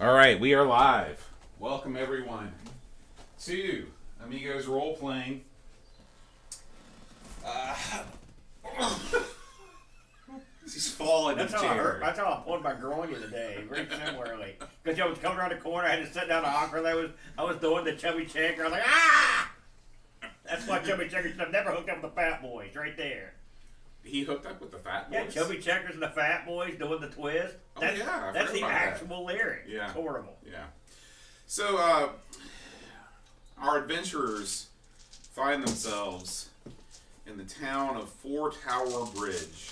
All right, we are live. Welcome everyone to Amigos Roleplaying. He's falling in the chair. That's how I pulled my groin the other day, very similarly. Because I was coming around the corner, I had to sit down awkwardly. I was doing the chubby checker. I was like, ah! That's why chubby checkers should have never hooked up with the fat boys, right there. He hooked up with the fat boys? Yeah, chubby checkers and the fat boys doing the twist. That's, that's the actual lyric. Yeah. It's horrible. Yeah. So, our adventurers find themselves in the town of Four Tower Bridge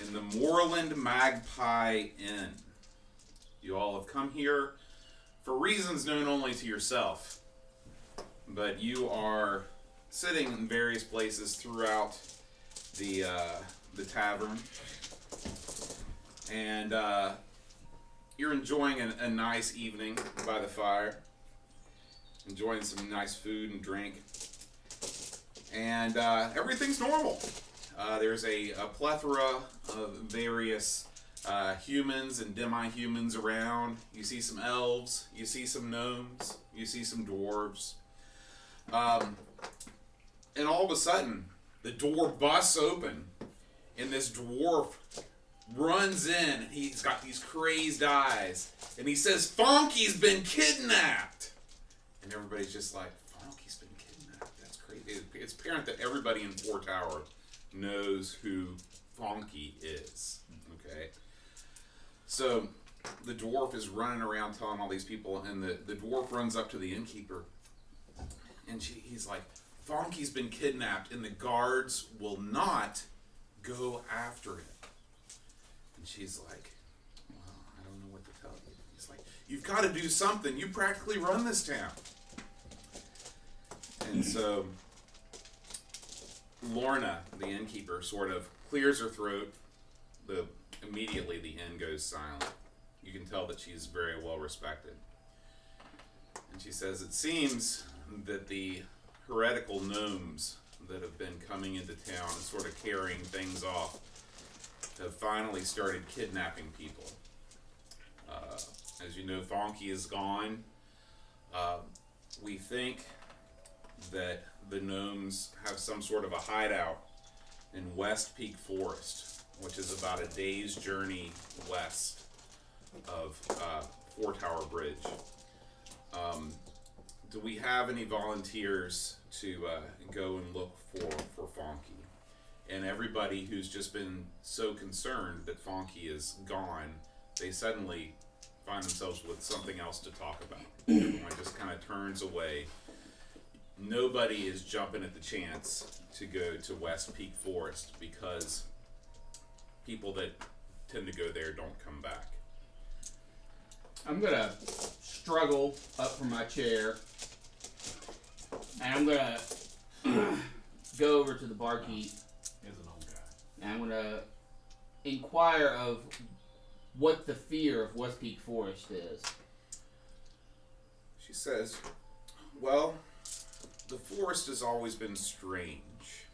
in the Moorland Magpie Inn. You all have come here for reasons known only to yourself, but you are sitting in various places throughout the tavern, and you're enjoying a nice evening by the fire, enjoying some nice food and drink, and everything's normal. There's a plethora of various humans and demi-humans around. You see some elves, you see some gnomes, you see some dwarves, and all of a sudden the door busts open, and this dwarf runs in. He's got these crazed eyes, and he says, "Funky's been kidnapped!" And everybody's just like, "Funky's been kidnapped? That's crazy." It's apparent that everybody in Four Tower knows who Funky is. Okay? So the dwarf is running around telling all these people, and the dwarf runs up to the innkeeper, and he's like, "Funky's been kidnapped, and the guards will not go after him." And she's like, "Well, I don't know what to tell you." He's like, "You've got to do something. You practically run this town." And so Lorna, the innkeeper, sort of clears her throat. Immediately the inn goes silent. You can tell that she's very well respected. And she says, "It seems that the heretical gnomes that have been coming into town and sort of carrying things off have finally started kidnapping people. As you know, Fonky is gone. We think that the gnomes have some sort of a hideout in West Peak Forest, which is about a day's journey west of Four Tower Bridge. Do we have any volunteers to go and look for Fonky?" And everybody who's just been so concerned that Fonky is gone, they suddenly find themselves with something else to talk about. Everyone just kind of turns away. Nobody is jumping at the chance to go to West Peak Forest because people that tend to go there don't come back. I'm gonna struggle up from my chair, and I'm gonna go over to the barkeep. He's an old guy. And I'm gonna inquire of what the fear of West Peak Forest is. She says, "Well, the forest has always been strange.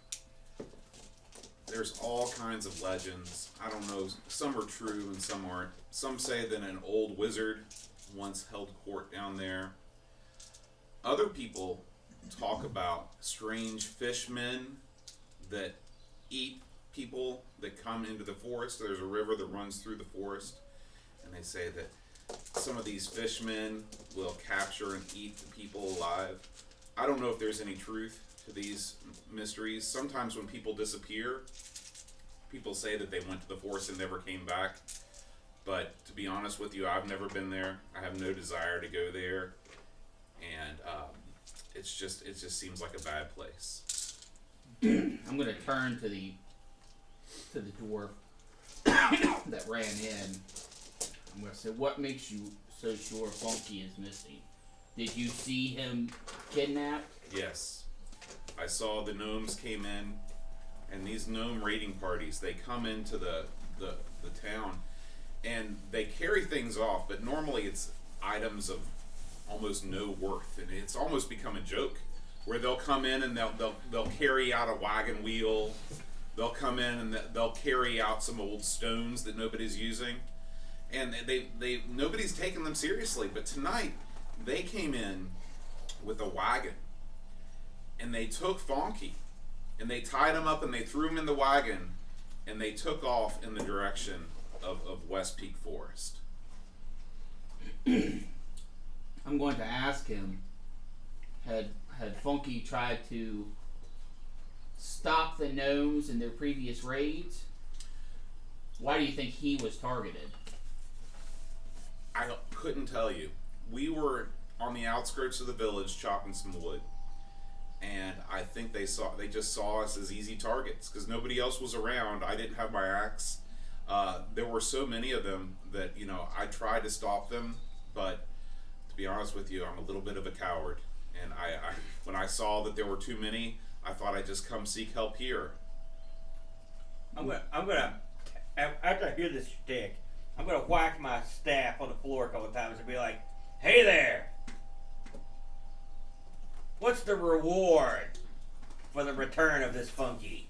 There's all kinds of legends. I don't know, some are true and some aren't. Some say that an old wizard once held court down there. Other people talk about strange fishmen that eat people that come into the forest. There's a river that runs through the forest, and they say that some of these fishmen will capture and eat the people alive. I don't know if there's any truth to these mysteries. Sometimes when people disappear, people say that they went to the forest and never came back. But to be honest with you, I've never been there. I have no desire to go there, and it just seems like a bad place." I'm gonna turn to the dwarf that ran in. I'm gonna say, "What makes you so sure Funky is missing? Did you see him kidnapped?" Yes. I saw the gnomes came in, and these gnome raiding parties, they come into the town, and they carry things off, but normally it's items of almost no worth, and it's almost become a joke, where they'll come in and they'll carry out a wagon wheel, they'll come in and they'll carry out some old stones that nobody's using, and they nobody's taking them seriously. But tonight, they came in with a wagon, and they took Fonky, and they tied him up, and they threw him in the wagon, and they took off in the direction of West Peak Forest. I'm going to ask him, had Funky tried to stop the gnomes in their previous raids? Why do you think he was targeted? I couldn't tell you. We were on the outskirts of the village chopping some wood, and I think they just saw us as easy targets because nobody else was around. I didn't have my axe. There were so many of them that I tried to stop them, but to be honest with you, I'm a little bit of a coward, and I when I saw that there were too many, I thought I'd just come seek help here. I'm gonna after I hear this shtick, I'm gonna whack my staff on the floor a couple of times and be like, "Hey there! What's the reward for the return of this Funky?"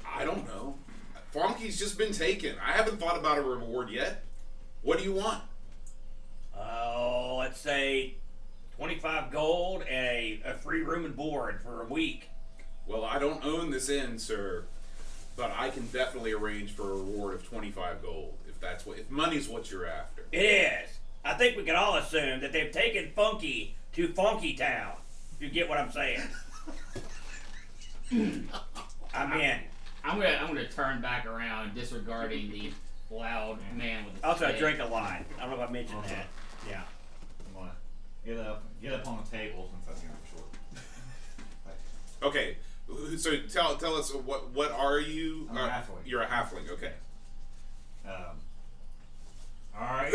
I don't know. Funky's just been taken. I haven't thought about a reward yet. What do you want? Oh, let's say 25 gold and a free room and board for a week. Well, I don't own this inn, sir, but I can definitely arrange for a reward of 25 gold if money's what you're after. It is. I think we can all assume that they've taken Funky to Funky Town. If you get what I'm saying. I'm in. I'm gonna turn back around, disregarding the loud man with the Also, I stick. drink a lot. I don't know if I mentioned Also. that. Yeah. I'm gonna get up on the table since that's short. Okay, so tell us what are you? I'm a halfling. You're a halfling. Okay. All right.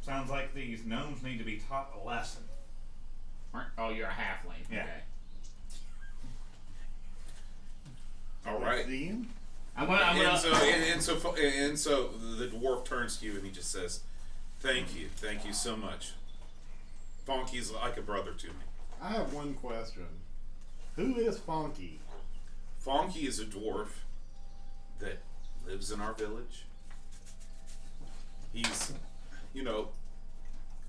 Sounds like these gnomes need to be taught a lesson. Oh, you're a halfling. Yeah. Okay. All right. I'm gonna. And so the dwarf turns to you and he just says, thank you so much. Funky's like a brother to me. I have one question. Who is Funky? Funky is a dwarf that lives in our village. He's,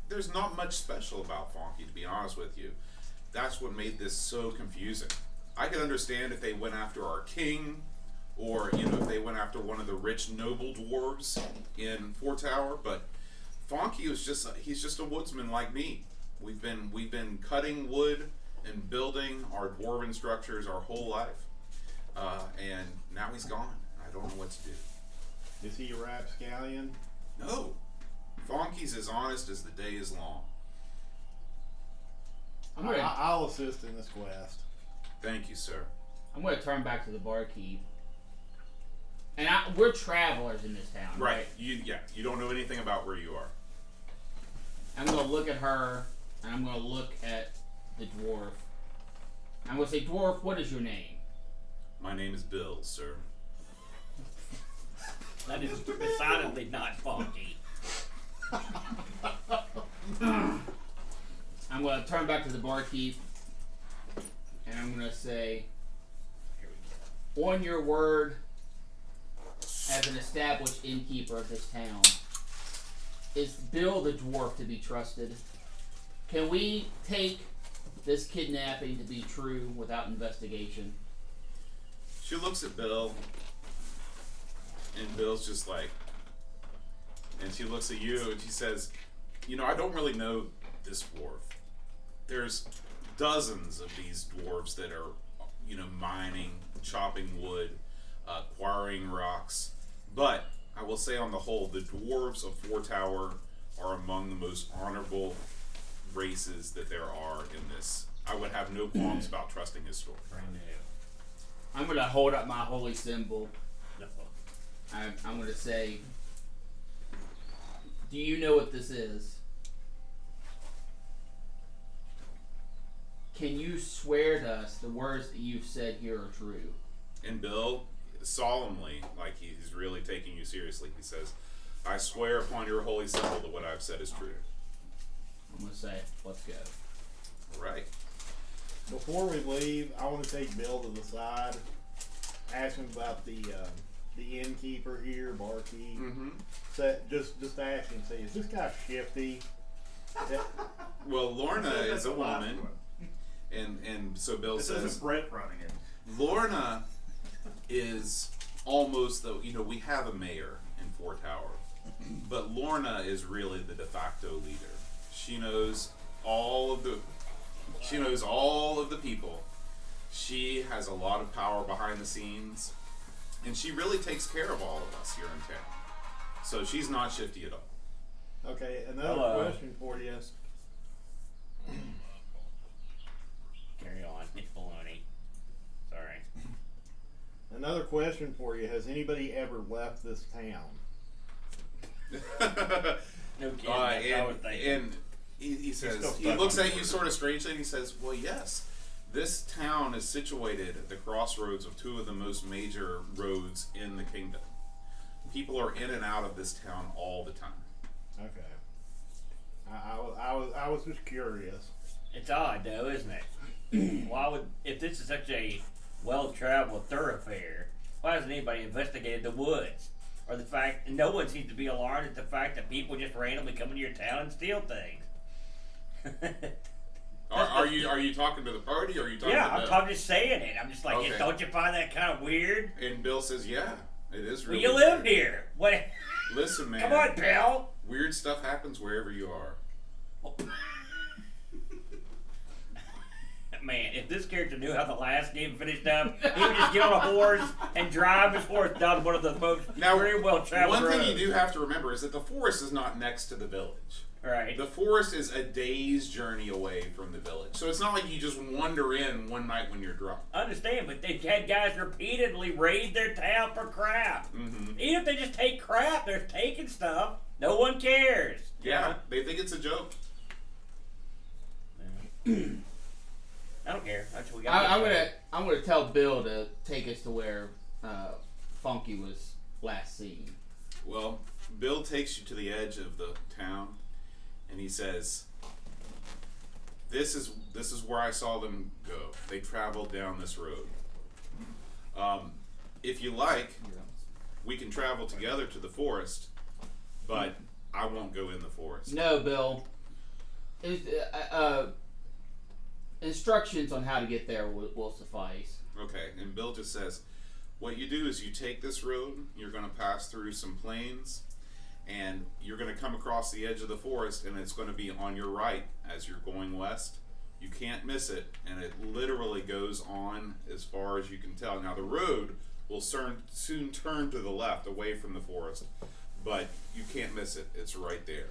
there's not much special about Funky, to be honest with you. That's what made this so confusing. I could understand if they went after our king, or if they went after one of the rich noble dwarves in Fort Tower, but Funky he's just a woodsman like me. We've been cutting wood and building our dwarven structures our whole life, and now he's gone. I don't know what to do. Is he a rapscallion? No, Funky's as honest as the day is long. I'll assist in this quest. Thank you, sir. I'm gonna turn back to the barkeep. And we're travelers in this town, right? You don't know anything about where you are. I'm gonna look at her, and I'm gonna look at the dwarf. I'm gonna say, dwarf, what is your name? My name is Bill, sir. That is decidedly not Funky. I'm gonna turn back to the barkeep, and I'm gonna say, on your word, as an established innkeeper of this town, is Bill the dwarf to be trusted? Can we take this kidnapping to be true without investigation? She looks at Bill, and Bill's just like, and she looks at you, and she says, I don't really know this dwarf. There's dozens of these dwarves that are, mining, chopping wood, quarrying rocks. But I will say on the whole, the dwarves of Fort Tower are among the most honorable races that there are in this. I would have no qualms about trusting his story. I'm gonna hold up my holy symbol. I'm gonna say, do you know what this is? Can you swear to us the words that you've said here are true? And Bill, solemnly, like he's really taking you seriously, he says, I swear upon your holy symbol that what I've said is true. I'm gonna say, let's go. All right. Before we leave, I want to take Bill to the side ask him about the innkeeper here, barkeep. Mm-hmm. So just ask him, say, is this guy shifty? Well, Lorna That's is a the last woman, one. and so Bill This says isn't Brett running it. Lorna is almost the we have a mayor in Four Tower, but Lorna is really the de facto leader. She knows all of the people. She has a lot of power behind the scenes, and she really takes care of all of us here in town. So she's not shifty at all. Okay, another Hello. question for you. Carry on. It's baloney. Sorry. Another question for you. Has anybody ever left this town? No kidding. That's what I was thinking. and he says still he stuck looks on at the you border. sort of strangely, and he says, "Well, yes, this town is situated at the crossroads of two of the most major roads in the kingdom. People are in and out of this town all the time." Okay. I was just curious. It's odd, though, isn't it? Why would, if this is such a well-traveled thoroughfare, why hasn't anybody investigated the woods? Or the fact, and no one seems to be alarmed at the fact that people just randomly come into your town and steal things. Are you talking to the party, or are you talking Yeah, to Bill? I'm just saying it. I'm just like, Okay. don't you find that kind of weird? And Bill says, "Yeah, it is Well, really you live weird. here. What? Listen, man. Come on, Bill. Weird stuff happens wherever you are." Man, if this character knew how the last game finished up, he would just get on a horse and drive his horse down one of the most Now, very well traveled one roads. thing you do have to remember is that the forest is not next to the village. Right. The forest is a day's journey away from the village. So it's not like you just wander in one night when you're drunk. I understand, but they've had guys repeatedly raid their town for crap. Mm-hmm. Even if they just take crap, they're taking stuff. No one cares. Yeah, they think it's a joke. I don't care. That's what we got. I'm gonna tell Bill to take us to where Funky was last seen. Well, Bill takes you to the edge of the town, and he says, "This is where I saw them go. They traveled down this road. If you like, we can travel together to the forest, but I won't go in the forest." No, Bill. Instructions on how to get there will suffice. Okay, and Bill just says, "What you do is you take this road, you're going to pass through some plains, and you're going to come across the edge of the forest, and it's going to be on your right as you're going west. You can't miss it, and it literally goes on as far as you can tell. Now, the road will soon turn to the left, away from the forest, but you can't miss it. It's right there.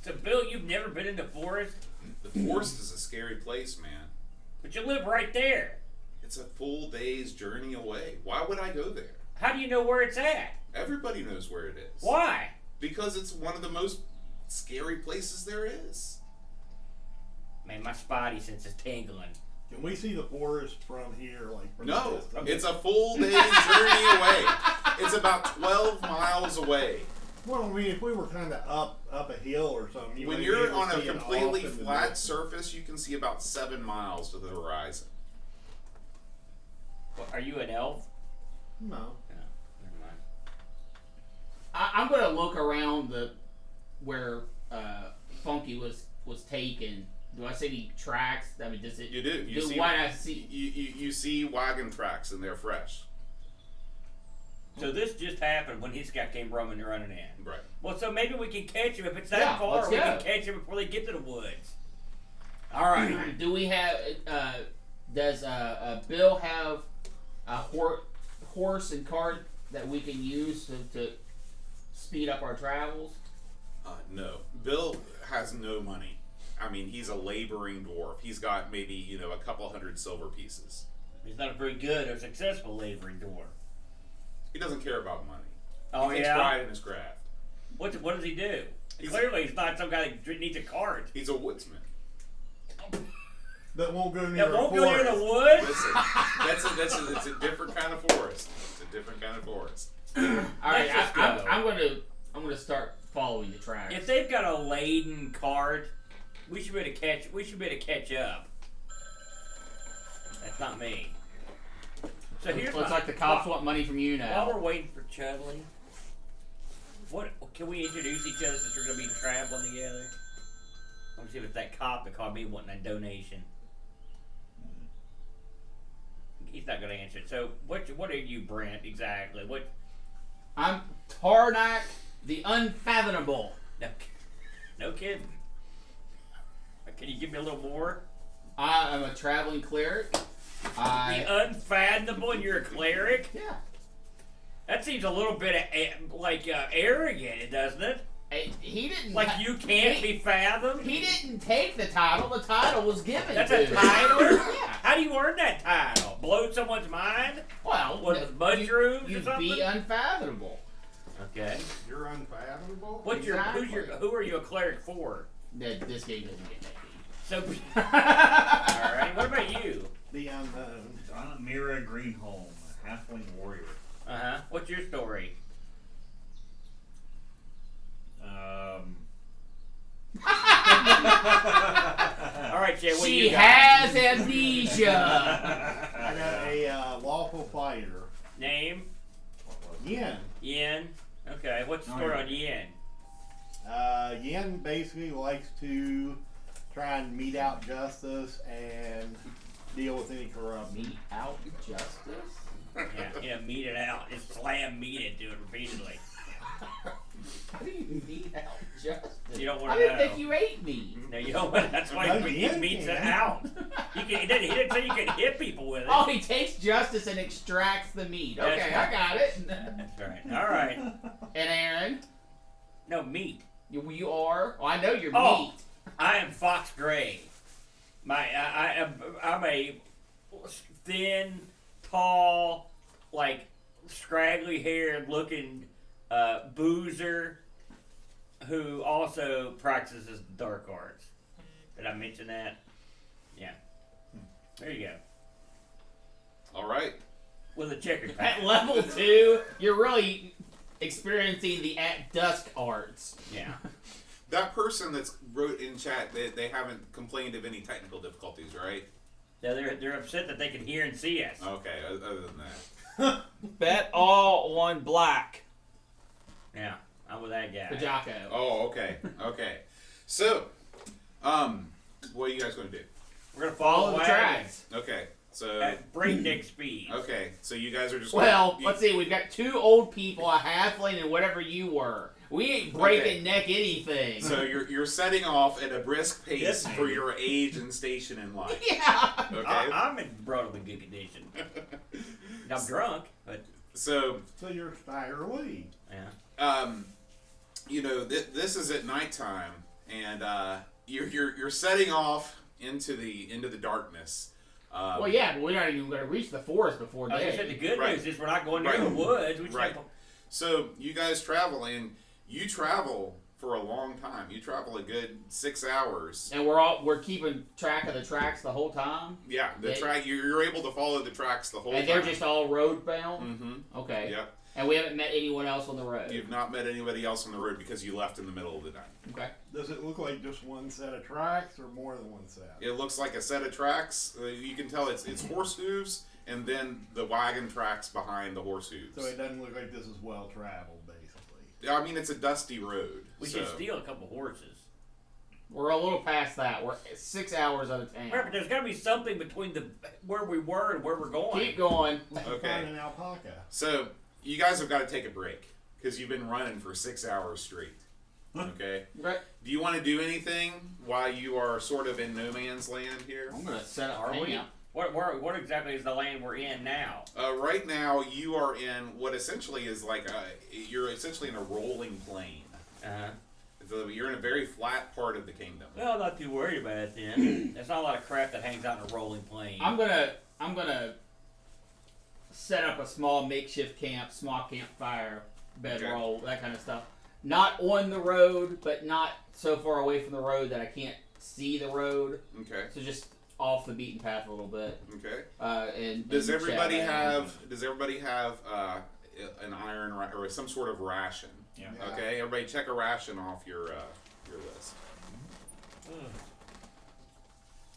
So, Bill, you've never been in the forest, The forest is a scary place, man. but you live right there. It's a full day's journey away. Why would I go there? How do you know where it's at? Everybody knows where it is. Why? Because it's one of the most scary places there is. Man, my spidey sense is tingling. Can we see the forest from here, like from No, the distance? it's a full day's journey away. It's about 12 miles away. Well, I mean, if we were kind of up a hill or something, you When might be you're able to on a see it completely off in the flat distance. surface, you can see about 7 miles to the horizon. What, are you an elf? No. No, never mind. I'm gonna look around where Funky was taken. Do I see any tracks? I mean, does it? You do. You see, why I see? you see wagon tracks, and they're fresh. So this just happened when his guy came running in. Right. Well, so maybe we can catch him if it's that Yeah, far. let's We can go. catch him before they get to the woods. All right. Do we have? Does Bill have a horse and cart that we can use to speed up our travels? No. Bill has no money. I mean, he's a laboring dwarf. He's got maybe, a couple hundred silver pieces. He's not a very good or successful laboring dwarf. He doesn't care about money. Oh, He takes yeah? pride in his craft. What does he do? He's- Clearly, he's not some guy that needs a cart. He's a woodsman. That won't go near That a won't go near forest. the woods? Listen, it's a different kind of forest. It's a different kind of forest. All right, Let's just I'm go. gonna start following the tracks. If they've got a laden cart, we should be able to catch up. That's not me. So here's Looks like the cops want money from you now. While we're waiting for Chudley, what can we introduce each other since we're gonna be traveling together? Let me see if it's that cop that called me wanting a donation. He's not gonna answer it. So what are you, Brent, exactly? What? I'm Tarnak the Unfathomable. No kidding. Can you give me a little more? I am a traveling cleric. The Unfathomable, and you're a cleric? Yeah. That seems a little bit arrogant, doesn't it? He didn't. Like you can't be fathomed? He didn't take the title. The title was given That's to a him. title? Yeah. How do you earn that title? Blow someone's mind? Well, With mushrooms or you'd something? be unfathomable. Okay. You're unfathomable. Who are you a cleric for? This game doesn't get that So, deep. alright. What about you? The unknown. Donna Mira Greenholm, a halfling warrior. Uh-huh. What's your story? Alright, Jay, what do She you got? has amnesia. I got a lawful fighter. Name? Yin. Yin. Okay, what's the story on Yin? Yin basically likes to try and mete out justice and deal with any corruption. Mete out justice? Yeah, meet it out. Just slam meat into it repeatedly. How do you mete out justice? You don't I want to didn't know. think you ate me. No, you don't want. That's why No, he Yin meets it can. out. He didn't say you could hit people with it. Oh, he takes justice and extracts the meat. That's Okay, right. I got it. That's right. All right. And Aaron, No, meat. you are. Oh, I know you're Oh. meat. I am Fox Gray. I'm a thin, tall, like scraggly haired looking boozer who also practices dark arts. Did I mention that? Yeah. There you go. All right. With a checkered At pattern. level 2, you're really experiencing the at dusk arts. Yeah. That person that's wrote in chat, they haven't complained of any technical difficulties, right? Yeah, they're upset that they can hear and see us. Okay, other than that. Bet all on black. Yeah, I'm with that guy. Pajako. Oh, okay. Okay. So, what are you guys going to do? We're gonna Follow the wagon tracks. Okay, so... at breakneck speed. Okay, so you guys are just... Well, you- let's see. We've got 2 old people, a halfling, and whatever you were. We ain't breaking neck anything. So you're setting off at a brisk pace Yes, for maybe. your age and station in life. yeah. Okay? I'm in relatively good condition. I'm drunk, but So, So you're Steyr yeah. you know, this is at nighttime, and you're setting off into the darkness. Well, yeah, but we're not even going to reach the forest before Like I said, day. the good Right. news is we're not going near Right. the woods. We just Right. have to- So you guys travel, and you travel for a long time. You travel a good 6 hours. And we're keeping track of the tracks the whole time. Yeah, the They- track. You're able to follow the tracks the whole And time. they're just all road bound. Mm-hmm. Okay. Yep. And we haven't met anyone else on the road. You've not met anybody else on the road because you left in the middle of the night. Okay. Does it look like just one set of tracks or more than one set? It looks like a set of tracks. You can tell it's horse hooves, and then the wagon tracks behind the horse hooves. So it doesn't look like this is well traveled, basically. I mean, it's a dusty road. we so. should steal a couple horses. We're a little past that. We're 6 hours out of town. Right, but there's got to be something between where we were and where we're going. Keep going. Okay. Find an alpaca. So you guys have got to take a break because you've been running for 6 hours straight. Okay. Okay. Do you want to do anything while you are sort of in no man's land here? I'm going to set up Are we? camp. What exactly is the land we're in now? Right now, you are in what essentially is like you're essentially in a rolling plain. Uh-huh. So you're in a very flat part of the kingdom. Well, I'm not too worried about it then. There's not a lot of crap that hangs out in a rolling plain. I'm gonna set up a small makeshift camp, small campfire, bedroll, that kind of stuff. Not on the road, but not so far away from the road that I can't see the road. Okay. So just off the beaten path a little bit. Okay. And Does and everybody chat have an iron or some sort of ration? Yeah. Yeah. Okay. Everybody, check a ration off your list.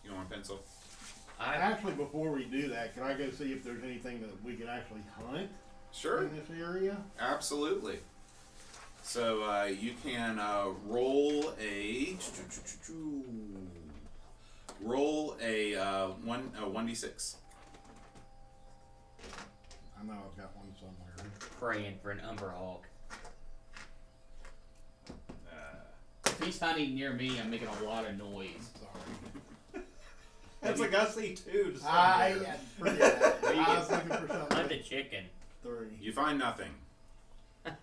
You want a pencil? Actually, before we do that, can I go see if there's anything that we could actually hunt Sure. in this area? Absolutely. So you can roll a 1d6. I know I've got one somewhere. Praying for an Umberhawk. If he's hunting near me, I'm making a lot of noise. Sorry. That's a gusty too. I forget that. I was looking for Hunt something. a chicken. 3. You find nothing. Can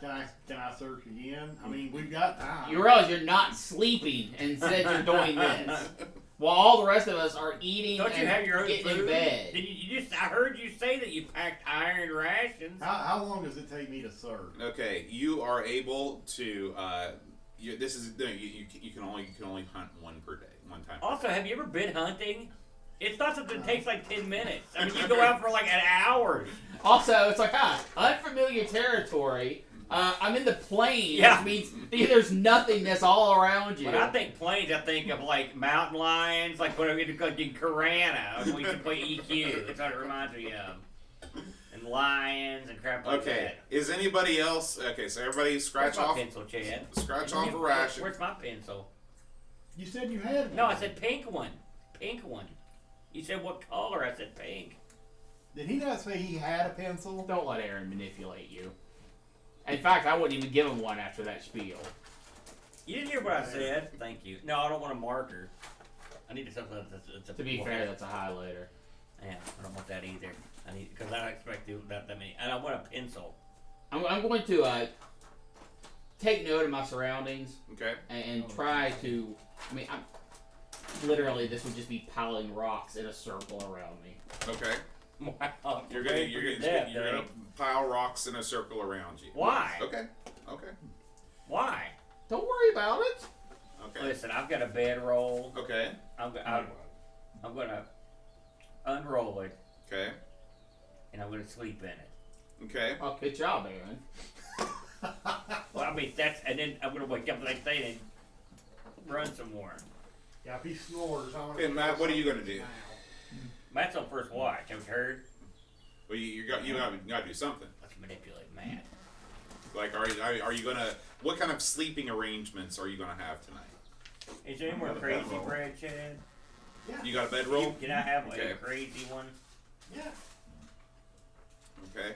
I search again? I mean, we've got time. You realize you're not sleeping, and instead you're doing this. While all the rest of us are eating Don't you and have your own getting food? in bed. Did you just? I heard you say that you packed iron rations. How long does it take me to search? Okay, you are able to. This is you can only hunt one per day, one time. Also, have you ever been hunting? It's not something that takes like 10 minutes. I mean, you go out for like an hour. Also, it's like, unfamiliar territory. I'm in the plains, Yeah. which means there's nothingness all around you. When I think plains, I think of like mountain lions, like when we get to Carana, when we used to play EQ. That's what it reminds me of. And lions and crap like Okay, that. is anybody else? Okay, so everybody scratch Where's my off. pencil, Chad? Scratch off a ration. Where's my pencil? You said you had one. No, I said pink one. Pink one. You said what color? I said pink. Did he not say he had a pencil? Don't let Aaron manipulate you. In fact, I wouldn't even give him one after that spiel. You didn't hear what I said. Thank you. No, I don't want a marker. I need something that's a. To be fair, that's a highlighter. Yeah, I don't want that either. I need because I don't expect that many. And I want a pencil. I'm going to take note of my surroundings Okay. and try to. I mean, literally, this would just be piling rocks in a circle around me. Okay. Wow. You're gonna pile rocks in a circle around you. Why? Okay. Okay. Why? Don't worry about it. Okay. Listen, I've got a bedroll. Okay. I'm gonna unroll it Okay. and I'm gonna sleep in it. Okay. Oh, good job, Aaron. Well, I mean and then I'm gonna wake up the next day and run some more. Yeah, if he snores, I want And Matt, what are you gonna do? Matt's on first watch. Haven't you heard? Well, you got to do something. Let's manipulate Matt. Like, are you gonna? What kind of sleeping arrangements are you gonna have tonight? Is there any more crazy bread, Chad? You got a bedroll? Can I have Okay. a crazy one? Yeah. Okay.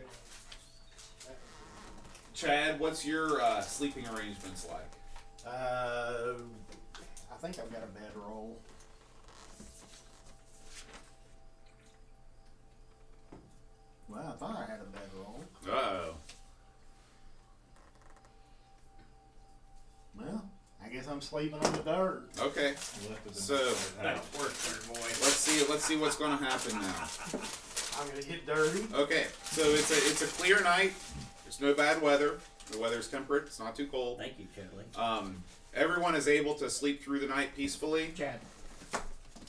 Chad, what's your sleeping arrangements like? I think I've got a bedroll. Well, I thought I had a bedroll. Uh-oh. Well, I guess I'm sleeping on the dirt. Okay. So That's worse, there, boy. let's see what's gonna happen now. I'm gonna get dirty. Okay. So it's a clear night. There's no bad weather. The weather's temperate. It's not too cold. Thank you, Charlie. Everyone is able to sleep through the night peacefully. Chad.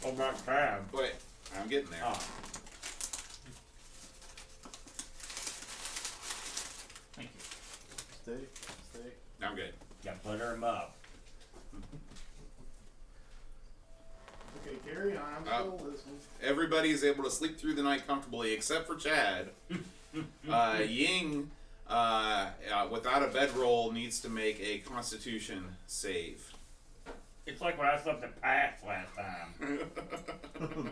Oh, my crab. Wait, I'm getting there. Oh. Thank you. Stick. I'm good. Gotta butter him up. Okay, carry on. I'm still listening. Everybody is able to sleep through the night comfortably except for Chad. Ying, without a bedroll, needs to make a Constitution save. It's like when I slept at Pat's last time.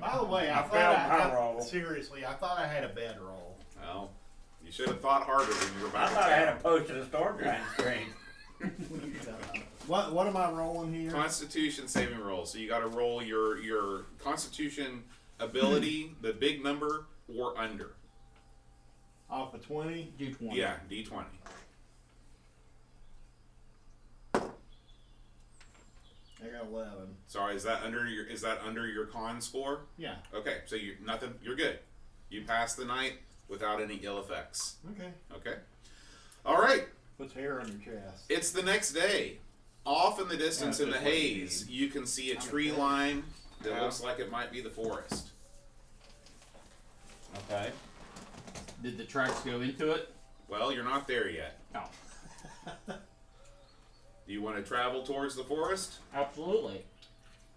By the way, I failed my thought roll. seriously, I thought I had a bedroll. Well, you should have thought harder when you were I about thought to I had a post in a storm drain screen. What am I rolling here? Constitution saving roll. So you got to roll your Constitution ability, the big number, or under. Off of 20. Do 20. Yeah, D20. I got 11. Sorry, is that under your con score? Yeah. Okay, so you're good. You pass the night without any ill effects. Okay. Okay. All right. Puts hair on your chest. It's the next day. Off in the distance Yeah, in the that's what you haze, you can see a tree okay. line that Yeah. looks like it might be the forest. Okay. Did the tracks go into it? Well, you're not there yet. No. Do you want to travel towards the forest? Absolutely.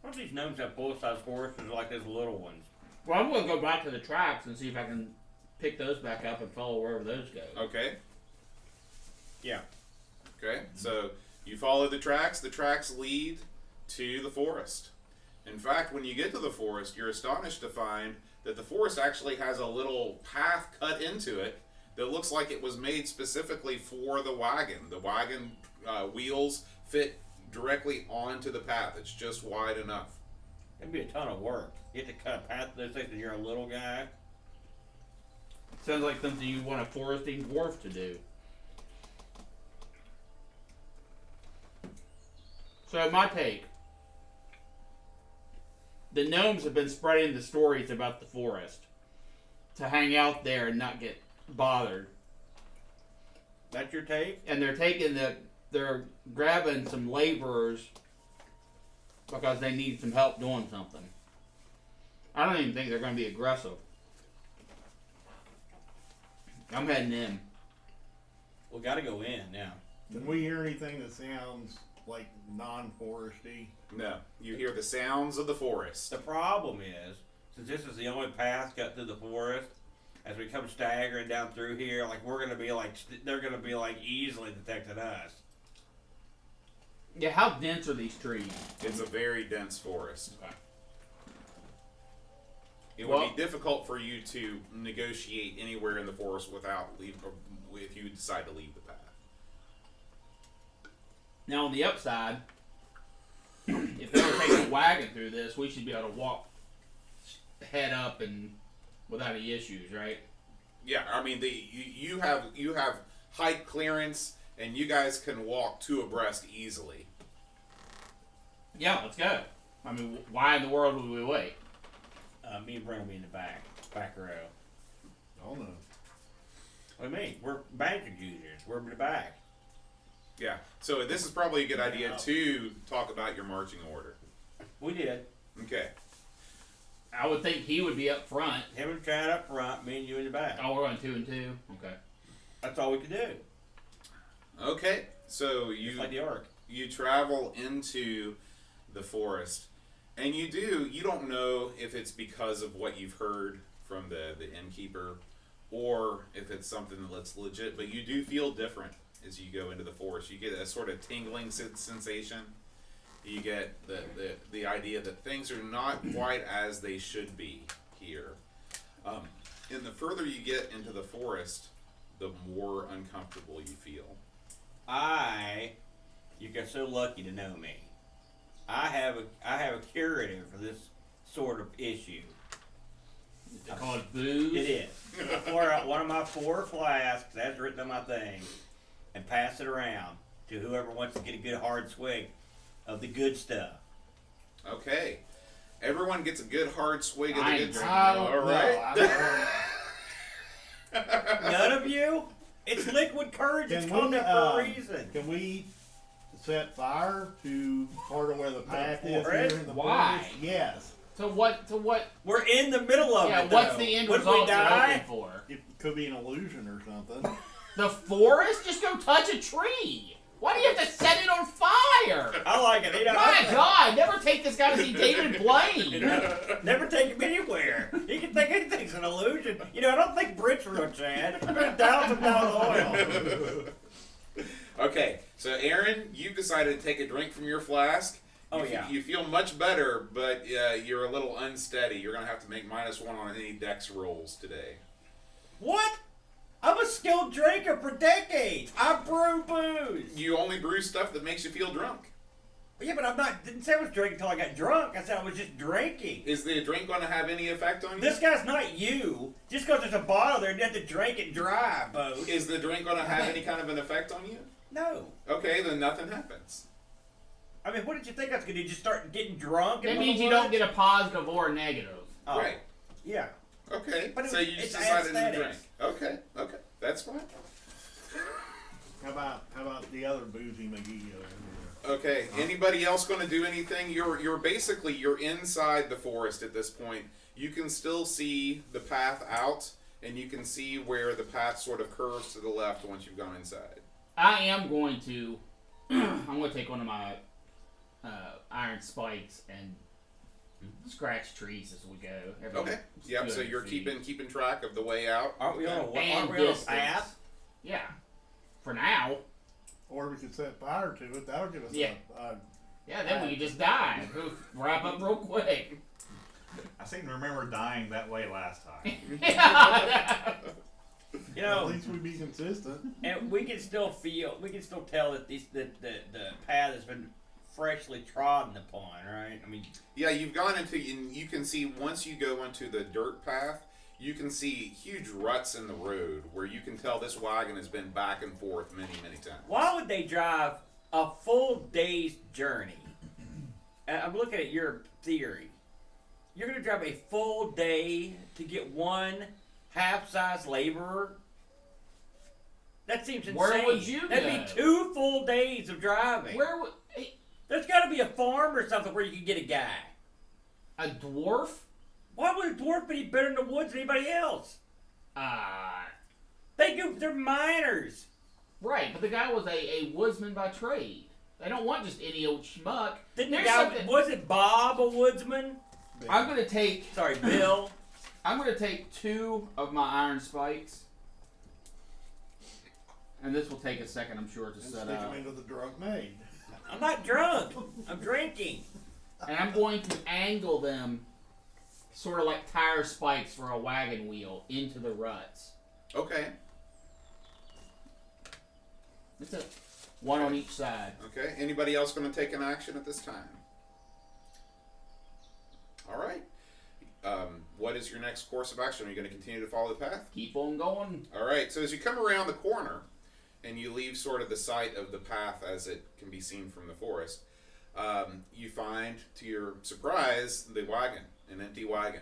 Why don't these gnomes have full-size horses like those little ones? Well, I'm gonna go back to the tracks and see if I can pick those back up and follow wherever those go. Okay. Yeah. Okay. So you follow the tracks. The tracks lead to the forest. In fact, when you get to the forest, you're astonished to find that the forest actually has a little path cut into it that looks like it was made specifically for the wagon. The wagon wheels fit directly onto the path. It's just wide enough. It'd be a ton of work. You have to cut a path those things and you're a little guy. Sounds like something you want a foresting dwarf to do. So my take. The gnomes have been spreading the stories about the forest to hang out there and not get bothered. That's your take? And they're grabbing some laborers because they need some help doing something. I don't even think they're going to be aggressive. I'm heading in. We gotta go in now. Can we hear anything that sounds like non-foresty? No. You hear the sounds of the forest. The problem is, since this is the only path cut through the forest, as we come staggering down through here, like we're gonna be like, they're gonna be like easily detecting us. Yeah, how dense are these trees? It's a very dense forest. Okay. It would be difficult for you to negotiate anywhere in the forest without if you decide to leave the path. Now on the upside, if they were taking a wagon through this, we should be able to walk head up and without any issues, right? Yeah, I mean you have height clearance and you guys can walk two abreast easily. Yeah, let's go. I mean, why in the world would we wait? Me and Brent will be in the back row. Oh no. What do you mean? We're bank accusers. We're in the back. Yeah, so this is probably a good idea to talk about your marching order. We did. Okay. I would think he would be up front. Him and Chad up front, me and you in the back. Oh, we're on 2 and 2. Okay. That's all we could do. Okay, so Just like the Ark. you travel into the forest, and you don't know if it's because of what you've heard from the innkeeper or if it's something that's legit, but you do feel different as you go into the forest. You get a sort of tingling sensation. You get the idea that things are not quite as they should be here. And the further you get into the forest, the more uncomfortable you feel. You got so lucky to know me. I have a curative for this sort of issue. They call it booze. It is. I pour out one of my 4 flasks, as written on my thing, and pass it around to whoever wants to get a good hard swig of the good stuff. Okay. Everyone gets a good hard swig of I the ain't good drinking. stuff. Oh, All right. no, I've never heard- None of you? It's liquid courage. It's Can called we, that for a reason. Can we set fire to part of where the path is here forest? in the Why? forest? Yes. To what? We're in the middle of Yeah, it. what's though. the end Would result we you're die? hoping for? It could be an illusion or something. The forest? Just go touch a tree. Why do you have to set it on fire? I like it. You know, My God! Never take this guy to see David Blaine. Never take him anywhere. He can think anything's an illusion. You know, I don't think Brit's real, Chad. I'm gonna douse him down with oil. Okay, so Aaron, you've decided to take a drink from your flask. Oh, yeah. You feel much better, but you're a little unsteady. You're going to have to make -1 on any dex rolls today. What? I'm a skilled drinker for decades. I brew booze. You only brew stuff that makes you feel drunk. Yeah, but didn't say I was drinking until I got drunk. I said I was just drinking. Is the drink going to have any effect on you? This guy's not you. Just because there's a bottle there, you have to drink it dry, Bo. Is the drink going to have any kind of an effect on you? No. Okay, then nothing happens. I mean, what did you think I was going to do? Just start getting drunk? That means you don't get a positive or a negative. Oh, Right. Yeah. Okay, But so you just it's decided to aesthetics. drink. Okay, that's fine. How about the other boozy McGee over here? Okay, anybody else going to do anything? You're inside the forest at this point. You can still see the path out, and you can see where the path sort of curves to the left once you've gone inside. I am going to. I'm going to take one of my iron spikes and scratch trees as we go. Okay. Yep. So 200 you're feet. keeping track of the way out. Aren't we on a, And aren't we on a distance. path? Yeah. For now. Or we could set fire to it. That'll give us Yeah. Yeah, then we can just die. Wrap up real quick. I seem to remember dying that way last time. You at know, least we'd be consistent. and we can still tell that the path has been freshly trodden upon, right? I mean, Yeah, you've gone into, and you can see once you go into the dirt path, you can see huge ruts in the road where you can tell this wagon has been back and forth many, many times. why would they drive a full day's journey? And I'm looking at your theory. You're going to drive a full day to get one half-size laborer? That seems insane. Where would you That'd go? be 2 full days of driving. Where would There's got to be a farm or something where you can get a guy. a dwarf? Why would a dwarf be better in the woods than anybody else? They're miners. Right, but the guy was a woodsman by trade. They don't want just any old schmuck. Didn't the There's guy, something- wasn't Bob a woodsman? I'm gonna take Sorry, Bill. 2 of my iron spikes, and this will take a second, I'm sure, to And set stick up. them into the drug maid. I'm not drunk. I'm drinking. And I'm going to angle them, sort of like tire spikes for a wagon wheel, into the ruts. Okay. That's it. One on each side. Okay. Anybody else going to take an action at this time? All right. What is your next course of action? Are you going to continue to follow the path? Keep on going. All right. So as you come around the corner and you leave sort of the site of the path as it can be seen from the forest, you find, to your surprise, the wagon, an empty wagon.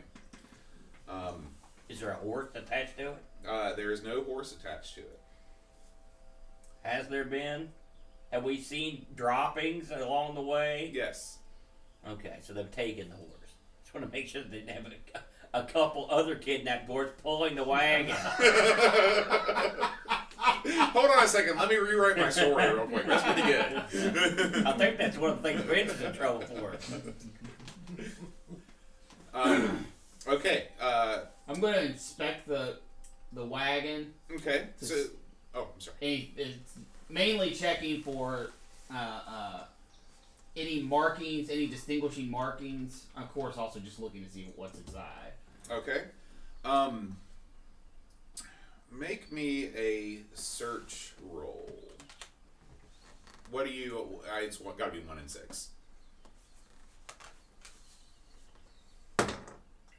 Is there a horse attached to it? There is no horse attached to it. Has there been? Have we seen droppings along the way? Yes. Okay, so they've taken the horse. Just want to make sure they didn't have a couple other kidnapped horses pulling the wagon. Hold on a second. Let me rewrite my story real quick. That's pretty good. I think that's one of the things Vince is in trouble for. Okay. I'm going to inspect the wagon. Okay. So, oh, I'm sorry. It's mainly checking for any markings, any distinguishing markings. Of course, also just looking to see what's inside. Okay. Make me a search roll. What do you? It's got to be 1 in 6.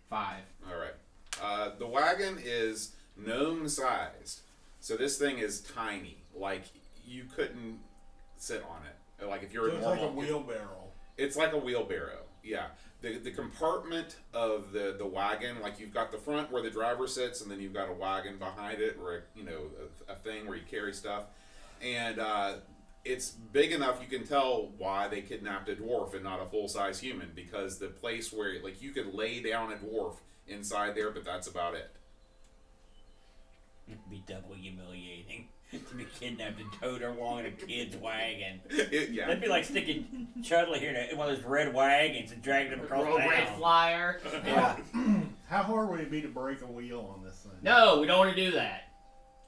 5. All right. The wagon is gnome sized, so this thing is tiny. Like you couldn't sit on it. Like if you're So a it's normal, like a wheelbarrow. It's like a wheelbarrow. Yeah. The compartment of the wagon, like you've got the front where the driver sits, and then you've got a wagon behind it, or a thing where you carry stuff, and it's big enough you can tell why they kidnapped a dwarf and not a full size human, because the place where like you could lay down a dwarf inside there, but that's about it. It'd be doubly humiliating to be kidnapped and towed along in a kid's wagon. Yeah. That'd be like sticking Chudley here in one of those red wagons and dragging him across town. Red flyer. Yeah. How hard would it be to break a wheel on this thing? No, we don't want to do that.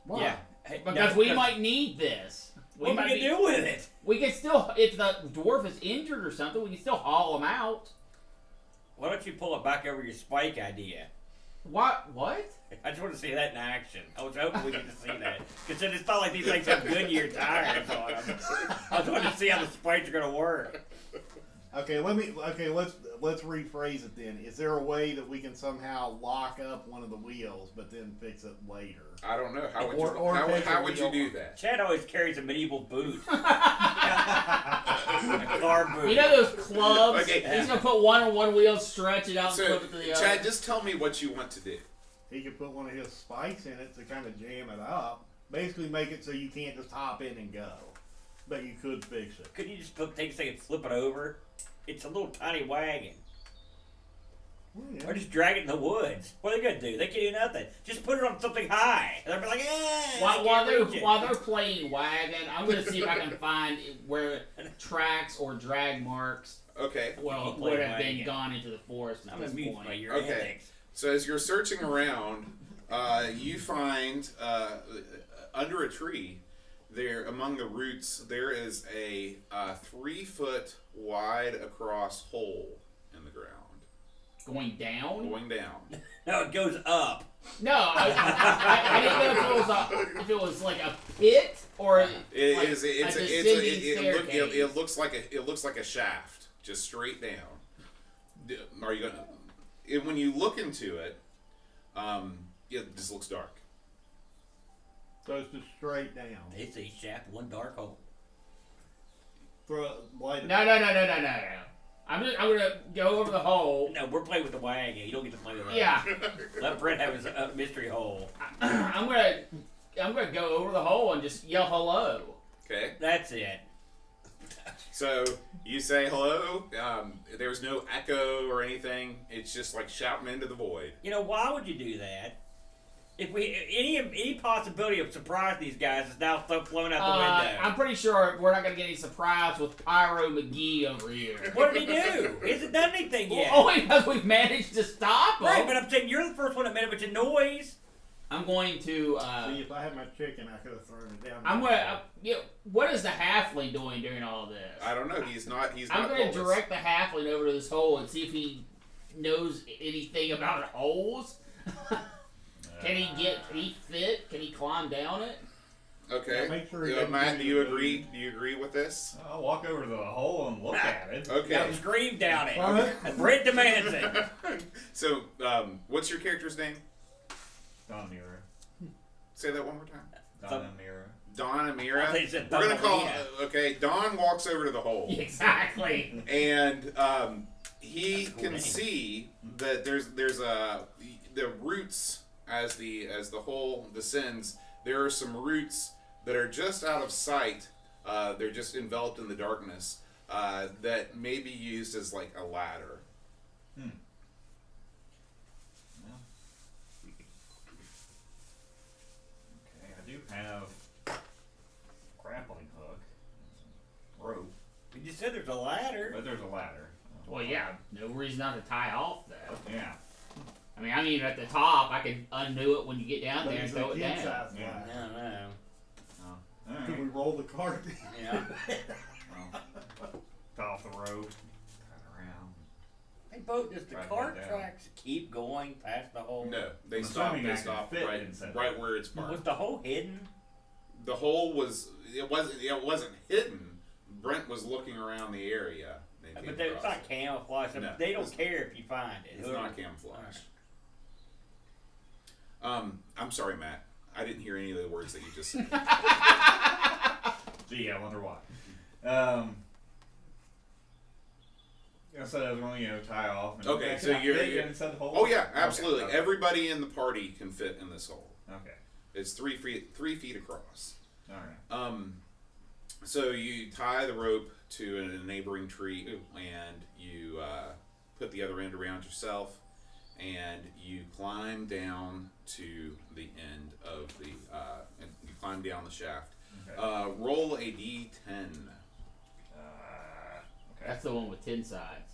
Why? Yeah. Hey, Because no, we might need this. What we can do with it? We can still, if the dwarf is injured or something, we can still haul him out. Why don't you pull it back over your spike idea? What? I just want to see that in action. I was hoping we get to see that. Because it's not like these things have Goodyear tires on them. I was wanting to see how the spikes are going to work. Okay, let's rephrase it then. Is there a way that we can somehow lock up one of the wheels but then fix it later? I don't know. How would Or take how a would you wheel do off. that? Chad always carries a medieval boot. A car boot. You know those clubs? Okay. He's going to put one on one wheel, stretch it out, and So, flip it to the other. Chad, just tell me what you want to do. He could put one of his spikes in it to kind of jam it up. Basically make it so you can't just hop in and go. But you could fix it. Could you just take a second and flip it over? It's a little tiny wagon. Well, yeah. Or just drag it in the woods. What are they going to do? They can't do nothing. Just put it on something high. And they'll be like, eh. While they're playing wagon, I'm going to see if I can find where tracks or drag marks Okay. Well, Keep playing would have been wagon. gone into the forest at I'm this amused point. by your Okay. antics. So as you're searching around, you find under a tree, there among the roots, there is a 3-foot wide across hole in the ground, Going down? going down. No, it goes up. No, I didn't know if it was like a pit or It like is. a It's descending it staircase. it looks like a shaft, just straight down. Are you gonna? When you look into it, it just looks dark. So it's just straight down. It's a shaft, one dark hole. Throw light. No. I'm gonna go over the hole. No, we're playing with the wagon. You don't get to play with that. Yeah, Let Brent have his mystery hole. I'm gonna go over the hole and just yell hello. Okay. That's it. So you say hello. There's no echo or anything. It's just like shouting into the void. You know, why would you do that? If we any possibility of surprise these guys is now flown out the window. I'm pretty sure we're not gonna get any surprise with Pyro McGee over here. What did he do? He hasn't done anything yet. Only because we've managed to stop him. Right, but I'm saying you're the first one that made a bunch of noise. I'm going to. See, if I had my chicken, I could have thrown it down. I'm gonna. What is the halfling doing during all this? I don't know. He's not. I'm going to homeless. direct the halfling over to this hole and see if he knows anything about holes. Can he fit? Can he climb down it? Okay. Yeah, make sure he doesn't Matt, do do you the agree? food. Do you agree with this? I'll walk over to the hole and look at it. Okay. Now scream down it. Alright. And Brent demands it. So, what's your character's name? Don Mira. Say that one more time. Don Mira. Don and Mira. I thought you said We're gonna call. Thumbelina. Okay. Don walks over to the hole, Exactly. and he That's a cool can name. see that there's the roots as the hole descends. There are some roots that are just out of sight. They're just enveloped in the darkness. That may be used as like a ladder. Okay, I do have grappling hook, rope, You just said there's a ladder. but there's a ladder. Well, yeah. No reason not to tie off that. Yeah. I mean, at the top, I could undo it when you get down But there and it's a throw it down. kid-size Yeah. ladder. No, no. All Could we right. roll the cart? Yeah. Tie off the rope. Tie it around. Hey, Boat, does the Right cart down. tracks keep going past the hole? No, they I'm stop. assuming They I can stop fit right inside. where it's Was marked. the hole hidden? The hole was. It wasn't hidden. Brent was looking around the area. and came But it's across not it. camouflage. No, they don't it's- care if you find it. It's not camouflage. I'm sorry, Matt. I didn't hear any of the words that you just said. Gee, I wonder why. I said I was going to tie off. And Okay, can so I you're- fit you're- inside the hole? Oh yeah, absolutely. Okay. Everybody in the party can fit in this hole. Okay. It's 3 feet across. All right. So you tie the rope to a neighboring tree, and you put the other end around yourself, and you climb down to the end of the. And you climb down the shaft. Okay. Roll a d10. Okay. That's the one with 10 sides.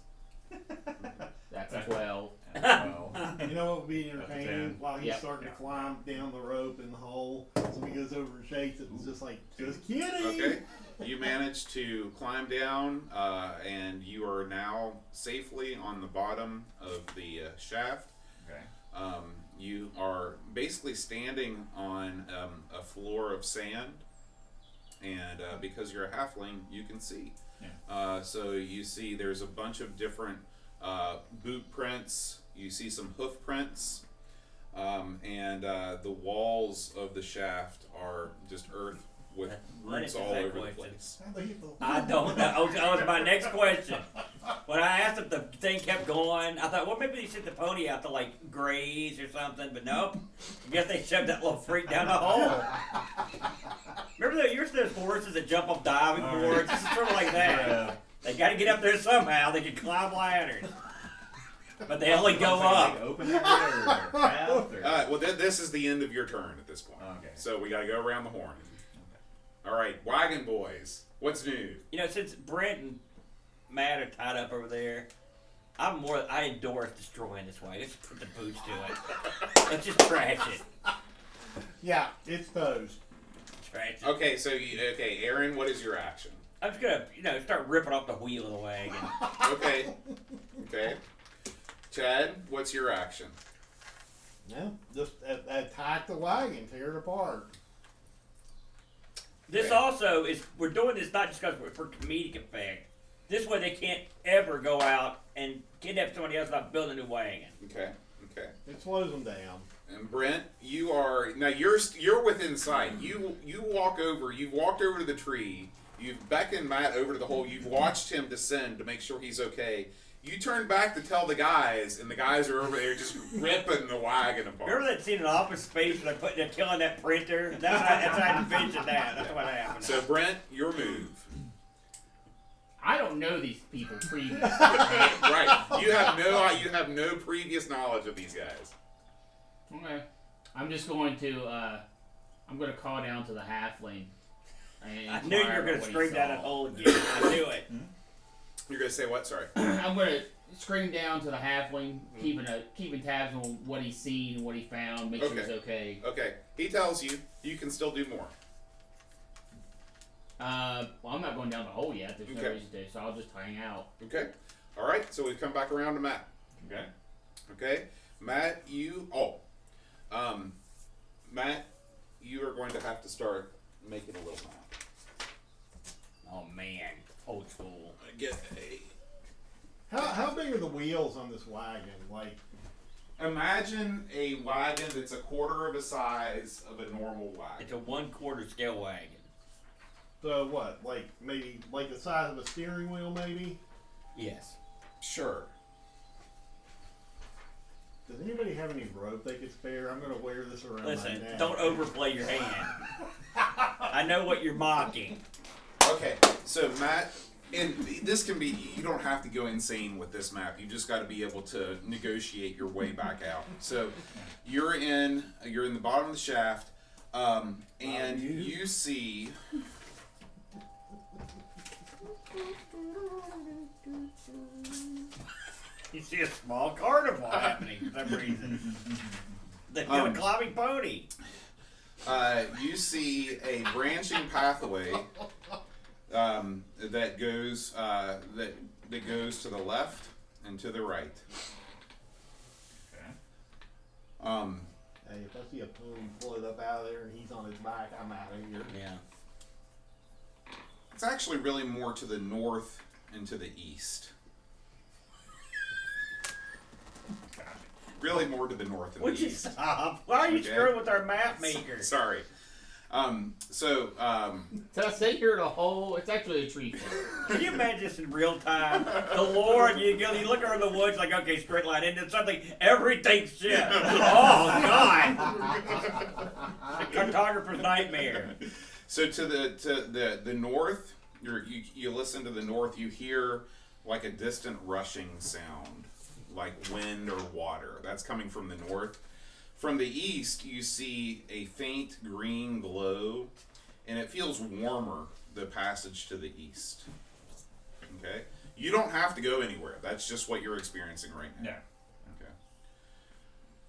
That's a 12. Well, You know what would be That's a entertaining? 10. While he's Yep. starting to climb down the rope in the hole, so he goes over and shakes it, and it's just like, just kidding! Okay. You manage to climb down, and you are now safely on the bottom of the shaft. okay. You are basically standing on a floor of sand, and because you're a halfling, you can see. Yeah. So you see there's a bunch of different boot prints. You see some hoof prints, and the walls of the shaft are just earth with Let roots it all that over the question. place. I don't know. That was my next question. When I asked if the thing kept going, I thought, well, maybe they sent the pony out to like graze or something, but nope. I guess they shoved that little freak down the hole. Remember that used to those horses that jump off diving All right. boards? This is sort of like that. Yeah. They got to get up there somehow. They can climb ladders, but they only go up. Like open area or path or... Well, this is the end of your turn at this point. Okay. So we got to go around the horn. All right, wagon boys, what's new? You know, since Brent and Matt are tied up over there. I endorse destroying this way. Let's put the boots to it. Let's just trash it. Yeah, it's those. Trash it. Okay, so Aaron, what is your action? I'm just gonna, start ripping off the wheel of the wagon. Okay. Chad, what's your action? Yeah, just attack the wagon, tear it apart. This Okay. also is, we're doing this not just because for comedic effect. This way they can't ever go out and kidnap somebody else without building a new wagon. Okay. It slows them down. And Brent, you're within sight. You walk over. You've walked over to the tree. You've beckoned Matt over to the hole. You've watched him descend to make sure he's okay. You turn back to tell the guys, and the guys are over there just ripping the wagon apart. Remember that scene in Office Space where they're killing that printer? That's how I envisioned that. That's what happened. So Brent, your move. I don't know these people previously. Right. You have no previous knowledge of these guys. Okay. I'm just going to call down to the halfling. And I knew you were inquire going to what he scream down saw. that hole again. I knew it. You're gonna say what? Sorry. I'm going to scream down to the halfling, keeping tabs on what he's seen, what he found, make sure he's okay. Okay. He tells you you can still do more. Well, I'm not going down the hole yet. There's no Okay. reason to, so I'll just hang out. Okay. All right. So we've come back around to Matt. Okay. Okay. Matt, Matt, you are going to have to start making a little map. Oh, man. Old school. Get How big are the wheels on this wagon? Like, Imagine a wagon that's a quarter of the size of a normal wagon. It's a 1/4 scale wagon. so what? Like maybe like the size of a steering wheel, maybe? Yes. Sure. Does anybody have any rope they could spare? I'm gonna wear this around Listen, my neck. don't overplay your hand. I know what you're mocking. Okay, so Matt, and this can be, you don't have to go insane with this map. You just got to be able to negotiate your way back out. So you're in the bottom of the shaft, and you see. You see a small carnival happening for some reason. They've got a climbing pony. You see a branching pathway that goes that goes to the left and to the right. Okay. Hey, if I see a pony float up out of there and he's on his back, I'm out of here. Yeah. It's actually really more to the north and to the east. Really more to the north and Would the you east. stop? Why are you Okay. screwing with our map maker? Sorry. Did I say you're in a hole? It's actually a tree fort. Can you imagine this in real time? The Lord, you look over the woods like, okay, straight line into something, everything shifts. Oh, God. The cartographer's nightmare. So to the north, you listen to the north, you hear like a distant rushing sound, like wind or water. That's coming from the north. From the east, you see a faint green glow, and it feels warmer, the passage to the east. Okay? You don't have to go anywhere. That's just what you're experiencing right now. Yeah.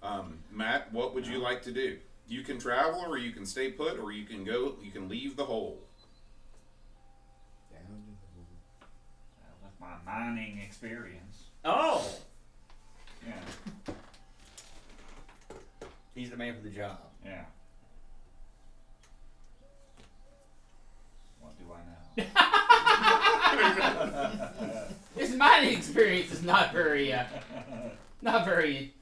Okay. Matt, what would you like to do? You can travel, or you can stay put, or you can go. You can leave the hole. With my mining experience. Oh, Yeah. he's the man for the job. Yeah. What do I know? His mining experience is not very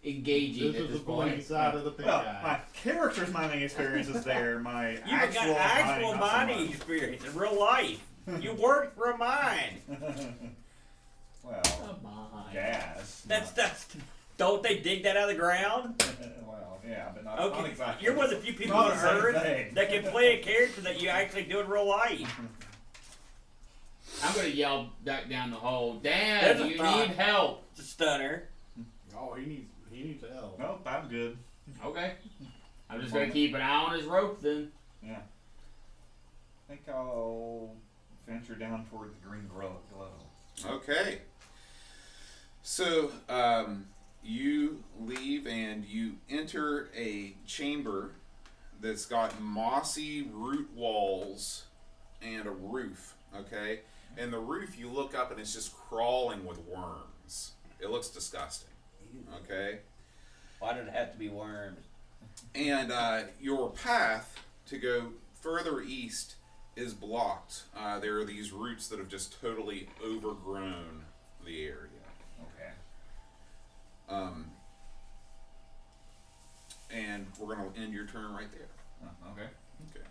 engaging This at is this the funny point. side of the pink Well, eye. my character's mining experience is there. My You've actual got actual mining, not so mining much. experience in real life. You worked for a mine. Well, Come on. gas. That's. Don't they dig that out of the ground? Well, yeah, but not, Okay, not exactly. you're one of the few people Not on the same Earth thing. that can play a character that you actually do in real life. I'm gonna yell back down the hole. Dad, There's a you thought. need help. It's a stunner. Oh, he needs help. Nope, I'm good. Okay. I'm just gonna keep an eye on his rope then. Yeah. I think I'll venture down toward the green glow. Okay. So, you leave and you enter a chamber that's got mossy root walls and a roof, okay? And the roof, you look up and it's just crawling with worms. It looks disgusting, okay? Why did it have to be worms? And your path to go further east is blocked. There are these roots that have just totally overgrown the area. Okay. And we're going to end your turn right there. Okay. Okay.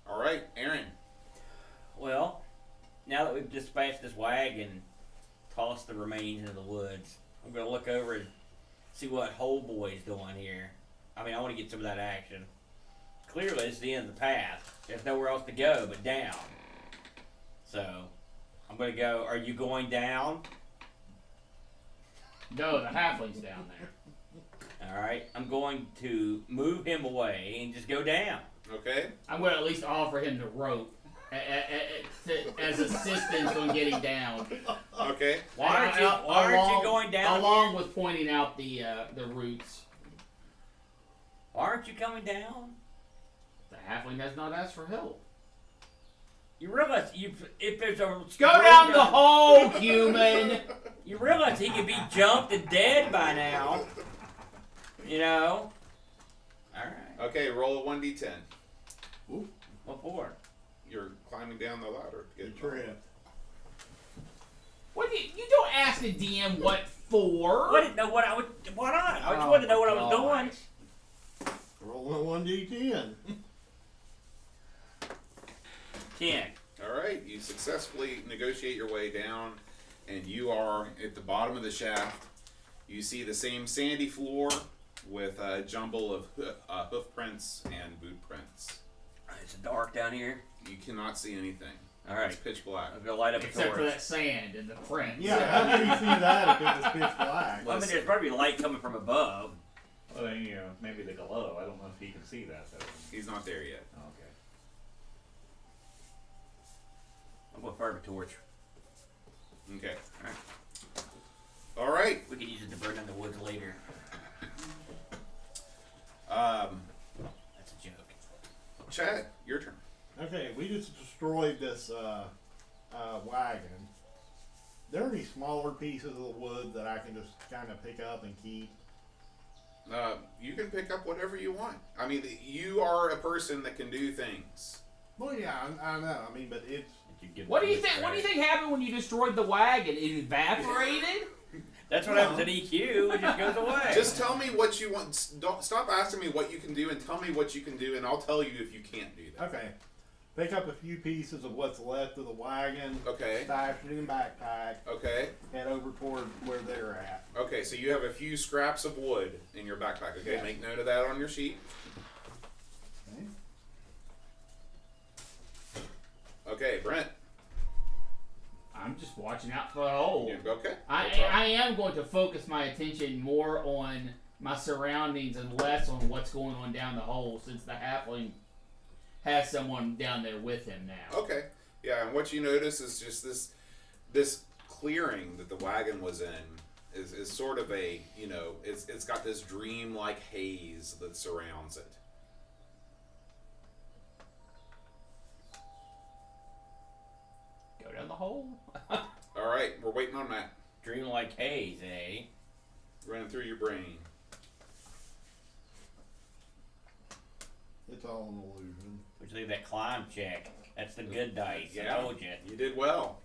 All right, Aaron. Well, now that we've dispatched this wagon, tossed the remains into the woods, I'm going to look over and see what Hole Boy's doing here. I mean, I want to get some of that action. Clearly, it's the end of the path. There's nowhere else to go but down. So, I'm going to go, are you going down? No, the halfling's down there. Alright, I'm going to move him away and just go down. Okay. I'm going to at least offer him the rope as assistance on getting down. Okay. Why aren't you going down? Along with pointing out the roots. Why aren't you coming down? The halfling has not asked for help. You realize if there's a Go down the hole, human! You realize he could be jumped and dead by now. You know? Alright. Okay, roll a 1d10. What for? You're climbing down the ladder to get Trip. What you don't ask the DM what for? I didn't know what I would. Why not? I just wanted to know what I was doing. Rolling a 1d10. 10. All right, you successfully negotiate your way down, and you are at the bottom of the shaft. You see the same sandy floor with a jumble of hoof prints and boot prints. It's dark down here. You cannot see anything. Alright. It's pitch black. I'm gonna light up a Except torch. for that sand and the print. Yeah, how can you see that if it was pitch black? Well, I mean, there's probably light coming from above. Well, then, you know, maybe the glow. I don't know if he can see that, though. He's not there yet. Okay. I'm gonna fire a torch. Okay. All right. We could use it to burn in the woods later. That's a joke. Chad, your turn. Okay, we just destroyed this wagon. There are any smaller pieces of the wood that I can just kind of pick up and keep? You can pick up whatever you want. I mean, you are a person that can do things. Well, yeah, I know. I mean, but it's... What do you think? What do you think happened when you destroyed the wagon? It evaporated. That's what happens at EQ. It just goes away. Just tell me what you want. Don't stop asking me what you can do, and tell me what you can do, and I'll tell you if you can't do that. Okay. Pick up a few pieces of what's left of the wagon. Okay. Stash it in the backpack. Okay. Head over toward where they're at. Okay, so you have a few scraps of wood in your backpack. Okay, Yeah. make note of that on your sheet. Okay, Brent. I'm just watching out for the hole. Okay. I am going to focus my attention more on my surroundings and less on what's going on down the hole, since the halfling has someone down there with him now. Okay. Yeah, and what you notice is just this clearing that the wagon was in is sort of a, you know, it's got this dream-like haze that surrounds it. Go down the hole. All right, we're waiting on Matt. Dream like haze, eh? Running through your brain. It's all an illusion. Which leave that climb check. That's the good dice. Yeah. I told you. You did well.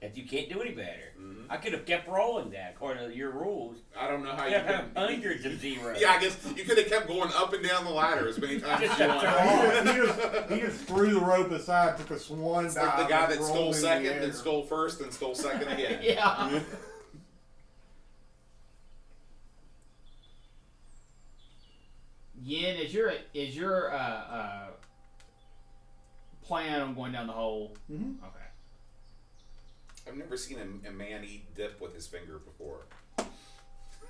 That you can't do any better. Mhm. I could have kept rolling that according to your rules. I don't know how you Kept could having hundreds of zeros. Yeah, I guess you could have kept going up and down the ladder as many times as Just you kept wanted. He just threw the rope aside, took a swan It's dive. like the guy that and stole rolled in the second, air. then stole first, then stole second again. Yeah. Yin, is your plan on going down the hole? Mhm. Okay. I've never seen a man eat dip with his finger before.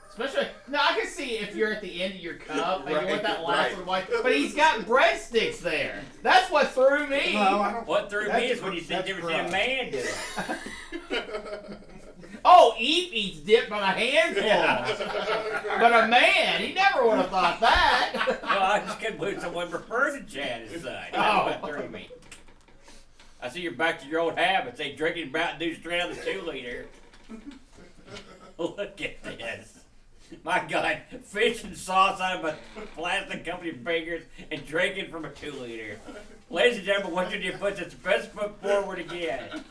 Especially, no, I can see if you're at the end of your cup and you Right, want that last right. one white, but he's got breadsticks there. That's what threw me. No, I don't. What threw me That's is when you see the that's difference between a crust. man do it. Oh, Eve eats dip by the handful. But a man, he never would have thought that. Well, I just couldn't believe someone preferred to Chad as such. That's what threw me. I see you're back to your old habits. They drinking Mountain Dew straight out of the 2-liter. Look at this. My God, fish and sauce out of a plastic company fingers and drinking from a 2-liter. Ladies and gentlemen, what did you put its best foot forward again?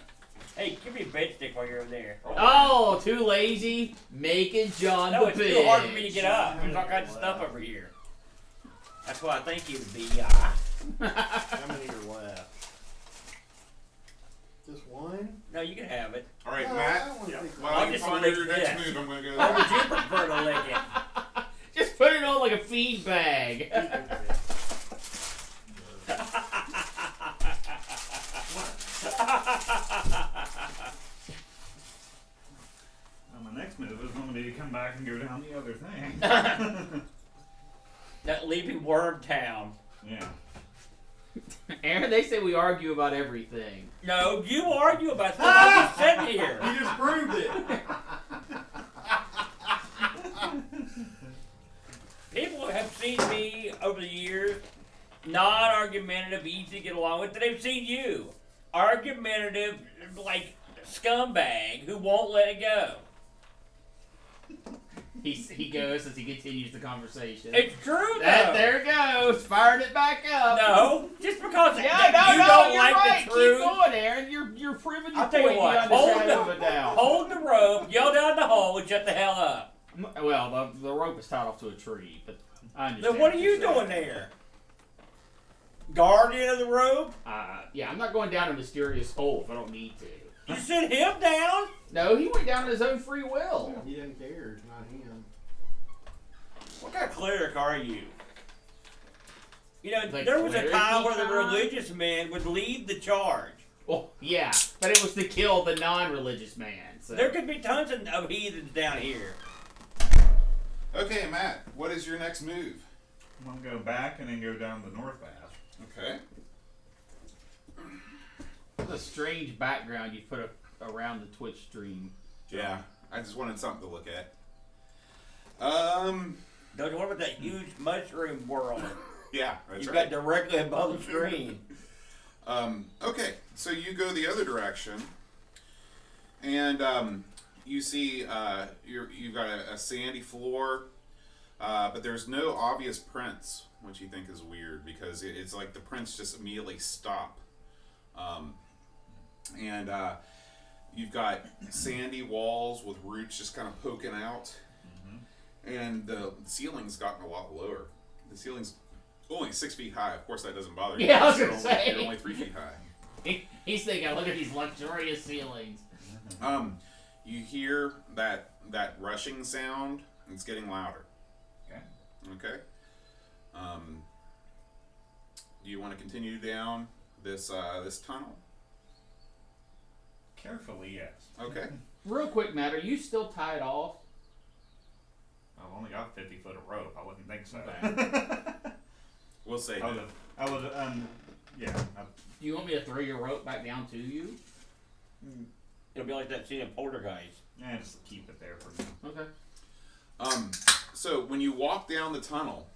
Hey, give me a bench stick while you're over there. Oh, too lazy, making John No, the it's bitch. too hard for me to get up. There's all kinds of stuff over here. That's why I think you would be, How many are left? Just one? No, you can have it. All right, No, I Matt. don't wanna take While I'll you just ponder lick your next this. move, I'm going to go. Or would you prefer to lick it? Just put it on like a feed bag. Well, my next move is going to be to come back and go down the other thing. That leaping worm town. Yeah. Aaron, they say we argue about everything. No, you argue about stuff. I'm just sitting here. You just proved it. People have seen me over the years, non-argumentative, easy to get along with. They've seen you, argumentative, like scumbag who won't let it go. He goes as he continues the conversation. It's true though. There it goes, firing it back up. No, just because No, that you no, don't you're like right. the truth. Keep going, Aaron. You're proving your I'll tell you point what, beyond a shadow of a doubt. hold the rope, yell down the hole, and shut the hell up. Well, the rope is tied off to a tree, but I understand. Then what are you you're saying. doing there? Guardian of the rope? Yeah, I'm not going down a mysterious hole if I don't need to. You sent him down? No, he went down on his own free will. He didn't care. It's not him. What kind of cleric are you? You know, Like there was a time where the cleric-y kind? religious man would lead the charge. Well, yeah, but it was to kill the non-religious man. So. There could be tons of heathens down here. Okay, Matt, what is your next move? I'm going to go back and then go down the north path. Okay. What a strange background you put around the Twitch stream. Yeah, I just wanted something to look at. Don't you worry about that huge mushroom world Yeah, that's you've right. got directly above the screen. Okay, so you go the other direction, and you see you've got a sandy floor, but there's no obvious prints, which you think is weird because it's like the prints just immediately stop, and you've got sandy walls with roots just kind of poking out, and the ceiling's gotten a lot lower. The ceiling's only 6 feet high. Of course, that doesn't bother you. Yeah, I was You're gonna only- say. you're only 3 feet high. He's thinking, look at these luxurious ceilings. You hear that rushing sound. It's getting louder. Okay. Okay. Do you want to continue down this tunnel? Carefully, yes. Okay. Real quick, Matt, are you still tied off? I've only got 50 foot of rope. I wouldn't think so. We'll say I that. would, yeah. Do you want me to throw your rope back down to you? It'll be like that scene in Poltergeist. Yeah, just keep it there for now. Okay. So when you walk down the tunnel,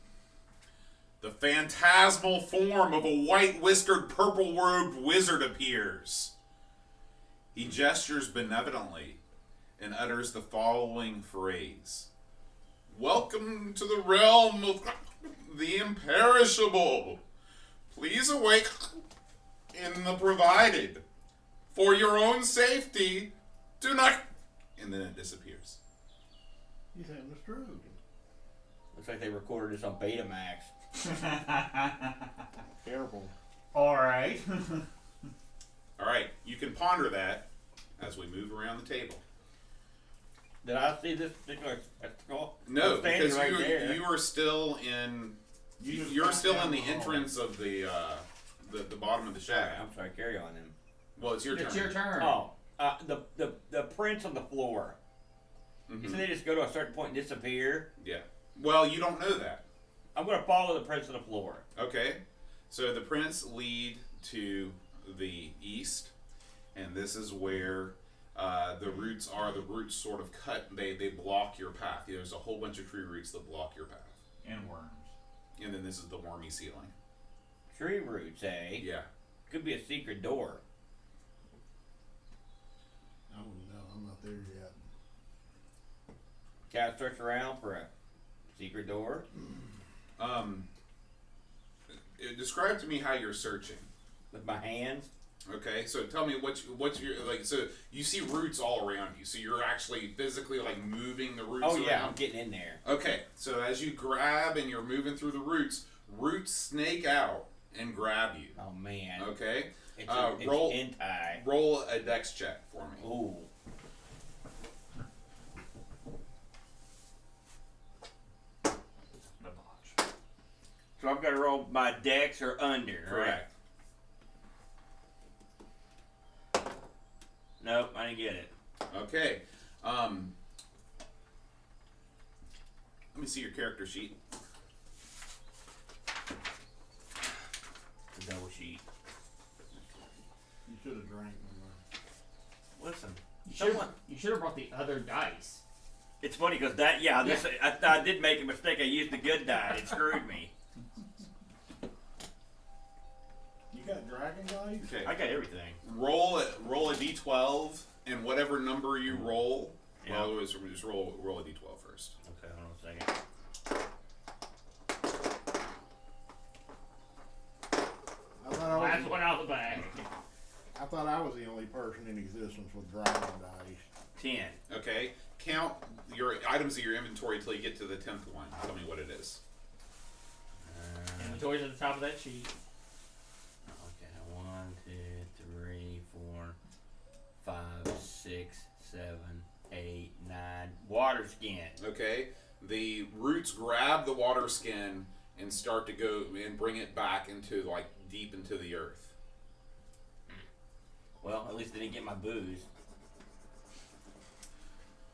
the phantasmal form of a white-whiskered, purple-robed wizard appears. He gestures benevolently and utters the following phrase. Welcome to the realm of the imperishable. Please awake in the provided. For your own safety, do not... And then it disappears. He's having a stroke. Looks like they recorded this on Betamax. Careful. Alright. All right, you can ponder that as we move around the table. Did I see this particular spectacle? No, I'm standing because right there. you are still in. You're still in the entrance of the bottom of the Sorry, shack. I'm sorry, carry on then. Well, it's your turn. It's your turn. Oh, the prints on the floor. Mhm. You said they just go to a certain point and disappear. Yeah. Well, you don't know that. I'm gonna follow the prints on the floor. Okay. So the prints lead to the east, and this is where The roots sort of cut. They block your path. There's a whole bunch of tree roots that block your path. And worms. And then this is the wormy ceiling. Tree roots, eh? Yeah. Could be a secret door. I don't know. I'm not there yet. Can I search around for a secret door? Describe to me how you're searching. With my hands? Okay, so tell me what's your like. So you see roots all around you. So you're actually physically like moving the roots. Oh yeah, around. I'm getting in there. Okay, so as you grab and you're moving through the roots snake out and grab you. Oh man. Okay, It's roll hentai. roll a dex check for me. Ooh. The botch. So I've got to roll my dex or under, Correct. right? Nope, I didn't get it. Okay. Let me see your character sheet. The double sheet. You should have drank more. Listen. You should have brought the other dice. It's funny because I did make a mistake. I used the good die. It screwed me. You got dragon dice? Okay. I got everything. Roll a d12 and whatever number you roll. Yeah. Well, just roll a d12 first. Okay, hold on a second. Last one out of the bag. I thought I was the only person in existence with dragon dice. 10. Okay. Count your items in your inventory until you get to the 10th one. Tell me what it is. Inventory's at the top of that sheet. Okay, 1, 2, 3, 4, 5, 6, 7, 8, 9. Water skin. Okay. The roots grab the water skin and start to go and bring it back into like deep into the earth. Well, at least I didn't get my booze.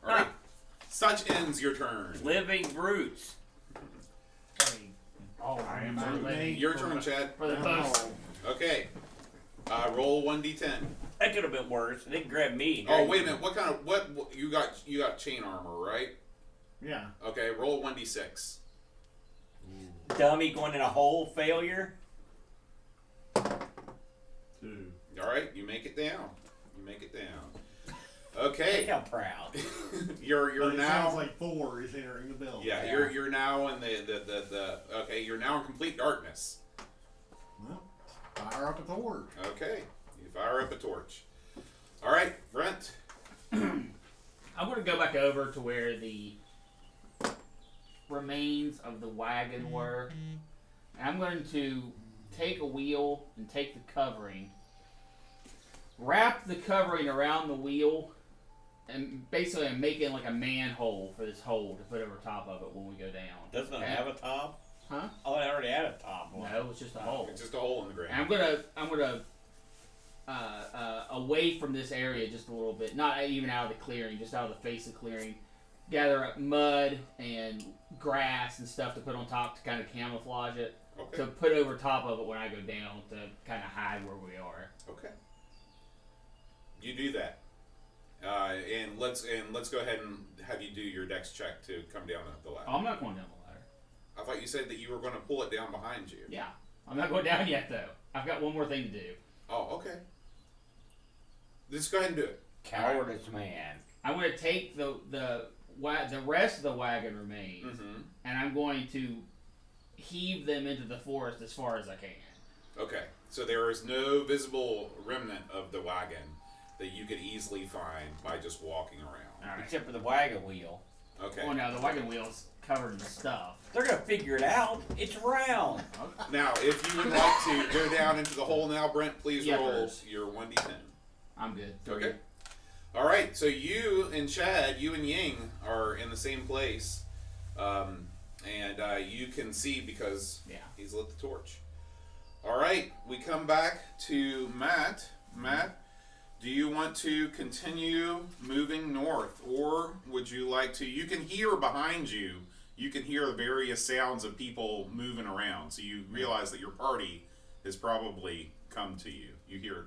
All right. Such ends your turn. Living roots. Oh, I am I'm ready. Your turn, Chad. For the post. Okay. Roll 1d10. That could have been worse. They grabbed me. Oh, wait a minute. What kind of what you got chain armor, right? Yeah. Okay, roll 1d6. Dummy going in a hole failure. 2. All right, you make it down. You make it down. Look Okay. how proud. you're But it now sounds like 4 is entering the building. yeah, you're now in the okay, you're now in complete darkness. Well, fire up a torch. Okay. You fire up a torch. All right, Brent. I'm going to go back over to where the remains of the wagon were. And I'm going to take a wheel and take the covering, wrap the covering around the wheel, and basically I'm making like a manhole for this hole to put over top of it when we go down. Doesn't it have a top? Huh? Oh, it already had a top one. No, it's just a hole. It's just a hole in the And ground. I'm gonna away from this area just a little bit, not even out of the clearing, just out of the face of the clearing. Gather up mud and grass and stuff to put on top to kind of camouflage it. Okay. To put over top of it when I go down to kind of hide where we are. Okay. You do that. And let's go ahead and have you do your dex check to come down the ladder. Oh, I'm not going down the ladder. I thought you said that you were going to pull it down behind you. Yeah, I'm not going down yet though. I've got one more thing to do. Oh, okay. Just go ahead and do it. Cowardice man. I'm going to take the rest of the wagon remains, Mm-hmm. and I'm going to heave them into the forest as far as I can. Okay. So there is no visible remnant of the wagon that you could easily find by just walking around. All right. Except for the wagon wheel. Okay. Oh no, the wagon wheel's covered in stuff. They're gonna figure it out. It's round. Now, if you would like to go down into the hole now, Brent, please Yeah, roll first. your 1d10. I'm good. Okay. All right. So you and Chad, you and Ying are in the same place, and you can see because Yeah. he's lit the torch. All right. We come back to Matt. Matt, do you want to continue moving north, or would you like to? You can hear behind you. You can hear the various sounds of people moving around. So you realize that your party has probably come to you. You hear.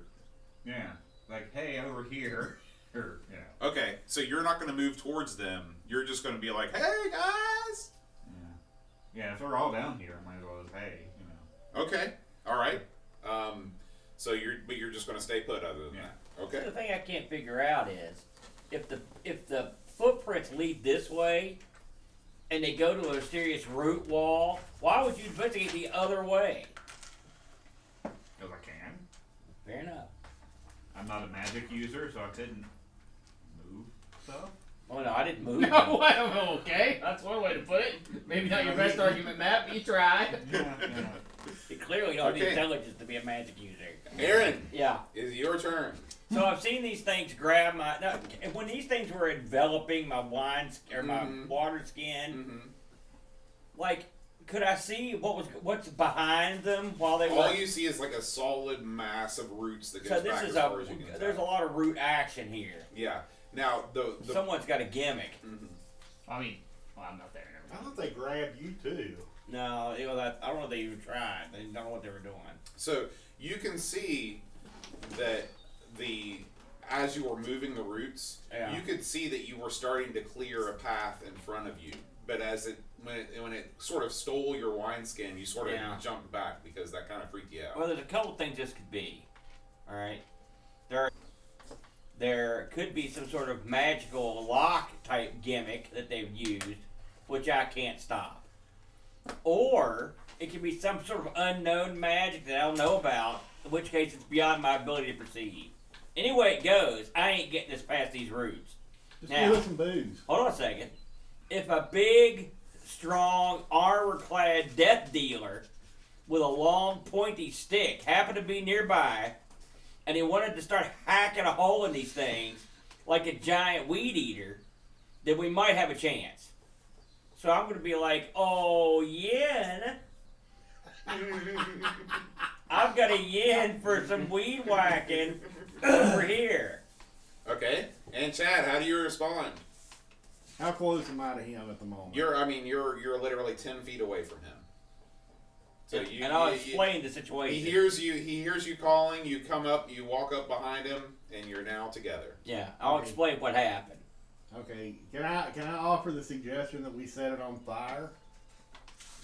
Yeah. Like, hey, over here. Or, yeah. Okay, so you're not going to move towards them. You're just going to be like, "Hey guys." Yeah, if they're all down here, I might as well just, hey, you know. Okay, all right. So you're just going to stay put other than that. Okay. The thing I can't figure out is if the footprints lead this way and they go to a mysterious root wall, why would you investigate the other way? Because I can. Fair enough. I'm not a magic user, so I couldn't move stuff. Oh no, I didn't move. No, well, okay. That's one way to put it. Maybe not your best argument, Matt, but you tried. Yeah. You clearly don't need Okay. intelligence to be a magic user. Aaron, Yeah. it's your turn. So I've seen these things grab my. Now, when these things were enveloping my wine or my Mhm. water skin, Mm-hmm. like, could I see what's behind them while they All were? you see is like a solid mass of roots that goes So this back is as far as you can there's a tell. lot of root action here. Yeah. Now the Someone's got a gimmick. Mhm. I mean, well, I'm not there. I thought they grabbed you too. No, I don't know if they even tried. They don't know what they were doing. So you can see that as you were moving the roots, Yeah. you could see that you were starting to clear a path in front of you. But when it sort of stole your wineskin, you sort of Yeah. jumped back because that kind of freaked you out. Well, there's a couple things this could be. All right, there could be some sort of magical lock type gimmick that they've used, which I can't stop. Or it could be some sort of unknown magic that I don't know about, in which case it's beyond my ability to perceive. Any way it goes, I ain't getting this past these roots. Just Now- give us some booze. Hold on a second. If a big, strong, armor-clad death dealer with a long, pointy stick happened to be nearby, and he wanted to start hacking a hole in these things like a giant weed eater, then we might have a chance. So I'm going to be like, "Oh, yen. I've got a yen for some weed whacking over here." Okay. And Chad, how do you respond? How close am I to him at the moment? You're literally 10 feet away from him. So And I'll explain the situation. He hears you calling. You come up. You walk up behind him, and you're now together. Yeah, I'll Okay. explain what happened. Okay, can I offer the suggestion that we set it on fire?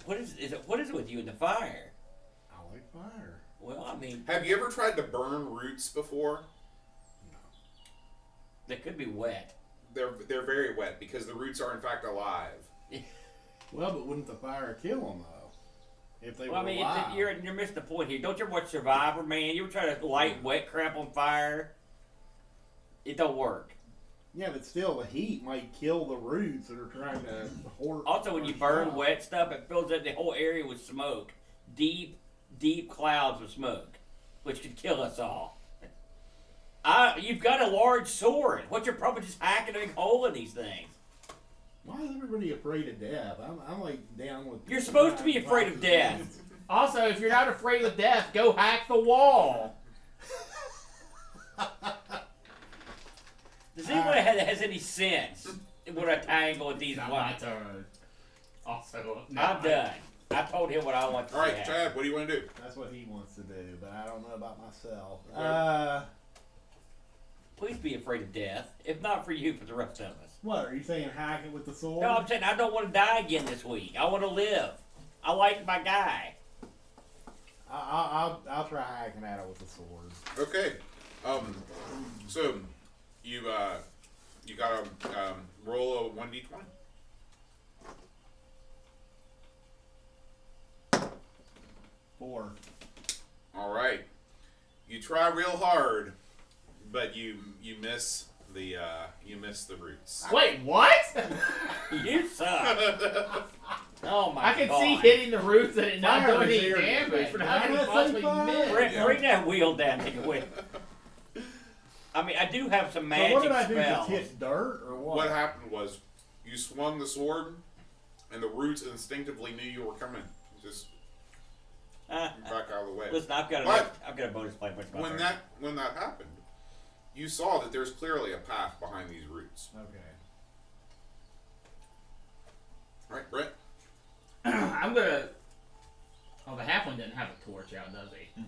What is it with you and the fire? I like fire. Well, I mean, Have you ever tried to burn roots before? they could be wet. They're very wet because the roots are in fact alive. Well, but wouldn't the fire kill them though? If they Well, I were mean, alive. you're missing the point here. Don't you ever watch Survivor, man? You ever try to light wet crap on fire? It don't work. Yeah, but still, the heat might kill the roots that are trying to hoard. Also, when you burn wet stuff, it fills up the whole area with smoke. Deep, deep clouds of smoke, which could kill us all. You've got a large sword. What's your problem just hacking a big hole in these things? Why is everybody afraid of death? I'm like down with. You're supposed to be afraid of death. Also, if you're not afraid of death, go hack the wall. Does anyone that has any sense when I tangle with these Not my ones? turn. Also, I'm done. I told him what I want to All right, say. Chad, what do you want to do? That's what he wants to do, but I don't know about myself. Please be afraid of death. If not for you, for the rest of us. What are you saying? Hack it with the sword? No, I'm saying I don't want to die again this week. I want to live. I like my guy. I'll try hacking at it with the sword. Okay. So you gotta roll a 1d20. Four. All right. You try real hard, but you miss the roots. Wait, what? You suck. Oh my I can God. see hitting the roots and it not Fire doing is any here. damage, but how Why can you not say possibly fire? miss? Bring that wheel down, take it with. I mean, I do have some So magic what did I do? spells. Just hit dirt or what? What happened was you swung the sword, and the roots instinctively knew you were coming. Just back out of the way. Listen, I've got But a bonus play. when that happened, you saw that there's clearly a path behind these roots. Okay. All right, Brett. I'm gonna. Oh, the halfling didn't have a torch out, does he?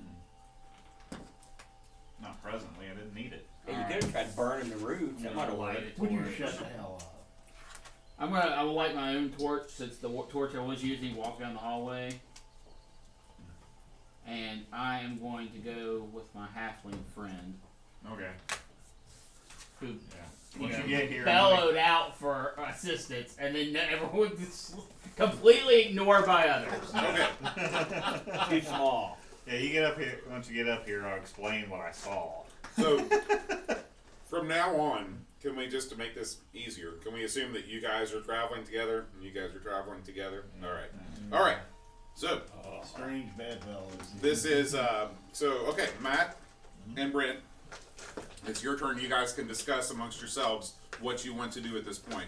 Not presently. I didn't need it. Yeah, you could have tried burning the roots. That might have light worked. a Would you torch. shut the hell up? I will light my own torch since the torch I was using walked down the hallway. And I am going to go with my halfling friend Okay. who Yeah. Once you get here, bellowed out for assistance, and then everyone was completely ignored by others. Okay. Too small. yeah, you get up here. Once you get up here, I'll explain what I saw. So, from now on, can we, just to make this easier, can we assume that you guys are traveling together and you guys are traveling together? All right. All right. So, Strange bedfellows. this is, okay, Matt and Brent, it's your turn. You guys can discuss amongst yourselves what you want to do at this point.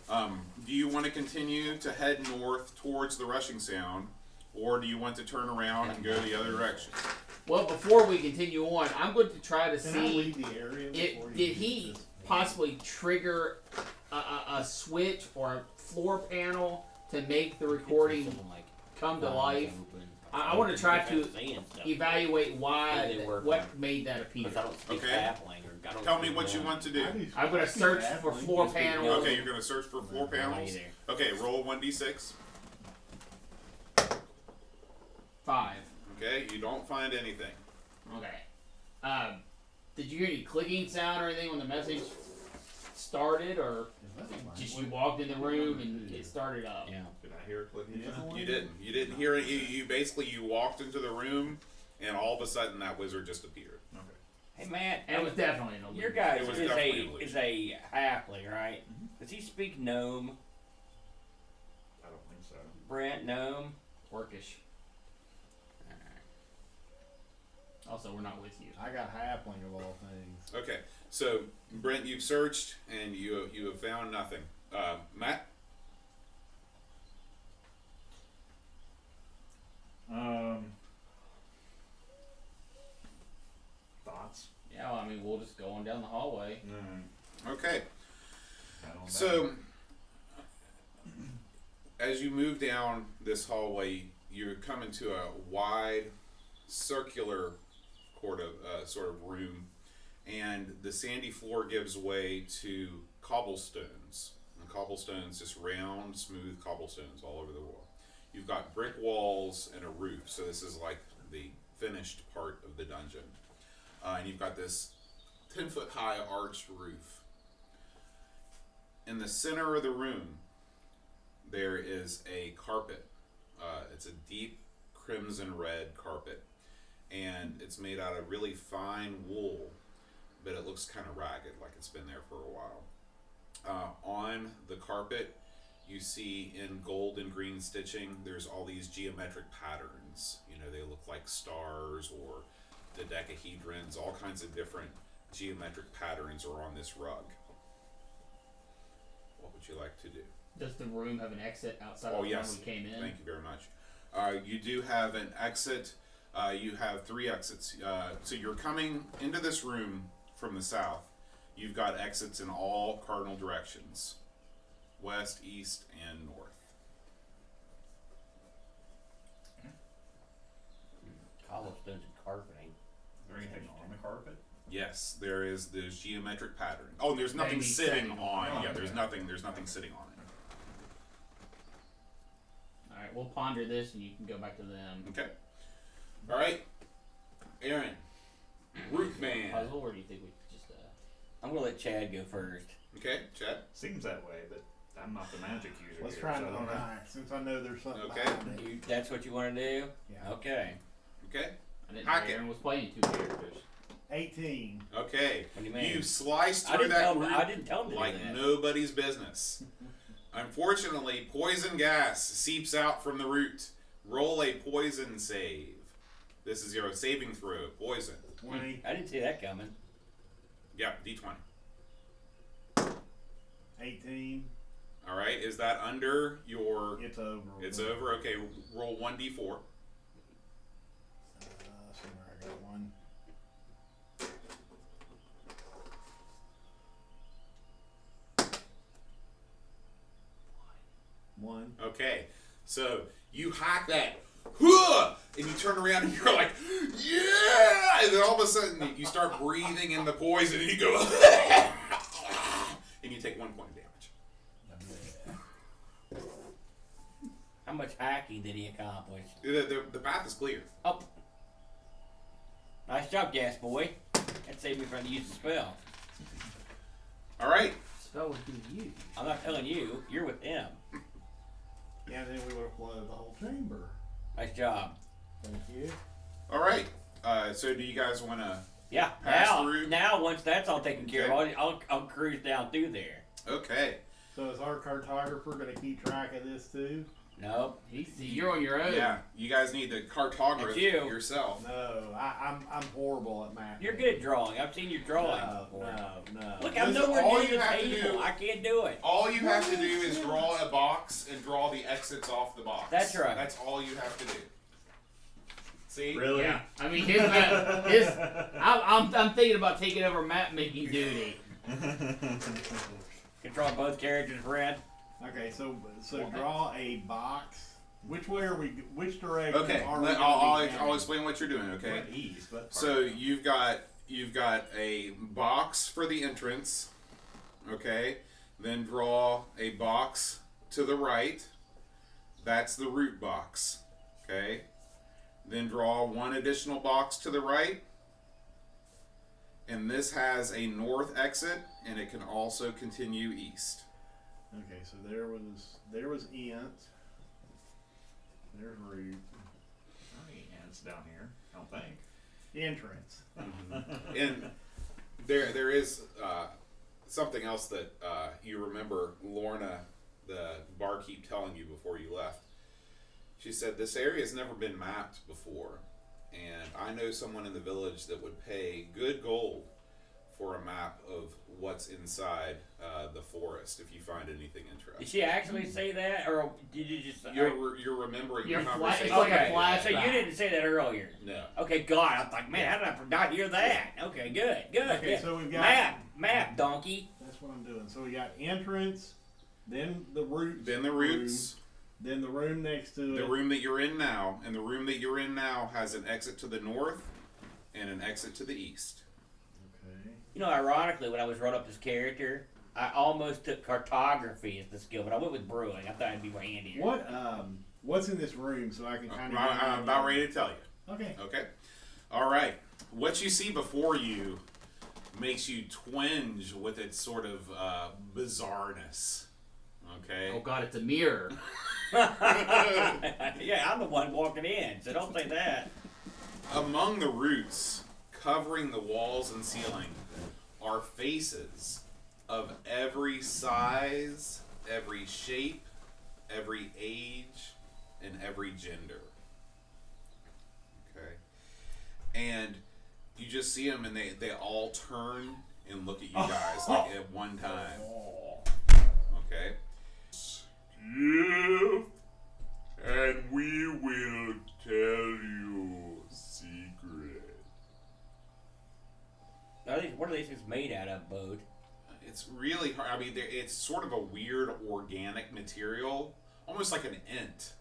Do you want to continue to head north towards the rushing sound, or do you want to turn around and go the other direction? Well, before we continue on, I'm going to try to Can I see leave the area before you did use he this? possibly trigger a switch or a floor panel to make the recording come to life. I want to try to evaluate why, what made that appear. Because I don't speak Okay. halfling or I don't Tell me speak what you one. want to do. I'm going to search for floor panels. Okay, you're going to search for floor panels. Either. Okay, roll 1d6. 5. Okay, you don't find anything. Okay. Did you hear any clicking sound or anything when the message started, or just you walked in the room and it started up? Yeah. Did I hear a clicking sound? You didn't. You didn't hear it. You basically you walked into the room, and all of a sudden that wizard just appeared. Okay. Hey Matt, And it was definitely an illusion. your guy It was is definitely an a illusion. halfling, right? Does he speak gnome? I don't think so. Brent gnome. Orcish. Also, we're not with you. I got halfling of all things. Okay, so Brent, you've searched and you have found nothing. Matt. Thoughts? Yeah, well, I mean, we'll just go on down the hallway. Okay, I don't know. so as you move down this hallway, you're coming to a wide, circular sort of room, and the sandy floor gives way to cobblestones. And cobblestones, just round, smooth cobblestones all over the wall. You've got brick walls and a roof, so this is like the finished part of the dungeon. And you've got this 10-foot high arched roof. In the center of the room, there is a carpet. It's a deep crimson red carpet, and it's made out of really fine wool, but it looks kind of ragged, like it's been there for a while. On the carpet, you see in gold and green stitching, there's all these geometric patterns. You know, they look like stars or dodecahedrons, all kinds of different geometric patterns are on this rug. What would you like to do? Does the room have an exit outside Oh, of the yes. room we came in? Thank you very much. You do have an exit. You have 3 exits. So you're coming into this room from the south. You've got exits in all cardinal directions: west, east, and north. Cobblestones and carpeting. Is there anything on the carpet? Yes, there's geometric pattern. Oh, there's nothing Maybe sitting second. on. Oh, Yeah, okay. there's nothing sitting on it. Alright, we'll ponder this and you can go back to them. Okay. All right, Aaron, Root Man. Puzzle, or do you think we just I'm gonna let Chad go first. Okay, Chad. Seems that way, but I'm not the magic user Let's here, try so I another don't know. nine, since I know there's something Okay. behind it. That's what you want to do? Yeah. Okay. Okay. I didn't know Hack it. Aaron was playing 2 characters. 18. Okay. What do you mean? You sliced I through didn't that tell him. root I didn't tell him to like do that. nobody's business. Unfortunately, poison gas seeps out from the root. Roll a poison save. This is your saving throw. Poison. 20. I didn't see that coming. Yeah, D20. 18. All right. Is that under your? It's over. It's over. Okay. Roll 1d4. Somewhere I got one. 1. Okay. So you hack that, and you turn around and you're like, yeah! and then all of a sudden you start breathing in the poison, and you go, and you take 1 point of damage. How much hacking did he accomplish? The path is clear. Oh. Nice job, gas boy. That saved me from the use of spell. All right. Spell would do you. I'm not telling you. You're with him. Yeah, then we would have flooded the whole chamber. Nice job. Thank you. All right. So do you guys want to? Yeah. Pass through. Now, once that's all taken care Okay. of, I'll cruise down through there. Okay. So is our cartographer going to keep track of this too? Nope. You're on your own. Yeah. You guys need to cartograph That's you. yourself. No, I'm horrible at math. You're good at drawing. I've seen your drawing. No. Look, I'm Listen, nowhere all near you the have to table. do- I can't do it. All you have to do is draw a box and draw the exits off the box. That's right. That's all you have to do. See? Really? Yeah. I mean, I'm thinking about taking over map making duty. Control both characters red. Okay, so draw a box. Which way are we? Which direction Okay. are we? I'll explain what you're doing. Okay. What east? What So you've got a box for the entrance. Okay. Then draw a box to the right. That's the root box. Okay. Then draw one additional box to the right. And this has a north exit, and it can also continue east. Okay, so there was Ent. There's root. It's down here. I don't think. Entrance. And there is something else that you remember Lorna, the barkeep, telling you before you left. She said, this area has never been mapped before, and I know someone in the village that would pay good gold for a map of what's inside the forest if you find anything Did interesting. she actually say that, or did you just? You're remembering You're the fla- conversation. it's like a Okay, flashback. so you didn't say that earlier. No. Okay, God, I'm like, man, how did I not hear that? Okay, good. Okay, Yeah. so we've got map, donkey. That's what I'm doing. So we got entrance, then the roots. Then the roots. Then the room next to The it. room that you're in now, and the room that you're in now has an exit to the north and an exit to the east. Okay. You know, ironically, when I was writing up this character, I almost took cartography as the skill, but I went with brewing. I thought it'd be more handier. What's in this room so I can kind of. I'm about ready to tell you. Okay. Okay. All right. What you see before you makes you twinge with its sort of bizarreness. Okay. Oh God, it's a mirror. Yeah, I'm the one walking in, so don't say that. Among the roots, covering the walls and ceiling, are faces of every size, every shape, every age, and every gender. Okay. And you just see them, and they all turn and look at you guys like at one time. Okay. Yeah, and we will tell you a secret. What are these things made out of, Bode? It's really hard. I mean, it's sort of a weird organic material, almost like an ent,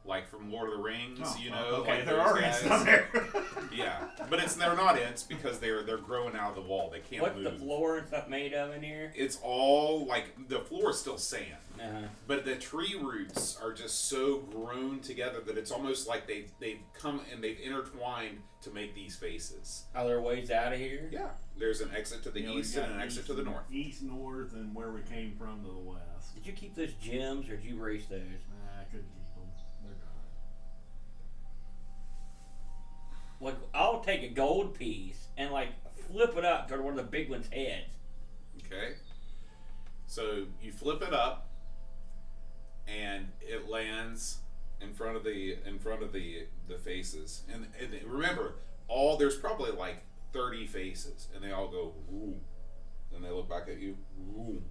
like from Lord of the Rings. Okay, like there those are guys. ants down there. Yeah, but they're not ents because they're growing out of the wall. They can't What's move. the floor and stuff made of in here? It's all like the floor is still sand. Uh-huh. But the tree roots are just so grown together that it's almost like they've come and they've intertwined to make these faces. Are there ways out of here? Yeah. There's an exit to the Yeah, we've east got and an exit to the north. East, north, and where we came from to the west. Did you keep those gems, or did you erase those? I couldn't keep them. They're gone. Like, I'll take a gold piece and like flip it up toward one of the big one's heads. Okay. So you flip it up and it lands in front of the faces. And remember, there's probably like 30 faces, and they all go woo. And they look back at you, woo,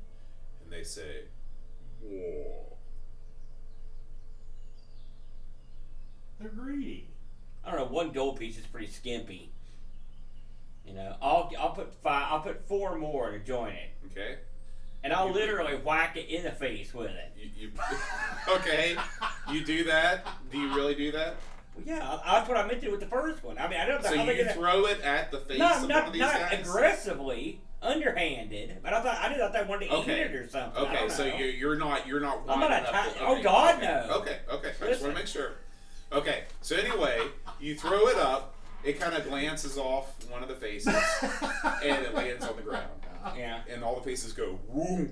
and they say, whoa. They're greedy. I don't know. One gold piece is pretty skimpy. You know, I'll put 5. I'll put 4 more to join it, Okay. and I'll literally whack it in the face with it. You okay? You do that? Do you really do that? Yeah, that's what I meant to do with the first one. I mean, I don't know So how they're you gonna. throw it at the face Not, of not, one of these not guys? aggressively, underhanded. But I thought they wanted to eat Okay. it or something. I Okay, don't so know. you're not I'm not winding up attack- the- oh, okay, God, okay, no. Okay, I just Listen. want to make sure. Okay, so anyway, you throw it up, it kind of glances off one of the faces, and it lands on the ground. Yeah, And all the faces go, woo!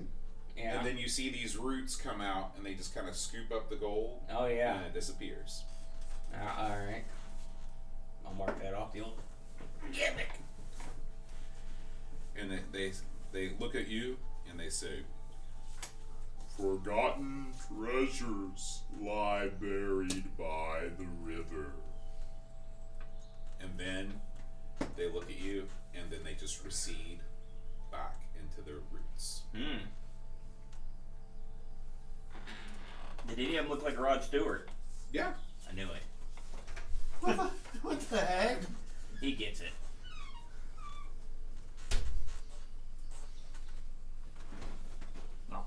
yeah. And then you see these roots come out, and they just kind of scoop up the gold, Oh yeah. and it disappears. All right. I'll mark that off the old gimmick. And they look at you, and they say, "Forgotten treasures lie buried by the river." And then they look at you, and then they just recede back into their roots. Hmm. Did any of them look like Rod Stewart? Yeah. I knew it. What the heck? He gets it. No.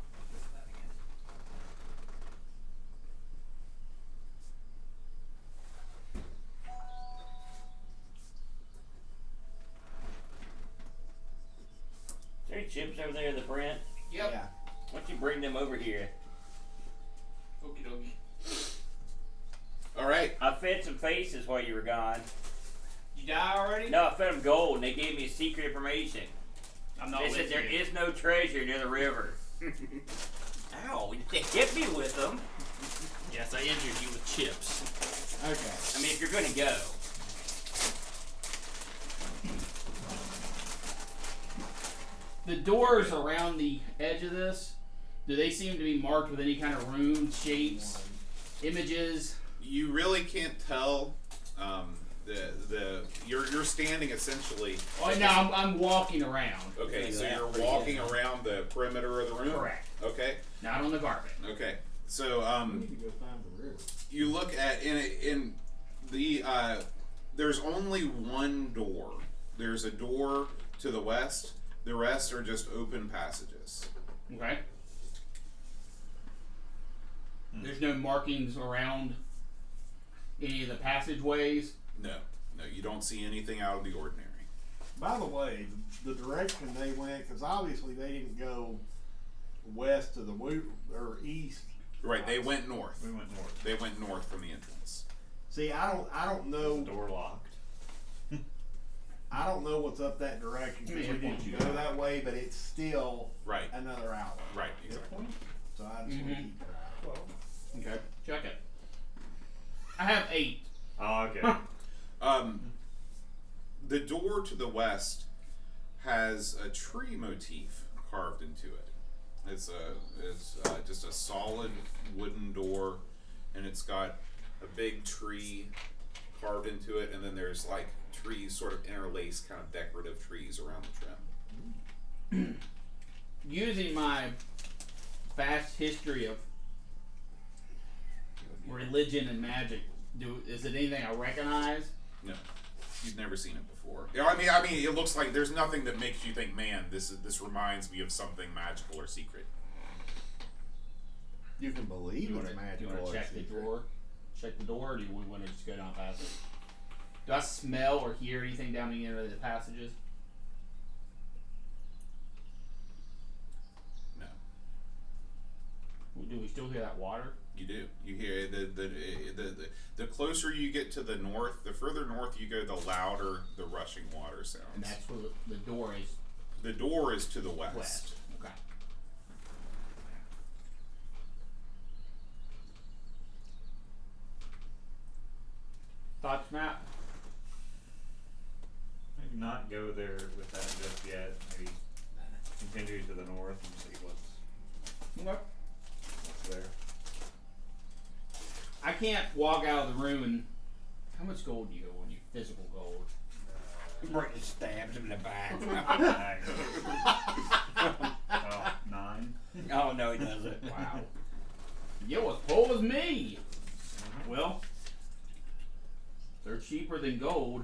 Is there any chips over there in the print? Yep. Yeah. Why don't you bring them over here? Okie dokie. All right. I fed some faces while you were gone. You die already? No, I fed them gold, and they gave me secret information. I'm not They with said there you. is no treasure near the river. Ow, you hit me with them. Yes, I injured you with chips. Okay. I mean, if you're gonna go. The doors around the edge of this, do they seem to be marked with any kind of runes, shapes, images? You really can't tell. You're standing essentially. Oh, no, I'm walking around. Okay, so Yeah, you're pretty walking good. around the perimeter of the room. Correct. Okay. Not on the carpet. Okay. So We need to go find the river. you look at in the there's only one door. There's a door to the west. The rest are just open passages. Okay. There's no markings around any of the passageways. No, you don't see anything out of the ordinary. By the way, the direction they went, because obviously they didn't go west to the or east. Right, they went north. We went north. They went north from the entrance. See, I don't The know. door locked. I don't know what's up that direction because we didn't go that way, but it's still Right, another outlet. right, exactly. So I just want to keep track. Okay. Check it. I have 8. Oh, okay. The door to the west has a tree motif carved into it. It's just a solid wooden door, and it's got a big tree carved into it, and then there's like trees sort of interlaced, kind of decorative trees around the trim. Using my vast history of religion and magic, is it anything I recognize? No, you've never seen it before. Yeah, I mean, it looks like there's nothing that makes you think, man, this reminds me of something magical or secret. You can believe You it's want magical. to or check the secret. door? Check the door, or do you want to just go down past it? Do I smell or hear anything down the end of the passages? No, Do we still hear that water? you do. You hear the closer you get to the north, the further north you go, the louder the rushing water sounds. And that's where the door is The door is to the west. west. Okay. Thoughts, Matt? Maybe not go there with that just yet. Maybe continue to the north and see Okay. what's there. I can't walk out of the room and. How much gold do you go on you? Physical gold. Brittany stabs him in the back. Oh, 9. Oh no, he doesn't. Wow. You're as poor as me. Well, they're cheaper than gold.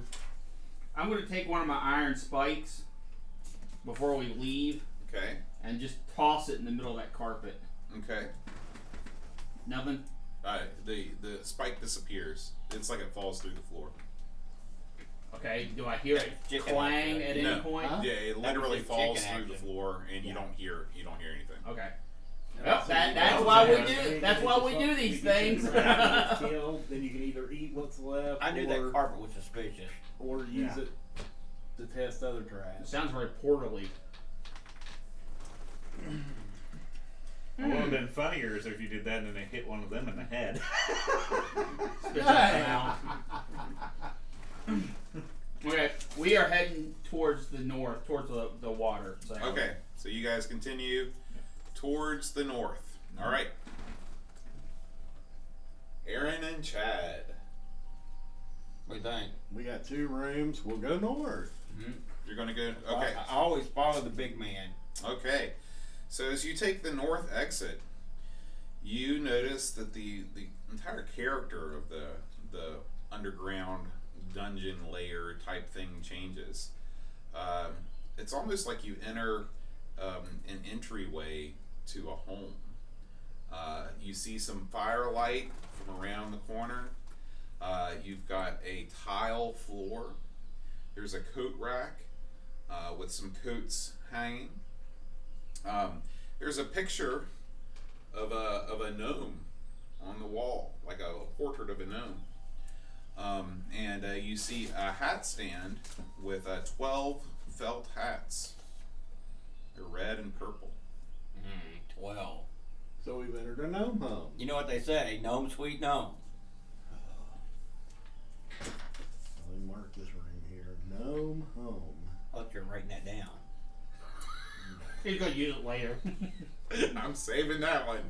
I'm going to take one of my iron spikes before we leave Okay. and just toss it in the middle of that carpet. Okay. Nothing? The spike disappears. It's like it falls through the floor. Okay, do I hear it Chicken clang at any No. point? Huh? Yeah, it That literally was just falls chicken through the action. floor, and you Yeah. don't hear anything. Okay. And Well, so that's you why we know, do. That's why we do these things. If it's killed, then you can either eat what's left, I knew that carpet was suspicious. or use Yeah. it to test other trash. Sounds very portally. What would have been funnier is if you did that and then it hit one of them in the head. Spit something out. Okay, we are heading towards the north, towards the water. So. Okay, so you guys continue towards the north. All right. Aaron and Chad. What do you think? We got 2 rooms. We'll go north. You're gonna go. Okay. I always follow the big man. Okay. So as you take the north exit, you notice that the entire character of the underground dungeon layer type thing changes. It's almost like you enter an entryway to a home. You see some firelight from around the corner. You've got a tile floor. There's a coat rack with some coats hanging. There's a picture of a gnome on the wall, like a portrait of a gnome. And you see a hat stand with 12 felt hats. They're red and purple. 12. So we've entered a gnome home. You know what they say? Gnome, sweet gnome. Let me mark this room here. Gnome home. I thought you were writing that down. He's gonna use it later. I'm saving that one.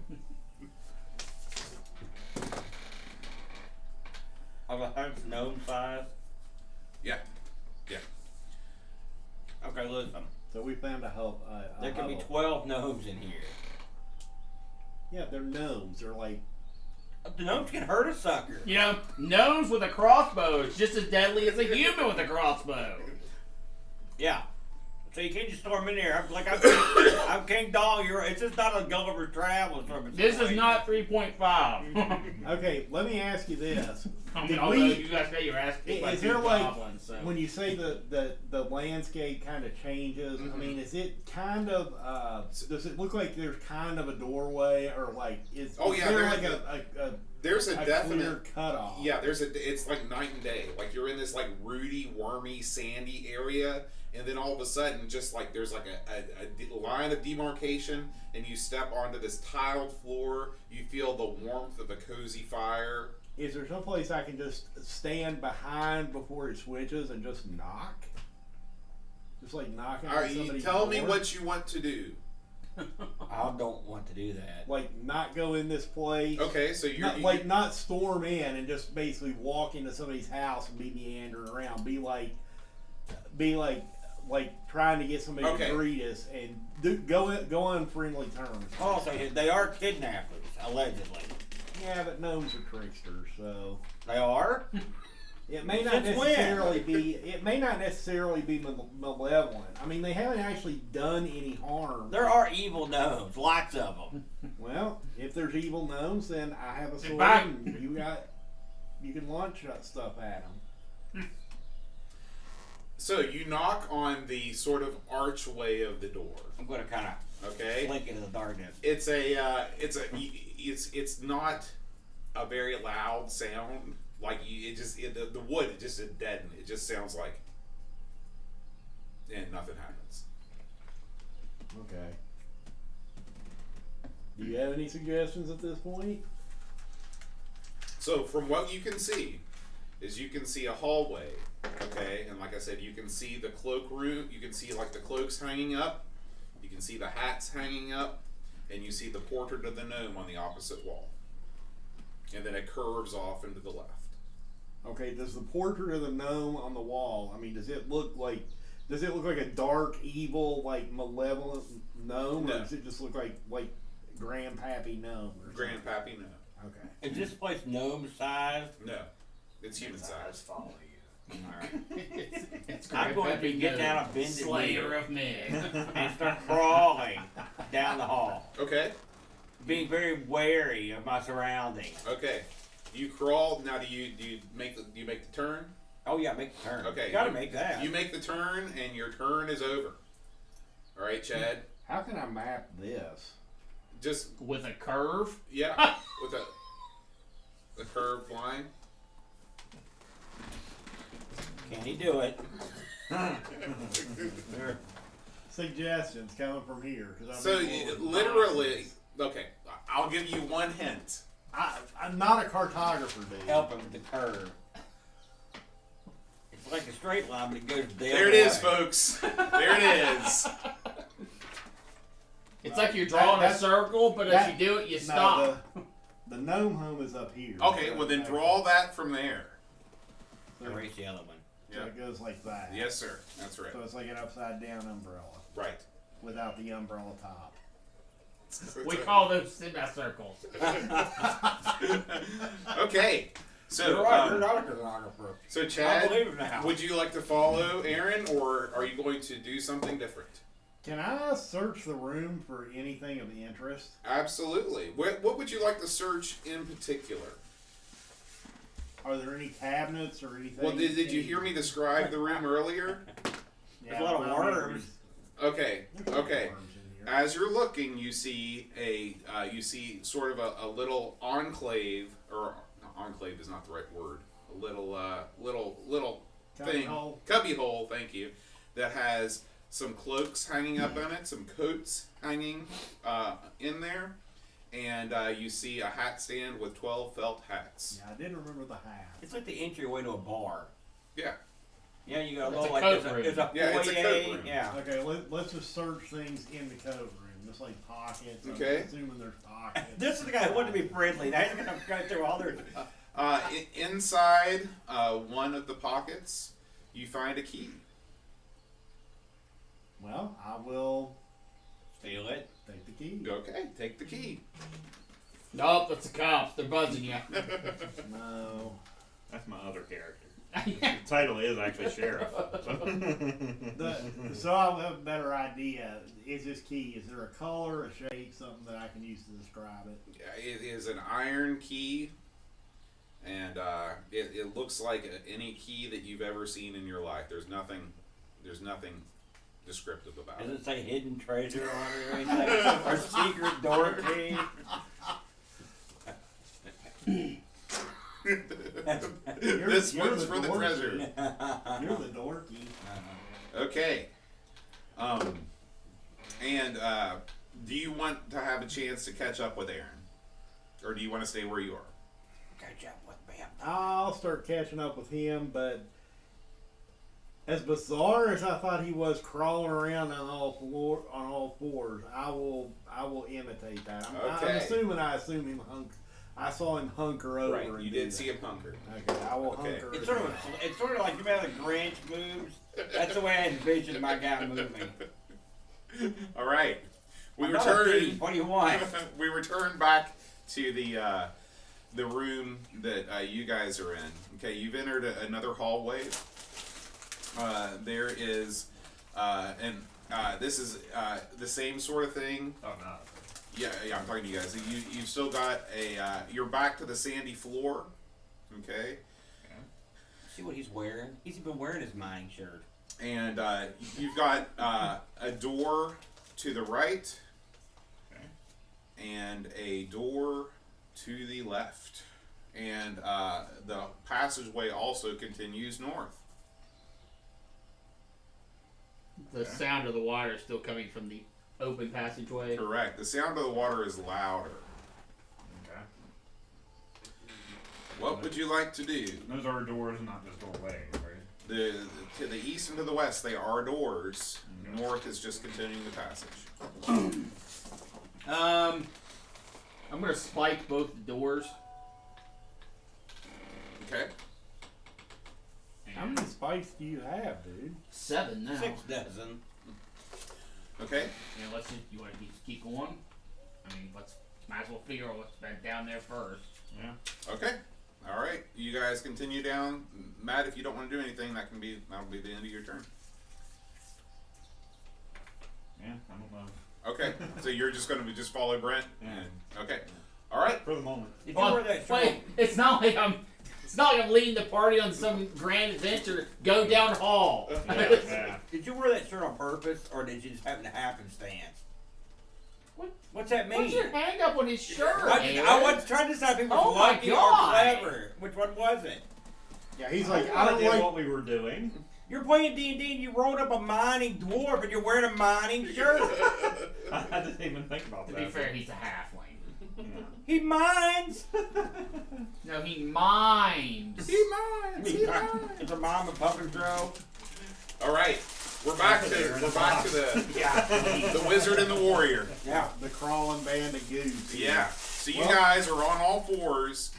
Of a hundred gnome size. Yeah. Yeah. Okay, listen. So we found a hope. There can be 12 gnomes in here. Yeah, they're gnomes. They're like. The gnomes can hurt a sucker. You know, gnomes with a crossbow is just as deadly as a human with a crossbow. Yeah. So you can't just storm in there. I'm King Dong. It's just not a Gulliver's Travels. This is not 3.5. Okay, let me ask you this. I mean, Did although we- you guys say you're asking about Is two there like goblins, so. when you say the landscape kind of changes? I mean, is it kind of does it look like there's kind of a doorway or like is there there's like There's a a definite clear cutoff? Yeah, it's like night and day. Like you're in this like rooty, wormy, sandy area, and then all of a sudden, just like there's like a line of demarcation, and you step onto this tiled floor. You feel the warmth of a cozy fire. Is there some place I can just stand behind before it switches and just knock? Just like knocking All on right, you somebody's tell me door? what you want to do. I don't want to do that. Like not go in this place. Okay, so you're Not storm in and just basically walk into somebody's house and be meandering around. Be like trying to get somebody Okay. to greet us and go on friendly terms. Also, they are kidnappers, allegedly. Yeah, but gnomes are tricksters, so They are? it may not Since when? necessarily be malevolent. I mean, they haven't actually done any harm. There are evil gnomes, lots of them. Well, if there's evil gnomes, then I have a sword fact- and you can launch that stuff at them. So you knock on the sort of archway of the door. I'm going to kind of Okay. blink into the darkness. It's not a very loud sound. Like the wood, it just is deadened. It just sounds like, and nothing happens. Okay. Do you have any suggestions at this point? So from what you can see, is you can see a hallway, okay, and like I said, you can see the cloakroom. You can see like the cloaks hanging up. You can see the hats hanging up, and you see the portrait of the gnome on the opposite wall. And then it curves off into the left. Okay, does the portrait of the gnome on the wall, I mean, does it look like a dark, evil, like malevolent gnome, No. or does it just look like Grandpappy gnome or something? Grandpappy, no. Okay. Is this place gnome sized? No. It's human size. follow you. Alright. It's I'm going to Grandpappy get Gnome, down a bended Slayer knee of men. and start crawling down the hall. Okay. being very wary of my surroundings. Okay. You crawl. Now, do you make the turn? Oh yeah, make the turn. Okay. You gotta make that. You make the turn, and your turn is over. All right, Chad. How can I map this? Just With a curve? yeah, with a curved line. Can he do it? Suggestions coming from here. Cause So literally, okay. I'll give you one hint. I'm not a cartographer, dude. Help him with the curve. It's like a straight line, but it goes the There other it is, way. folks. There it is. It's like you're drawing a circle, but as you do it, you stop. No, the gnome home is up here. Okay, well then draw that from there. Erase the other one. So it goes like that. Yes, sir. That's right. So it's like an upside down umbrella Right. without the umbrella top. We call those semicircles. Okay. So, You're right. You're not a cartographer. so I Chad, believe it now. would you like to follow Aaron, or are you going to do something different? Can I search the room for anything of interest? Absolutely. What would you like to search in particular? Are there any cabinets or anything? Well, did you hear me describe the room earlier? There's a lot of worms. Okay. There's Okay. worms in here. As you're looking, you see sort of a little enclave, or enclave is not the right word. A little Cubby thing, hole? cubby hole. Thank you. That has some cloaks hanging up on it, some coats hanging in there, and you see a hat stand with 12 felt hats. Yeah, I did remember the hat. It's like the entryway to a bar. Yeah. Yeah, you got a It's little a like coat there's a Yeah, foyer. it's a coat room. Yeah. Okay, let's just search things in the coat room, just like pockets. Okay. I'm assuming there's pockets. This is the guy who wanted to be friendly. Now he's gonna go through all their. Inside one of the pockets, you find a key. Well, I will Steal it. take the key. Okay, take the key. Nope, that's the cops. They're buzzing you. No. That's my other character. The title is actually sheriff. So I'll have a better idea. Is this key? Is there a color, a shape, something that I can use to describe it? It is an iron key, and it looks like any key that you've ever seen in your life. There's nothing descriptive about Does it. it say hidden treasure on it or anything? Or secret door key? This you're one's the for the dorky. treasure. You're the dorky. Okay. Do you want to have a chance to catch up with Aaron, or do you want to stay where you are? Catch up with Bam. I'll start catching up with him, but as bizarre as I thought he was crawling around on all fours, I will imitate that. I'm Okay. assuming I saw him hunker over. Right. and You do did that. see him hunker. Okay, I will Okay. hunker. It's sort of like you know how the Grinch moves. That's the way I envisioned my guy moving. All right. We I'm not a return. thief. What do you want? We return back to the room that you guys are in. Okay, you've entered another hallway. There is, this is the same sort of thing. Oh no. Yeah, I'm talking to you guys. You've still got you're back to the sandy floor. Okay, See what he's wearing? He's been wearing his mining shirt. and you've got a door to the right. And a door to the left. And the passageway also continues north. The sound of the water is still coming from the open passageway. Correct. The sound of the water is louder. Okay. What would you like to do? Those are doors, not just doorways, right? To the east and to the west, they are doors. Okay. North is just continuing the passage. I'm gonna spike both the doors. Okay. How many spikes do you have, dude? 7 now. 6 dozen. Okay. Yeah, let's just. You want to keep going? I mean, might as well figure out what's been down there first. Yeah. Okay. All right. You guys continue down. Matt, if you don't want to do anything, that'll be the end of your turn. Yeah. I don't know. Okay, so you're just going to just follow Brent? Yeah. Okay. All right. For the moment. Did you Well, wear that shirt? wait, it's not like I'm leading the party on some grand adventure. Go down hall. Yeah. Did you wear that shirt on purpose, or did you just happen to happenstance? What? What's that mean? What's your hang up on his shirt? I was trying to decide if it was Oh my lucky or God. clever. Which one was it? Yeah, he's I like, had I no don't idea like. what we were doing. You're playing D&D and you rolled up a mining dwarf and you're wearing a mining shirt. I didn't even think about To that. be fair, he's a halfling. Yeah. He mines. No, he minds. He minds. He minds. It's a mom and puppet show. All right. We're back to the Yeah. the wizard and the warrior. Yeah. The crawling band of goose. Yeah. So you Well- guys are on all fours,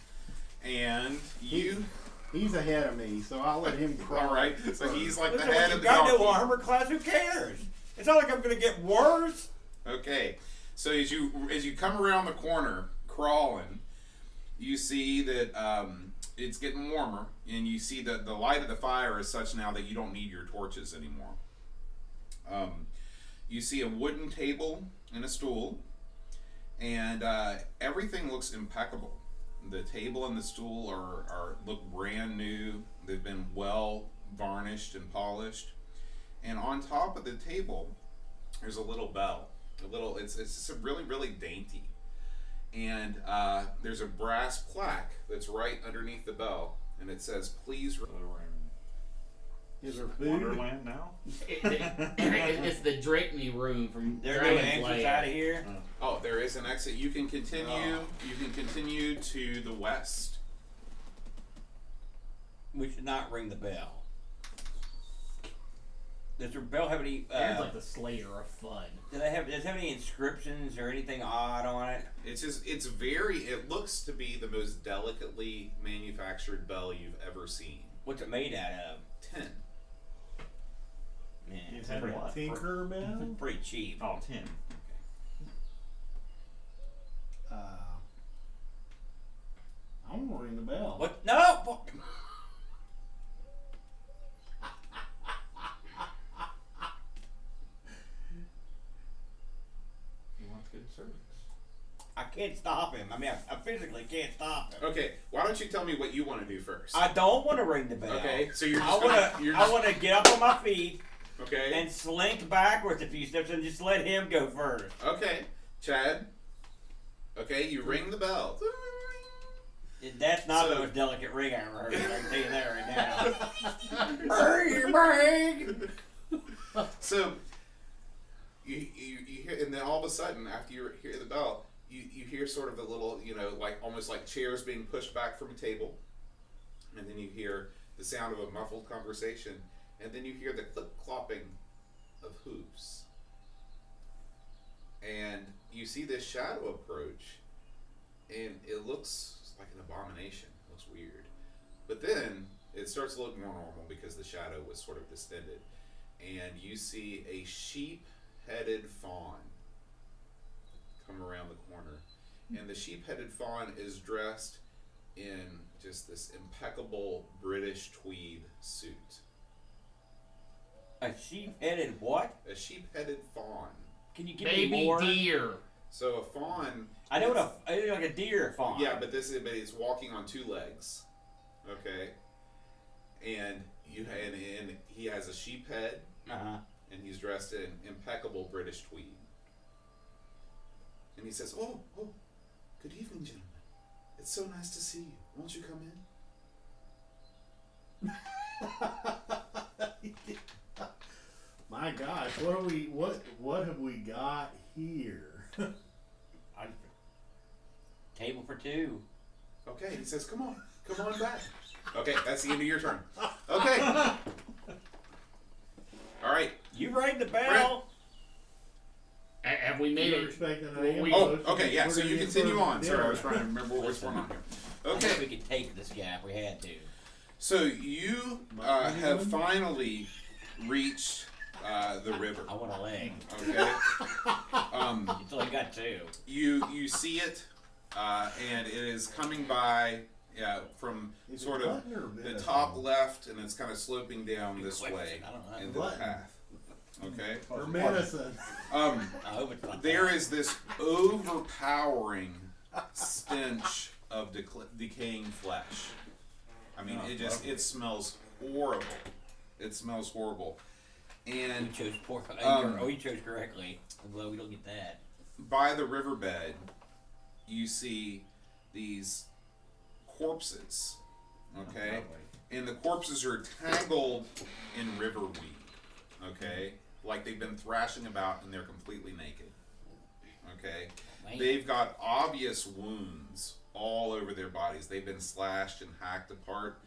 and you. He's ahead of me, so I'll let him crawl. All right. So he's like the Listen, head you of the got no donkey. armor class. Who cares? It's not like I'm gonna get worse. Okay. So as you come around the corner, crawling, you see that it's getting warmer, and you see that the light of the fire is such now that you don't need your torches anymore. You see a wooden table and a stool, and everything looks impeccable. The table and the stool are look brand new. They've been well varnished and polished, and on top of the table, there's a little bell. It's just really dainty, and there's a brass plaque that's right underneath the bell, and it says, "Please." So we're Is there in food? Wonderland now? It's the Drake Me room from There's no Dragon's exits Lair. out of here. Oh, there is an exit. You can continue. Oh. You can continue to the west. We should not ring the bell. Does the bell have any? It's like the Slayer of fun. Does it have any inscriptions or anything odd on it? It looks to be the most delicately manufactured bell you've ever seen. What's it made out of? Tin. Man, Is it's that Pretty a what? Tinkerbell? pretty cheap. Oh, 10. I'm gonna ring the bell. What? No. Fuck. He wants good service. I can't stop him. I mean, I physically can't stop him. Okay, why don't you tell me what you want to do first? I don't want to ring the bell. Okay, so you're I just want gonna, you're to. just, I want to get up on my feet okay, and slink backwards a few steps and just let him go first. okay, Chad. Okay, you ring the bell. That's not So- the most delicate ring I ever heard. I can tell you that right now. Bang, bang. So you hear, and then all of a sudden, after you hear the bell, you hear sort of the little, like almost like chairs being pushed back from a table, and then you hear the sound of a muffled conversation, and then you hear the clip clopping of hooves, and you see this shadow approach, and it looks like an abomination. It looks weird, but then it starts to look more normal because the shadow was sort of distended, and you see a sheep-headed fawn come around the corner, and the sheep-headed fawn is dressed in just this impeccable British tweed suit. A sheep-headed what? A sheep-headed fawn. Can you give me Baby more? deer. So a fawn. I know what I know like a deer fawn. Yeah, but it's walking on two legs. Okay. And and he has a sheep head, and he's dressed in impeccable British tweed. And he says, "Oh, good evening, gentlemen. It's so nice to see you. Won't you come in?" My gosh, what have we got here? Table for two. Okay, he says, come on back. Okay, that's the end of your turn. Okay. All right. You rang the bell. Have we made You're it? expecting an Well, we- ambush? Oh, okay, yeah, We're so gonna you get continue served on. Sorry, I dinner. was trying to remember what's going on here. I think Okay, we could take this gap. We had to. so you have finally reached the river. I want a leg. Okay. It's only got two. You see it, and it is coming by from Is it sort of button or the bit? top left, and it's kind of sloping down Good this question. way I don't know. into the Button. path. Okay. For medicine. I hope it's not There that. is this overpowering stench of decaying flesh. I mean, it smells horrible. It smells horrible. And You chose poor. You chose correctly. I'm glad we don't get that. by the riverbed, you see these corpses. Okay? And the corpses are tangled in river weed. Okay? Like they've been thrashing about and they're completely naked. Okay? Man. They've got obvious wounds all over their bodies. They've been slashed and hacked apart,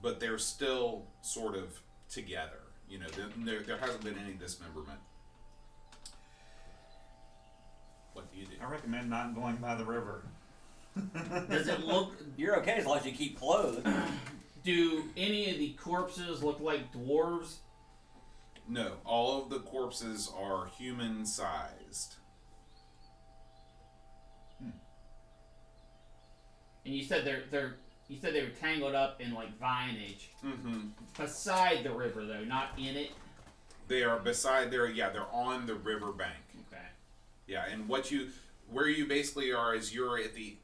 but they're still sort of together. You know, there hasn't been any dismemberment. What do you do? I recommend not going by the river. Does it look? You're okay as long as you keep clothed. Do any of the corpses look like dwarves? No, all of the corpses are human-sized. And you said you said they were tangled up in like vinage Mm-hmm. beside the river though, not in it. They are they're on the river bank. Okay. Yeah, and where you basically are is you're at the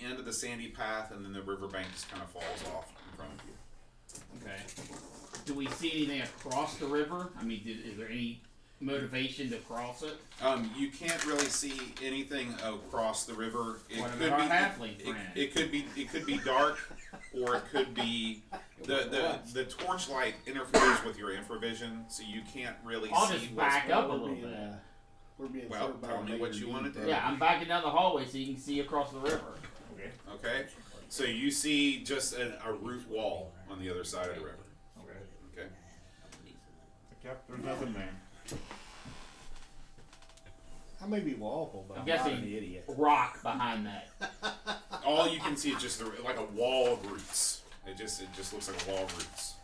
end of the sandy path, and then the riverbank just kind of falls off in front of you. Okay. Do we see anything across the river? I mean, is there any motivation to cross it? You can't really see anything across the river. It What could about our be halfling friend? it could be dark, or it could be the torchlight interferes with your infravision, so you can't really I'll see. just back up a We're little being, bit. We're being Well, served by tell me a what nigger you wanna dude, do. Yeah, I'm backing down the hallway so you can see across the river. Okay. Okay, so you see just a root wall on the other side of the river. Okay. Okay. Yep, there's nothing there. I may be lawful, but I'm I'm not guessing- an idiot. Rock behind that. All you can see is just like a wall of roots. It just looks like a wall of roots.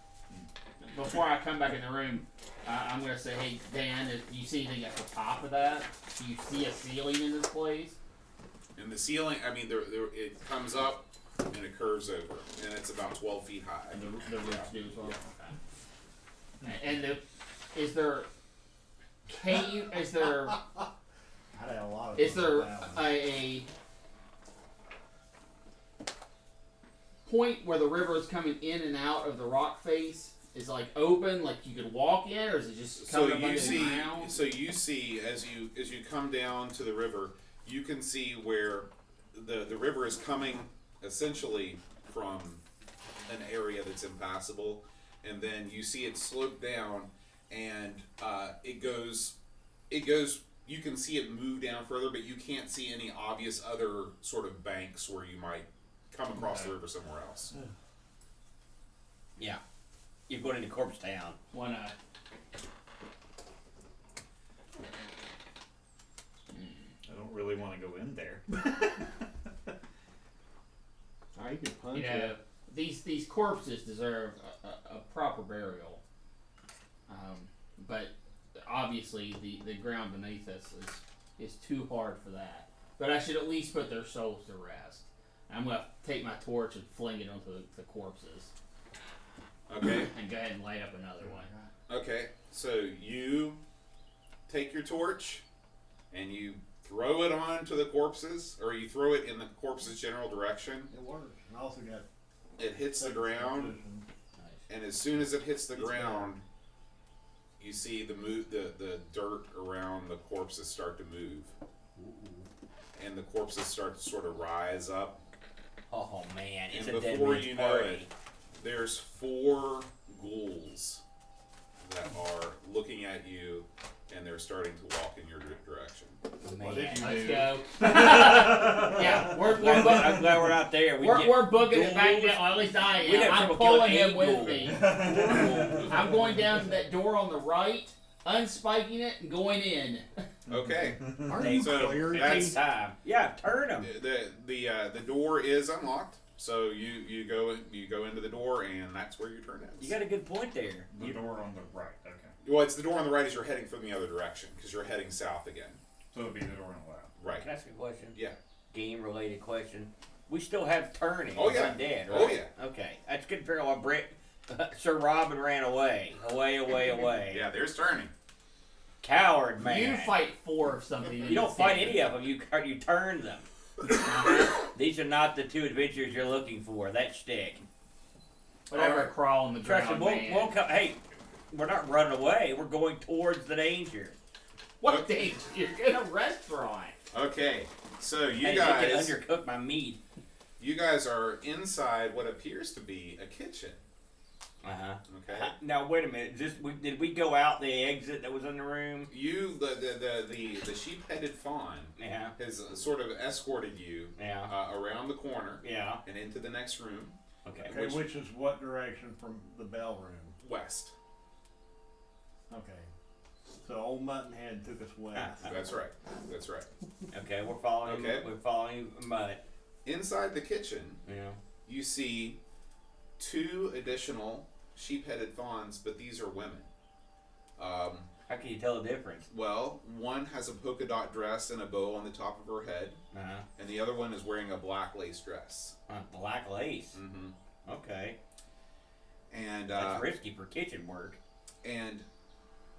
Before I come back in the room, I'm gonna say, hey Dan, do you see anything at the top of that? Do you see a ceiling in this place? And the ceiling, I mean, it comes up and it curves over, and it's about 12 feet high. And the roots do as well. Okay. And is there cave? Is there I'd had a lot of is fun there with that one. a point where the river is coming in and out of the rock face? Is it like open, like you could walk in, or is it just So coming up you under see, the ground? as you come down to the river, you can see where the river is coming essentially from an area that's impassable, and then you see it slope down, and it goes. You can see it move down further, but you can't see any obvious other sort of banks where you might come across the river somewhere else. Yeah. You're going into Corpse Town. Why not? I don't really want to go in there. I could punch You know, these corpses deserve a proper burial. But obviously the ground beneath us is too hard for that. But I should at least put their souls to rest. I'm gonna take my torch and fling it onto the corpses, Okay. and go ahead and light up another one. Okay. So you take your torch and you throw it onto the corpses, or you throw it in the corpses' general direction. It works. And I also got It hits the ground, and as soon as it hits the ground, you see the dirt around the corpses start to move, and the corpses start to sort of rise up. Oh man, it's And a dead before man's you know party. it, there's 4 ghouls that are looking at you, and they're starting to walk in your direction. Man. did you Let's do? go. Yeah, we're I'm glad we're not there. we're booking it back ghouls. down. Well, at least I We am. got I'm trouble pulling killing him with 8 me. I'm going down to that door on the right, unspiking it, and going in. Okay. Aren't you So clear? It that's- takes time. Yeah, turn them. The door is unlocked, so you go into the door, and that's where your turn is. You got a good point there. The door on the right. Okay. Well, it's the door on the right as you're heading from the other direction, because you're heading south again. So it'll be the door on the left. Right. Can I ask a question? Yeah. Game related question. We still have turning. Oh, yeah. Undead, right? Oh, yeah. Okay, that's good. Figure out why Sir Robin ran away. Away. Yeah, there's turning. Coward man. You fight 4 of something. You don't fight any of them. You turn them. These are not the 2 adventures you're looking for. That shtick. Whatever, crawl on the Trust ground, me, man. we'll come. Hey, we're not running away. We're going towards the danger. What danger? You're in a restaurant. Okay, so you Hey, guys, they can undercook my meat. you guys are inside what appears to be a kitchen. Okay. Now wait a minute. Did we go out the exit that was in the room? You, the sheep-headed fawn, Yeah. has sort of escorted you Yeah. around the corner Yeah. and into the next room, Okay. Okay, which is what direction from the bell room? west. Okay. So old Muttonhead took us west. That's right. That's right. Okay. We're following. Okay. We're following Mud. Inside the kitchen, Yeah. you see 2 additional sheep-headed fawns, but these are women. How can you tell the difference? Well, one has a polka dot dress and a bow on the top of her head, and the other one is wearing a black lace dress. Black lace. Mm-hmm. Okay. And That's risky for kitchen work. and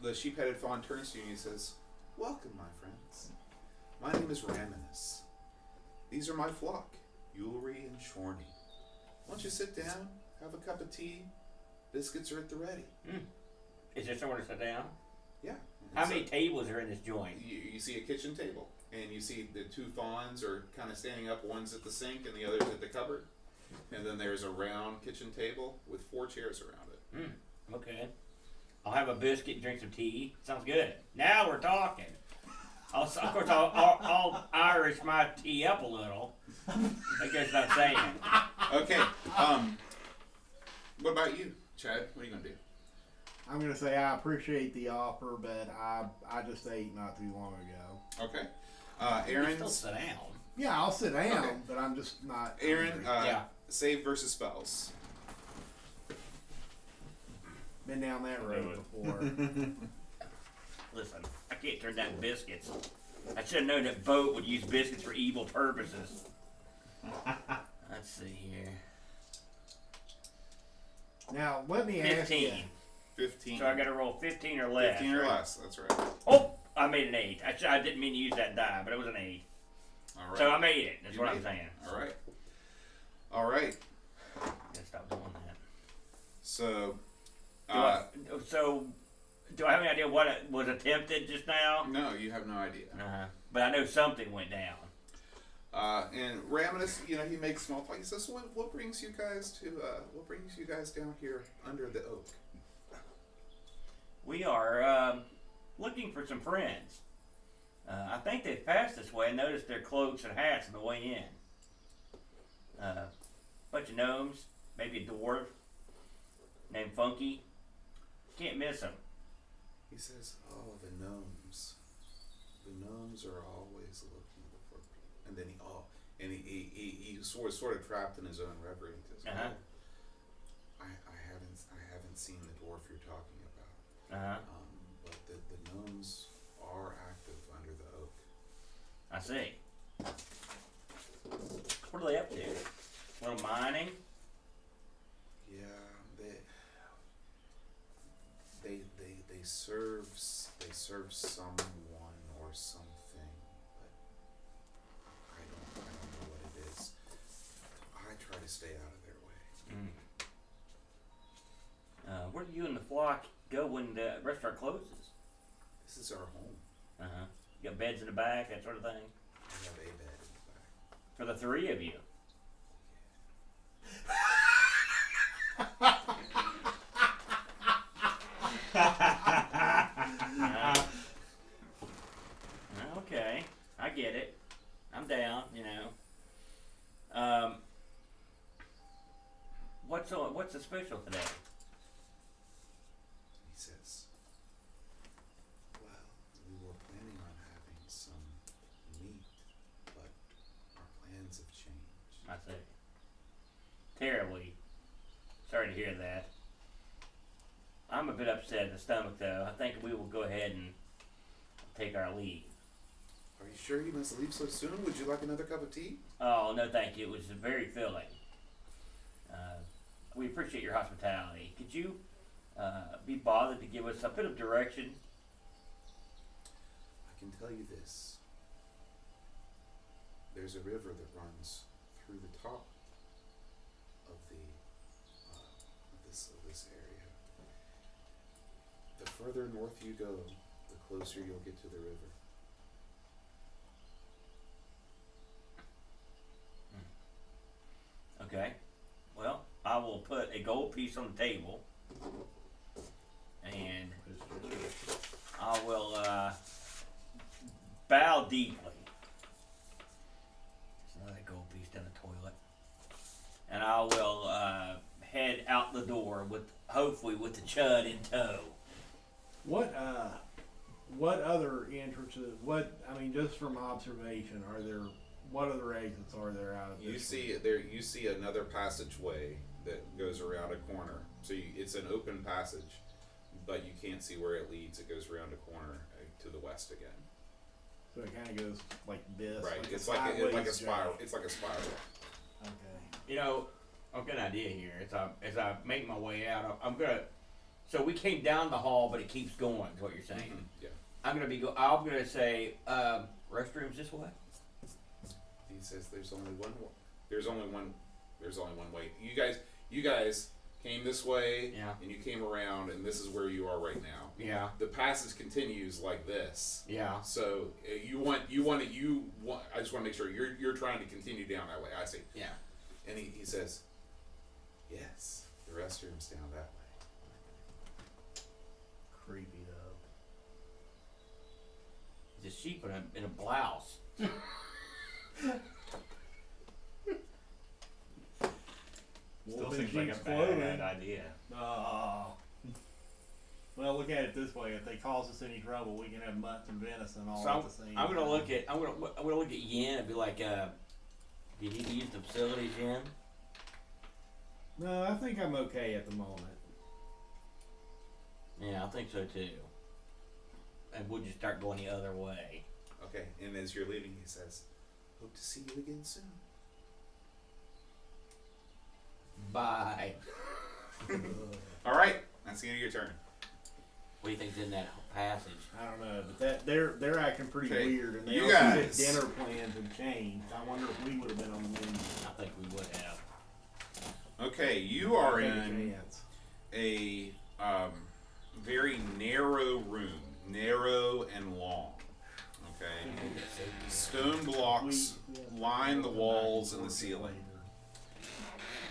the sheep-headed fawn turns to you and he says, "Welcome, my friends. My name is Raminus. These are my flock, Ulri and Shorny. Why don't you sit down, have a cup of tea? Biscuits are at the ready." Is there somewhere to sit down? Yeah. How many tables are in this joint? You see a kitchen table, and you see the 2 fawns are kind of standing up. One's at the sink, and the other's at the cupboard. And then there's a round kitchen table with 4 chairs around it. Okay. I'll have a biscuit and drink some tea. Sounds good. Now we're talking. Of course, I'll Irish my tea up a little. That goes without saying. Okay. What about you, Chad? What are you gonna do? I'm gonna say I appreciate the offer, but I just ate not too long ago. Okay. Still Aaron's. sit down. Yeah, I'll sit down, Okay. but I'm just not. Aaron. hungry. Yeah. Save versus spells. Been down that road before. Listen, I can't turn down biscuits. I should have known that Boat would use biscuits for evil purposes. Let's see here. Now let me ask you. 15. 15. So I got to roll 15 or less. 15 or right? less. That's right. Oh, I made an 8. I didn't mean to use that die, but it was an 8. All right. So I made it. That's You what made I'm saying. All right. All right. Gotta stop doing that. So. Do I have any idea what was attempted just now? No, you have no idea. But I know something went down. And Raminus, he makes small talk. He says, "What brings you guys what brings you guys down here under the oak?" We are looking for some friends. I think they've passed this way and noticed their cloaks and hats on the way in. Bunch of gnomes, maybe a dwarf named Funky. Can't miss them. He says, "Oh, the gnomes. The gnomes are always looking for people." And then he sort of trapped in his own reverie. He says, Uh-huh. "Oh, I haven't seen the dwarf you're talking about. But the gnomes are active under the oak." I see. What are they up to? A little mining? Yeah, they serve someone or something, but I don't know what it is. I try to stay out of their way. Where do you and the flock go when the restaurant closes? This is our home. You got beds in the back, that sort of thing? We have a bed in the back. For the 3 of you. Okay, I get it. I'm down, What's the special today? He says, "Well, we were planning on having some meat, but our plans have changed." I see. Terribly. Sorry to hear that. I'm a bit upset in the stomach, though. I think we will go ahead and take our leave. Are you sure you must leave so soon? Would you like another cup of tea? Oh, no thank you. It was very filling. We appreciate your hospitality. Could you be bothered to give us a bit of direction? tell you this. There's a river that runs through the top of this area. The further north you go, the closer you'll get to the river. Okay. Well, I will put a gold piece on the table, and I will bow deeply. There's another gold piece down the toilet, and I will head out the door hopefully with the chud in tow. What other entrances? Just from observation, what other exits are there out of this? You see another passageway that goes around a corner. So it's an open passage, but you can't see where it leads. It goes around a corner to the west again. So it kind of goes like this. Right. Like It's a like a sideways spiral. jump. It's like a spiral. Okay. You know, I've got an idea here. As I make my way out, I'm gonna. So we came down the hall, but it keeps going. Is what you're saying? Mhm, yeah. I'm gonna say restrooms this way. He says there's only one. There's only one way. You guys came this way, Yeah. and you came around, and this is where you are right now. Yeah. The passage continues like this. Yeah. So I just want to make sure you're trying to continue down that way. I see. Yeah. And he says, yes, the restroom's down that way. Creepy though. It's a sheep in a blouse. Still Wolf in seems like a sheep's clothing. bad idea. Oh. Well, look at it this way: if they cause us any trouble, we can have mutton and venison all So at the same I'm gonna time. look at Yen and be like, do you need to use the facilities, Yen? No, I think I'm okay at the moment. Yeah, I think so too. And we'll just start going the other way. Okay. And as you're leaving, he says, hope to see you again soon. Bye. All right. That's the end of your turn. What do you think's in that passage? I don't know, but they're acting pretty Okay, weird, and they you also guys. said dinner plans have changed. I wonder if we would have been on the menu. I think we would have. Okay. You are Take a in chance. a very narrow room, narrow and long. Okay. Stone blocks line the walls and the ceiling.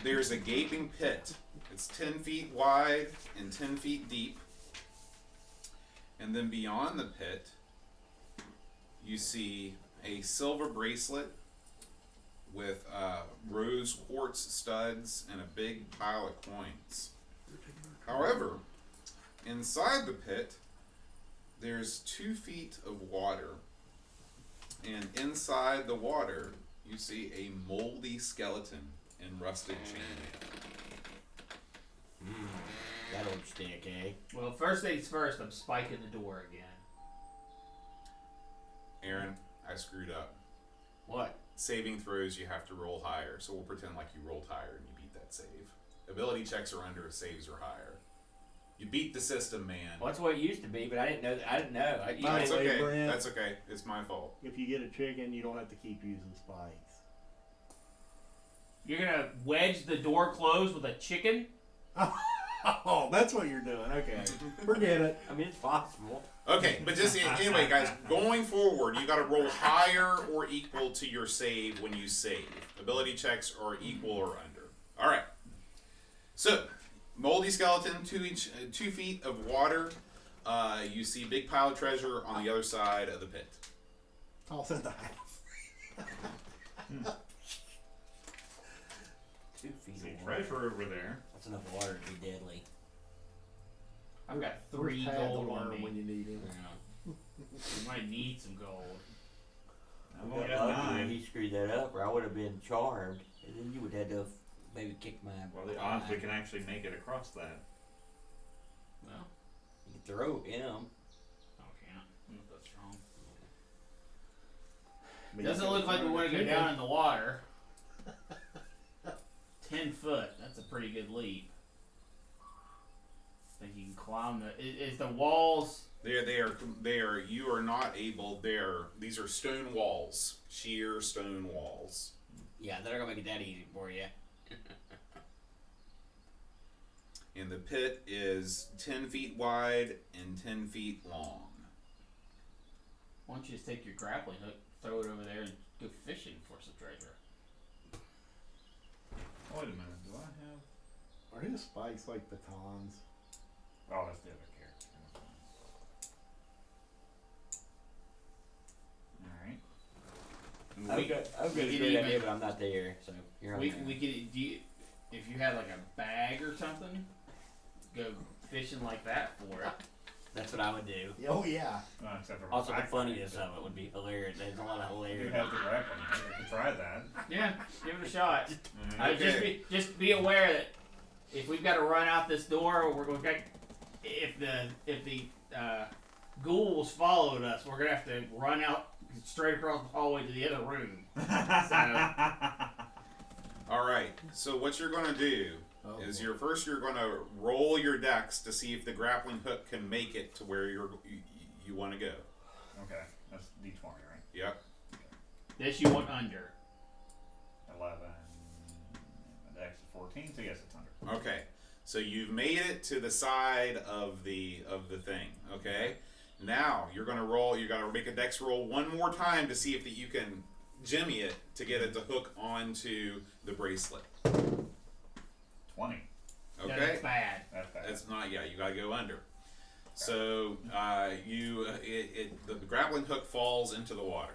There's a gaping pit. It's 10 feet wide and 10 feet deep. And then beyond the pit, you see a silver bracelet with rose quartz studs and a big pile of coins. However, inside the pit, there's 2 feet of water. And inside the water, you see a moldy skeleton in rusted chainmail. That old stick, eh? Well, first things first, I'm spiking the door again. Aaron, I screwed up. What? Saving throws, you have to roll higher. So we'll pretend like you rolled higher and you beat that save. Ability checks are under, saves are higher. You beat the system, man. Well, that's what it used to be, but I didn't know. By That's the way, okay. Brent, That's okay. It's my fault. if you get a chicken, you don't have to keep using spikes. You're gonna wedge the door closed with a chicken? Oh, that's what you're doing. Okay, forget it. I mean, it's possible. Okay, but just anyway, guys, going forward, you got to roll higher or equal to your save when you save. Ability checks are equal or under. All right. So, moldy skeleton, 2 feet of water. You see big pile of treasure on the other side of the pit. Toss in the half. 2 feet See of water. treasure over there. That's enough water to be deadly. I've got 3 Pad the gold on worm when me. you need it. Yeah. You might need some gold. I've I only got got lucky when 9. he screwed that up, or I would have been charmed, and then you would have had to maybe kick my. Well, the odds we can actually make it across that. Well, You could throw him. I can't. I'm not that strong. But Doesn't you look like we can want to go chicken. down in the water. 10 foot. That's a pretty good leap. Think you can climb the. Is the walls You are not able. These are stone walls, sheer stone walls. Yeah, they're not gonna make it that easy for you. And the pit is 10 feet wide and 10 feet long. Why don't you just take your grappling hook, throw it over there, and go fishing for some treasure? Wait a minute. Do I have? Are his spikes like batons? Oh, that's the other character. All right. I'm good. I'm we good. could Great even- idea, but I'm not there. So you're on We there. could, if you had like a bag or something, go fishing like that for it. That's what I would do. Oh yeah. Except for Also, the backpack. funniness of it would be hilarious. There's a lot of You hilarious. have the grappling. You can try that. Yeah, give it a shot. Okay. Just be aware that if we've got to run out this door, we're going to if the ghouls followed us, we're gonna have to run out straight across the hallway to the other room. All right. So what you're going to do is you're going to roll your dex to see if the grappling hook can make it to where you want to go. Okay, that's D20, right? Yep. This you want under. 11. My dex is 14, so yes, it's under. Okay. So you've made it to the side of the thing. Okay. Now you're going to roll. You got to make a dex roll one more time to see if you can jimmy it to get it to hook onto the bracelet. 20. Okay. That's bad. That's bad. It's not yet. You gotta go under. So the grappling hook falls into the water.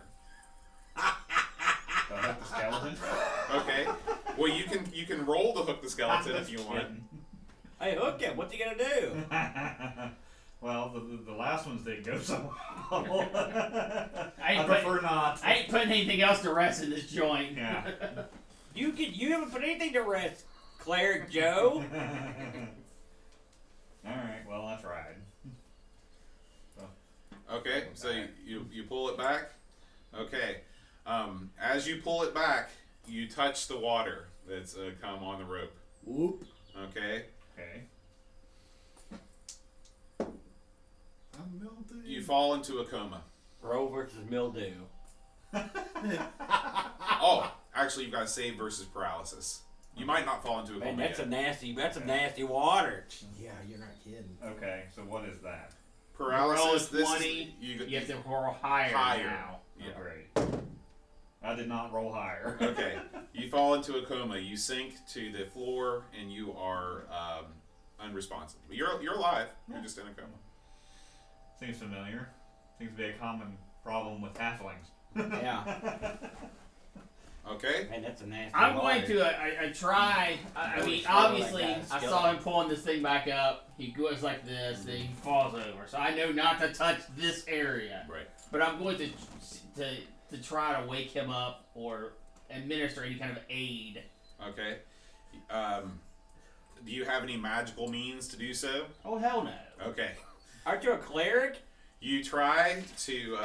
Don't hook the skeleton. Okay. Well, you can roll to hook the skeleton if you want. Hey, hook him. What's he gonna do? Well, the last ones did go so well. I I ain't prefer not. I ain't putting anything else to rest in this joint. Yeah. You haven't put anything to rest, Cleric Joe. Alright, well, I tried. Okay. So you pull it back. Okay. As you pull it back, you touch the water that's come on the rope. Whoop. Okay. Okay. I'm melting. You fall into a coma. Roe versus mildew. Oh, actually, you've got save versus paralysis. You might not fall into a Man, coma that's yet. some nasty water. Yeah, you're not kidding. Okay, so what is that? Paralysis. Roll This 20. is You have to roll higher now. Yeah. Oh, great. I did not roll higher. Okay. You fall into a coma. You sink to the floor, and you are unresponsive. You're alive. You're just in a coma. Seems familiar. Seems to be a common problem with halflings. Yeah. Okay. Man, that's a nasty I'm water. going to I try. I mean, Swirl obviously, like that I saw skeleton. him pulling this thing back up. He goes like this, then he falls over. So I know not to touch this area. Right. But I'm going to try to wake him up or administer any kind of aid. Okay. Do you have any magical means to do so? Oh hell no! Okay. Aren't you a cleric? You try to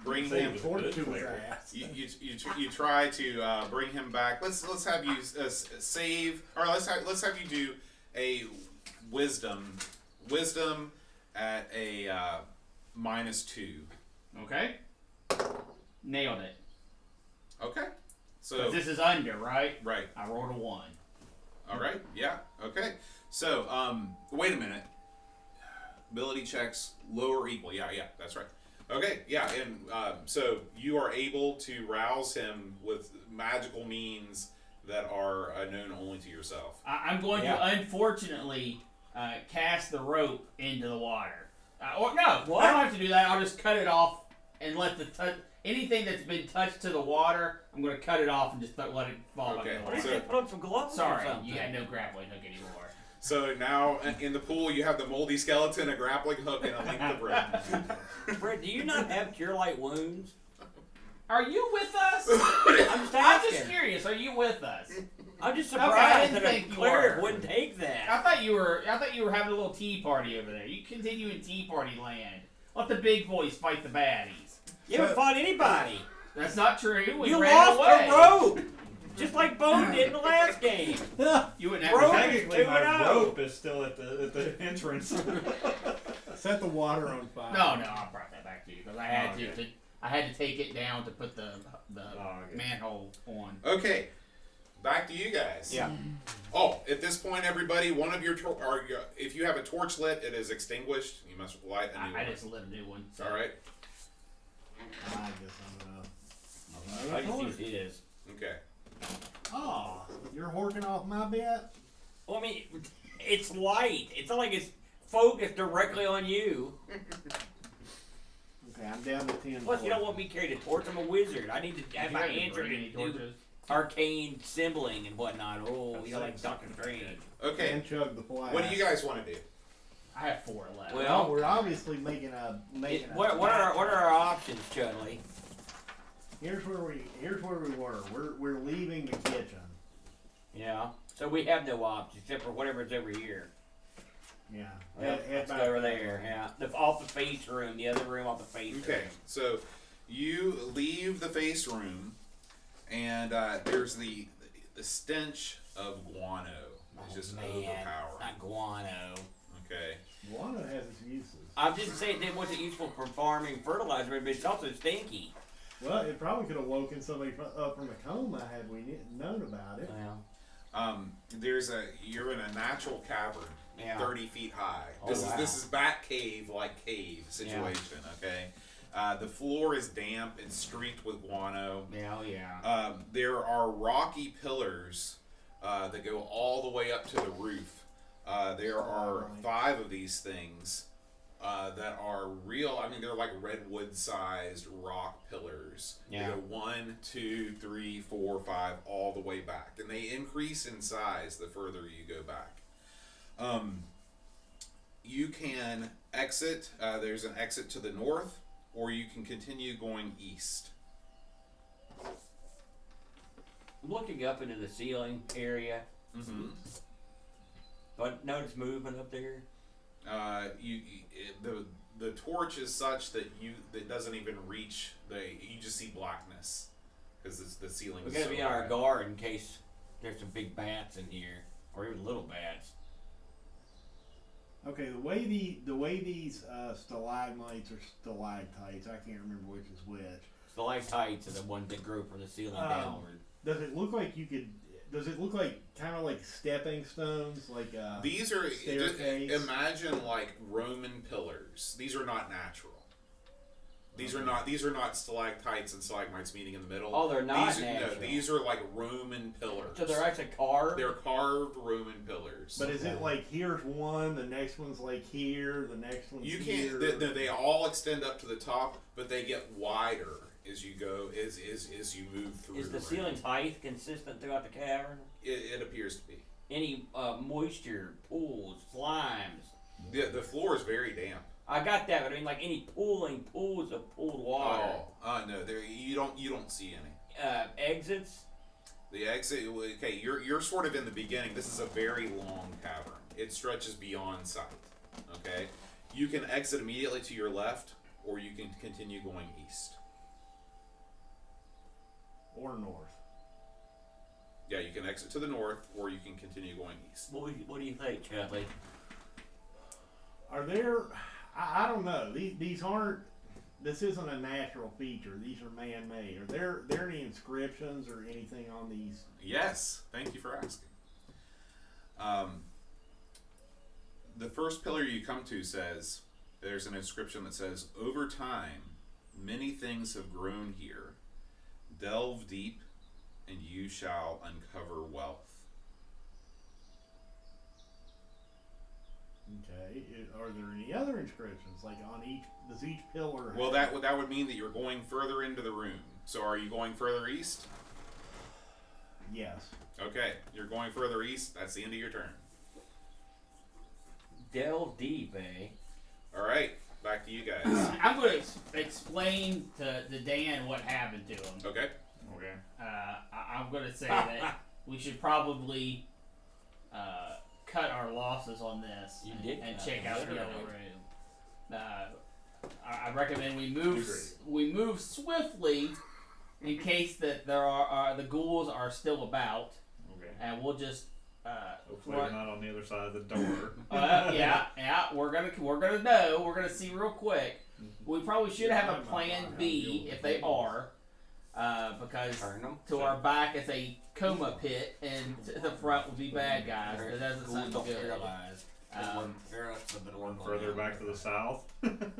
bring Say him. it Torch Good to his cleric. ass. You try to bring him back. Let's have you save, or let's have you do a wisdom at a -2. Okay. Nailed it. Okay. 'Cause So this is under, right? right. I rolled a 1. All right. Yeah. Okay. So wait a minute. Ability checks low or equal. Yeah. That's right. Okay. Yeah. And so you are able to rouse him with magical means that are known only to yourself. I'm going Yeah. to unfortunately cast the rope into the water. Or no, What? I don't have to do that. I'll just cut it off and let anything that's been touched to the water. I'm going to cut it off and just let it fall back Okay. in the What water. do you say? Put on some gloves Sorry, or something. you got no grappling hook anymore. So now in the pool you have the moldy skeleton, a grappling hook, and a length of rope. Brett, do you not have cure light wounds? Are you with us? I'm just I'm asking. just curious. Are you with us? I'm just Okay, I surprised didn't that a think you cleric were. wouldn't take that. I thought you were having a little tea party over there. You continue in tea party land. Let the big boys fight the baddies. You haven't fought anybody. That's not true. We You ran lost away. a rope, just like Bone did in the last game. You wouldn't have Rope. to Technically, my 2-0. rope is still at the entrance. set the water on fire. No, I brought that back to you because I had I had to take it down to put the okay. manhole on. Okay, back to you guys. Yeah. Oh, at this point, everybody, one of your if you have a torch lit, it is extinguished. You must light a new I one. just lit a new one. So. All right. I guess I'm gonna. I can see it is. Okay. Oh, you're horking off my bit? Well, I mean, it's light. It's not like it's focused directly on you. Okay, I'm down to 10. Plus, you don't want me carrying a torch. I'm a wizard. I need to have my hands ready any to do torches. arcane symboling and whatnot. Oh, you know, like Doctor Strange. Okay. And chug the flask. What do you guys want to do? I have 4 left. Well, We're obviously making a. What are our options, Chudley? Here's where we were. We're leaving the kitchen. Yeah. So we have no options except for whatever's over here. Yeah. Well, let's go over there. Yeah. Off the face room. The other room off the face room. Okay. So you leave the face room, and there's the stench of guano. It's just overpowering. Not guano. Okay. Guano has its uses. I didn't say it wasn't useful for farming fertilizer, but it's also stinky. Well, it probably could have woken somebody up from a coma had we known about it. Well, You're in a natural cavern, Yeah. 30 feet high. Oh, This wow. is Bat Cave like cave situation. Okay. The floor is damp and streaked with guano. yeah. There are rocky pillars that go all the way up to the roof. There are 5 of these things that are real. I mean, they're like redwood-sized rock pillars. Yeah. They go 1, 2, 3, 4, 5, all the way back, and they increase in size the further you go back. You can exit. There's an exit to the north, or you can continue going east. Looking up into the ceiling area, Mm-hmm. but notice movement up there. The torch is such that it doesn't even reach you just see blackness because the ceiling We is gotta so be on our high. guard in case there's some big bats in here, or even little bats. Okay, the way these stalagmites or stalactites, I can't remember which is which. Stalactites are the ones that grow from the ceiling downward. Does it look like you could? Does it look like kind of like stepping stones, like These are staircase? imagine like Roman pillars. These are not natural. These are not stalactites and stalagmites meeting in the middle. Oh, they're not these natural. No, these are like Roman pillars. So they're actually carved? They're carved Roman pillars. But is it like here's one, the next one's like here, the next one's You here? can't. They all extend up to the top, but they get wider as you go, as you move through. Is the room. ceiling's height consistent throughout the cavern? It appears to be. Any moisture, pools, slimes? The floor is very damp. I got that, but I mean like any pools of pooled water. No, there you don't see any. Exits? The exit. Okay, you're sort of in the beginning. This is a very long cavern. It stretches beyond sight. Okay, you can exit immediately to your left, or you can continue going east. or north. Yeah, you can exit to the north, or you can continue going east. What do you think, Chudley? Are there? I don't know. These aren't. This isn't a natural feature. These are man-made. Are there any inscriptions or anything on these? Yes, thank you for asking. The first pillar you come to says, there's an inscription that says, "Over time, many things have grown here. Delve deep, and you shall uncover wealth." Okay. Are there any other inscriptions like on each? Does each pillar? Well, that would mean that you're going further into the room. So are you going further east? Yes. Okay, you're going further east. That's the end of your turn. Delve deep, eh? All right, back to you guys. I'm going to explain to Dan what happened to him. Okay. Okay. I'm going to say that we should probably cut our losses on this You did and cut check them, out the literally. other room. I recommend we move swiftly in case that there are the ghouls are still about, Okay. and we'll just Hopefully what? we're not on the other side of the door. Yeah. We're gonna know. We're gonna see real quick. We probably should have a plan B if they are, because Turn 'em. to our back is a coma pit, and to the front would be bad guys. That doesn't Ghouls sound don't good. paralyze. One further back to the south.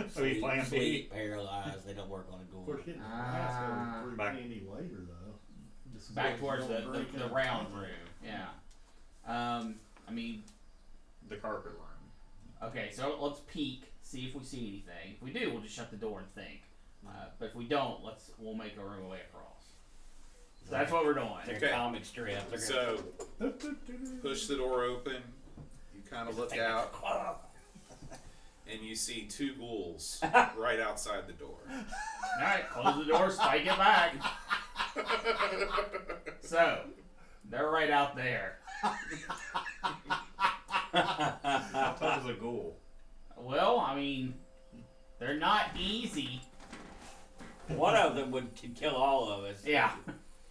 So we plan B. Sleep, paralyzed. They don't work on a Of ghoul. course, getting the glass goes pretty Back- handy later, though. Just Back so towards you don't break the up. round room. Yeah. I mean, The carpet room. okay. So let's peek, see if we see anything. If we do, we'll just shut the door and think. But if we don't, we'll make our own way across. So that's what we're doing. They're Okay. comic strips. They're So push the door open. You kind of look out, and you see two ghouls right outside the door. All right, close the door, spike it back. So they're right out there. How tough is a ghoul? Well, I mean, they're not easy. One of them would kill all of us. Yeah.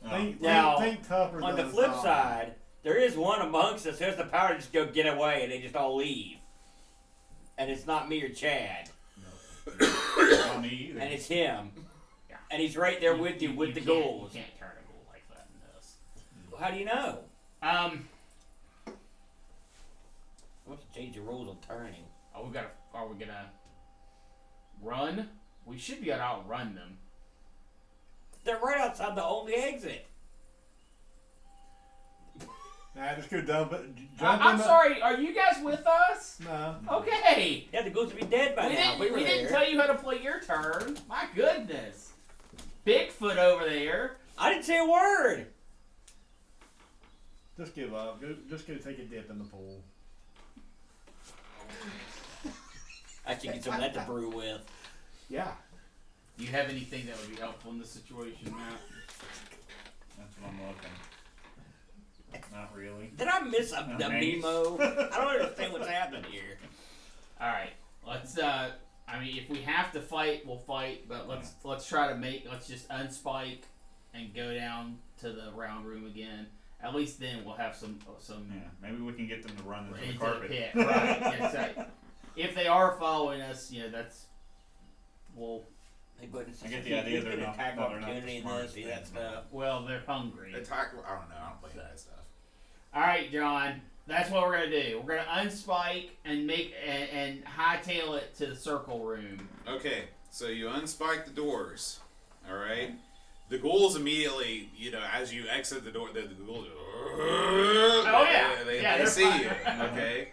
Think, Now, think tougher On the than a flip zombie. side, there is one amongst us who has the power to just go get away, and they just all leave. And it's not me or Chad, Not me either. and it's him. Yeah. And he's right there with you with the ghouls. You can't turn a ghoul like that in this. How do you know? Um, What's to change the rules on turning? are we gonna run? We should be able to outrun them. They're right outside the only exit. Nah, just go dump it. I'm sorry. Are you guys with us? No. Okay. Yeah, the ghouls would be dead by now. We were We there. didn't tell you how to play your turn. My goodness. Bigfoot over there. I didn't say a word. Just give up. Just go take a dip in the pool. I should get some of that to brew with. Yeah. Do you have anything that would be helpful in this situation, Matt? That's what I'm looking. Not really. Did I miss a Maybe. memo? I don't understand what's happening here. All right. Let's. I mean, if we have to fight, we'll fight. But let's try to let's just unspike and go down to the round room again. At least then we'll have some Yeah, maybe we can get them to run into the into carpet. the pit. Right. Yes, if they are following us, that's. Well, I get the idea they're not- attack no, they're not opportunity in the this, smartest see that things, stuff. well, they're hungry. Attack. I don't know. I don't play that stuff. All right, John. That's what we're gonna do. We're gonna unspike and make and hightail it to the circle room. Okay, so you unspike the doors. All right. The ghouls immediately, as you exit the door, the ghouls. Oh yeah, They they're see fine. you. Okay.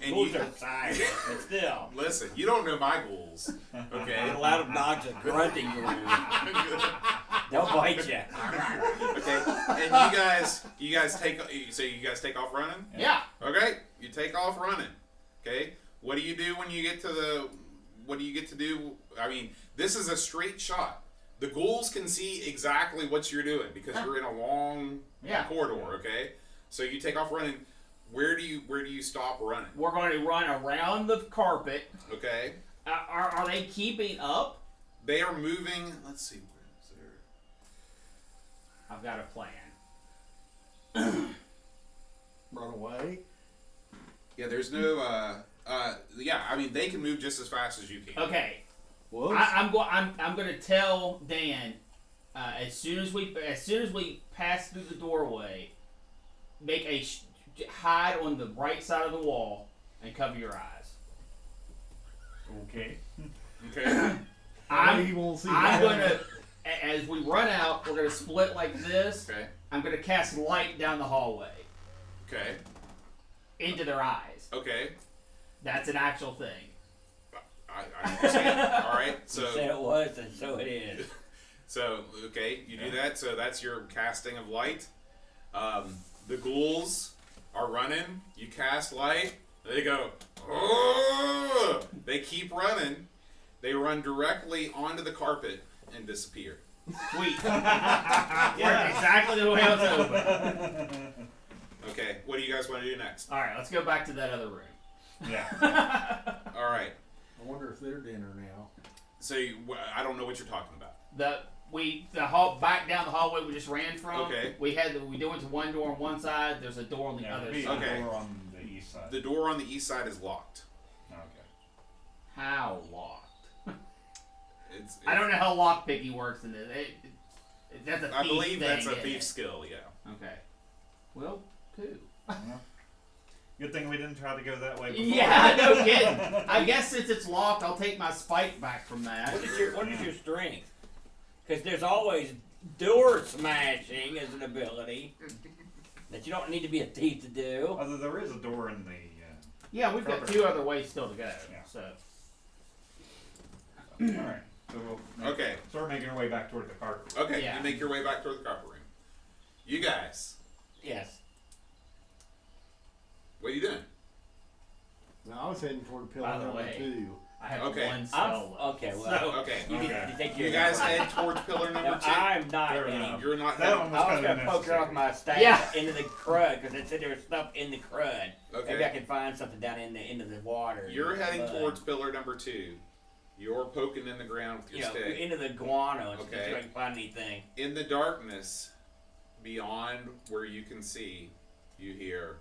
And Ghouls you are silent, but still. listen. You don't know my ghouls. Okay. A loud obnoxious grunting room. They'll bite you. Okay. And you guys take. So you guys take off running. Yeah. Okay. You take off running. Okay. What do you do when you get to the? What do you get to do? I mean, this is a straight shot. The ghouls can see exactly what you're doing because you're in a long corridor. Okay. So you take off running. Where do you stop running? We're going to run around the carpet. Okay. Are they keeping up? They are moving. Let's see. Where is there? I've got a plan. Run away. Yeah. There's no. Yeah. I mean, they can move just as fast as you can. Okay. Whoops. I'm going to tell Dan as soon as we pass through the doorway, make a hide on the right side of the wall and cover your eyes. Okay. Okay. He won't see I'm that. gonna, as we run out, we're gonna split like this. Okay. I'm gonna cast light down the hallway Okay. into their eyes. Okay. That's an actual thing. I understand. All right. You said So it was, and so it is. okay, you do that. So that's your casting of light. The ghouls are running. You cast light. They go. Oh! They keep running. They run directly onto the carpet and disappear. Sweet. Yeah, exactly the way I was hoping. Okay. What do you guys want to do next? All right, let's go back to that other room. Yeah. All right. I wonder if they're dinner now. So I don't know what you're talking about. back down the hallway we just ran from. Okay. We went to one door on one side. There's a door on the Yeah, other there'd be side. Okay. a door on the east side. The door on the east side is locked. Okay. How locked? It's I don't know how lock picking works in this. That's a thief I believe thing, that's a isn't thief it? skill. Yeah. Okay. Well, two. Good thing we didn't try to go that way before. Yeah, no kidding. I guess since it's locked, I'll take my spike back from that. What is your strength? Because there's always door smashing as an ability that you don't need to be a thief to do. Although there is a door in the. Yeah, we've got two other ways still to go. Yeah. So. All right. So we'll start making our way back toward the carpet. Okay. Yeah. You make your way back toward the carpet room. You guys, Yes. what are you doing? No, I was heading toward pillar By the number way, 2. I have Okay. one spell. Okay, well, Okay. you, Okay. you take You your guys head towards pillar number No, 2. I'm not Fair any. enough. You're not. That one was I was kind gonna of poke her off necessary. my staff Yeah. into the crud because it said there was stuff in the crud. Okay. Maybe I can find something down in the into the water. You're heading Mud. towards pillar number 2. You're poking in the ground with your stick. into the guano and see Okay. if I can find anything. In the darkness, beyond where you can see, you hear.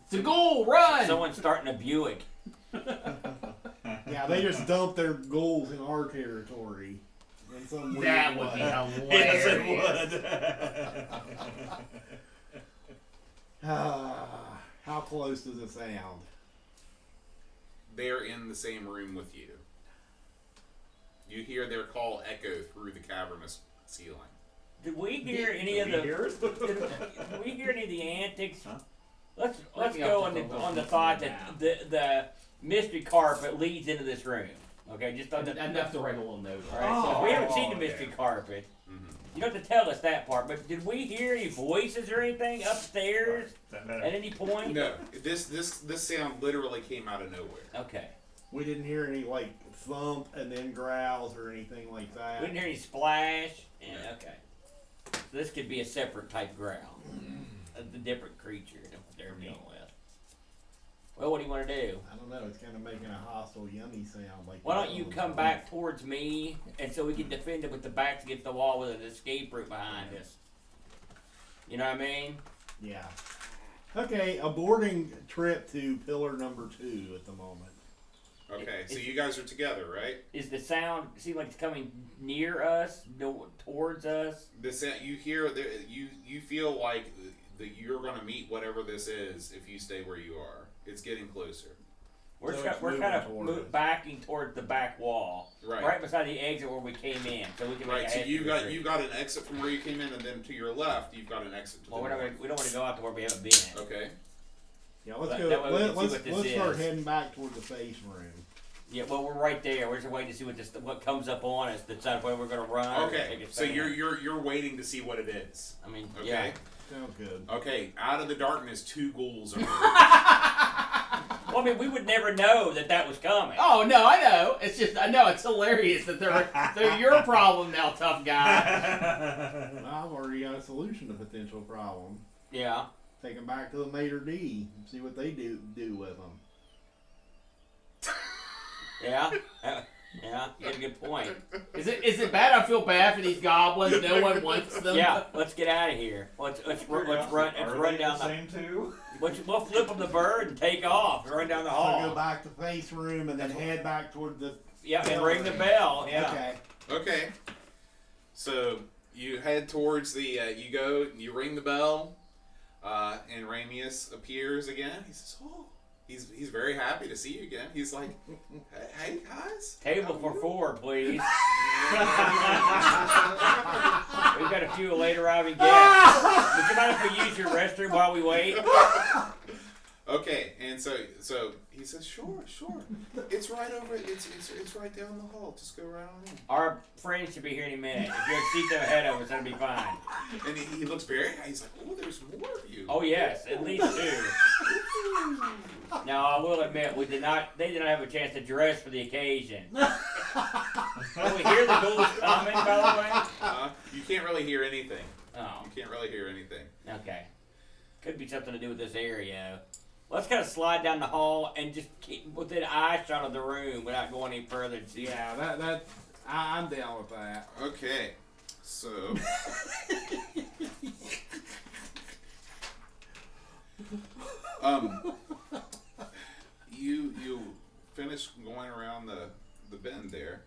It's a ghoul, run! Someone's starting a Buick. Yeah, they just dumped their ghouls in our territory. In some weird That would be way. Yes, hilarious. it would. How close does it sound? They're in the same room with you. You hear their call echo through the cavernous ceiling. Did we hear any of the? Did we hear any of the antics? Huh? Let's Let me go have on to the go on the look thought at that the mystery carpet leads into this room. Okay, just on the. Enough to write a little note. All right, so we haven't seen the Oh, mystery okay. carpet. Mm-hmm. You don't have to tell us that part, but did we hear any voices or anything upstairs Is that better? at any point? No, this sound literally came out of nowhere. Okay. We didn't hear any like thump and then growls or anything like that. We didn't hear any splash. Yeah, okay. So this could be a separate type growl. A different creature than what they're dealing with. Well, what do you want to do? I don't know. It's kind of making a hostile, yummy sound. Like Why don't you come back towards me, and so we can defend it with the backs against the wall with an escape route behind us. You know what I mean? Yeah. Okay, a boarding trip to pillar number 2 at the moment. Okay, so you guys are together, right? Is the sound seem like it's coming near us, towards us? The sound you hear, you feel like that you're going to meet whatever this is if you stay where you are. It's getting closer. We're, So kind it's moving of toward it. backing towards the back wall, Right. beside the exit where we came in, so we can make Right. a So head you got an exit from where you came in, and then to your left, you've got an exit to Well, the north. we don't want to go out to where we haven't been. Okay. Yeah, let's That- go. that way we can see Let's what this start is. heading back toward the face room. Yeah, well, we're right there. We're just waiting to see what comes up on us. Decide whether we're gonna run. Or Okay. take a So stand. you're waiting to see what it is. I mean, Okay. yeah. Sounds good. Okay. Out of the darkness, 2 ghouls are. Well, I mean, we would never know that was coming. Oh no, I know. It's just I know it's hilarious that they're your problem now, tough guy. I've already got a solution to potential problem. Yeah. Take them back to the Mater D and see what they do with them. Yeah. Yeah. You got a good point. Is it bad? I feel bad for these goblins. No one wants them. Yeah. Let's get out of here. Let's run. Let's run down the. same too. We'll flip them the bird and take off. Run down the So go hall. back to face room and then head back toward the. Yeah, and ring the bell. Yeah. Okay. Okay. So you head towards the. You ring the bell, and Ramius appears again. He says, "Oh." He's very happy to see you again. He's like, hey guys. Table for 4, please. We've got a few late arriving guests. Would you mind if we use your restroom while we wait? Okay, and so he says, sure. It's right over. It's right down the hall. Just go right on in. Our friend should be here any minute. If you're a seat ahead of us, that'll be fine. And he looks very. He's like, oh, there's more of you. Oh yes, at least 2. Now I will admit, they did not have a chance to dress for the occasion. Can we hear the ghouls coming, by the way? You can't really hear anything. Oh, You can't really hear anything. okay. Could be something to do with this area. Let's kind of slide down the hall and just keep within eye shot of the room without going any further. And see. Yeah, I'm down with that. Okay, so you finish going around the bend there,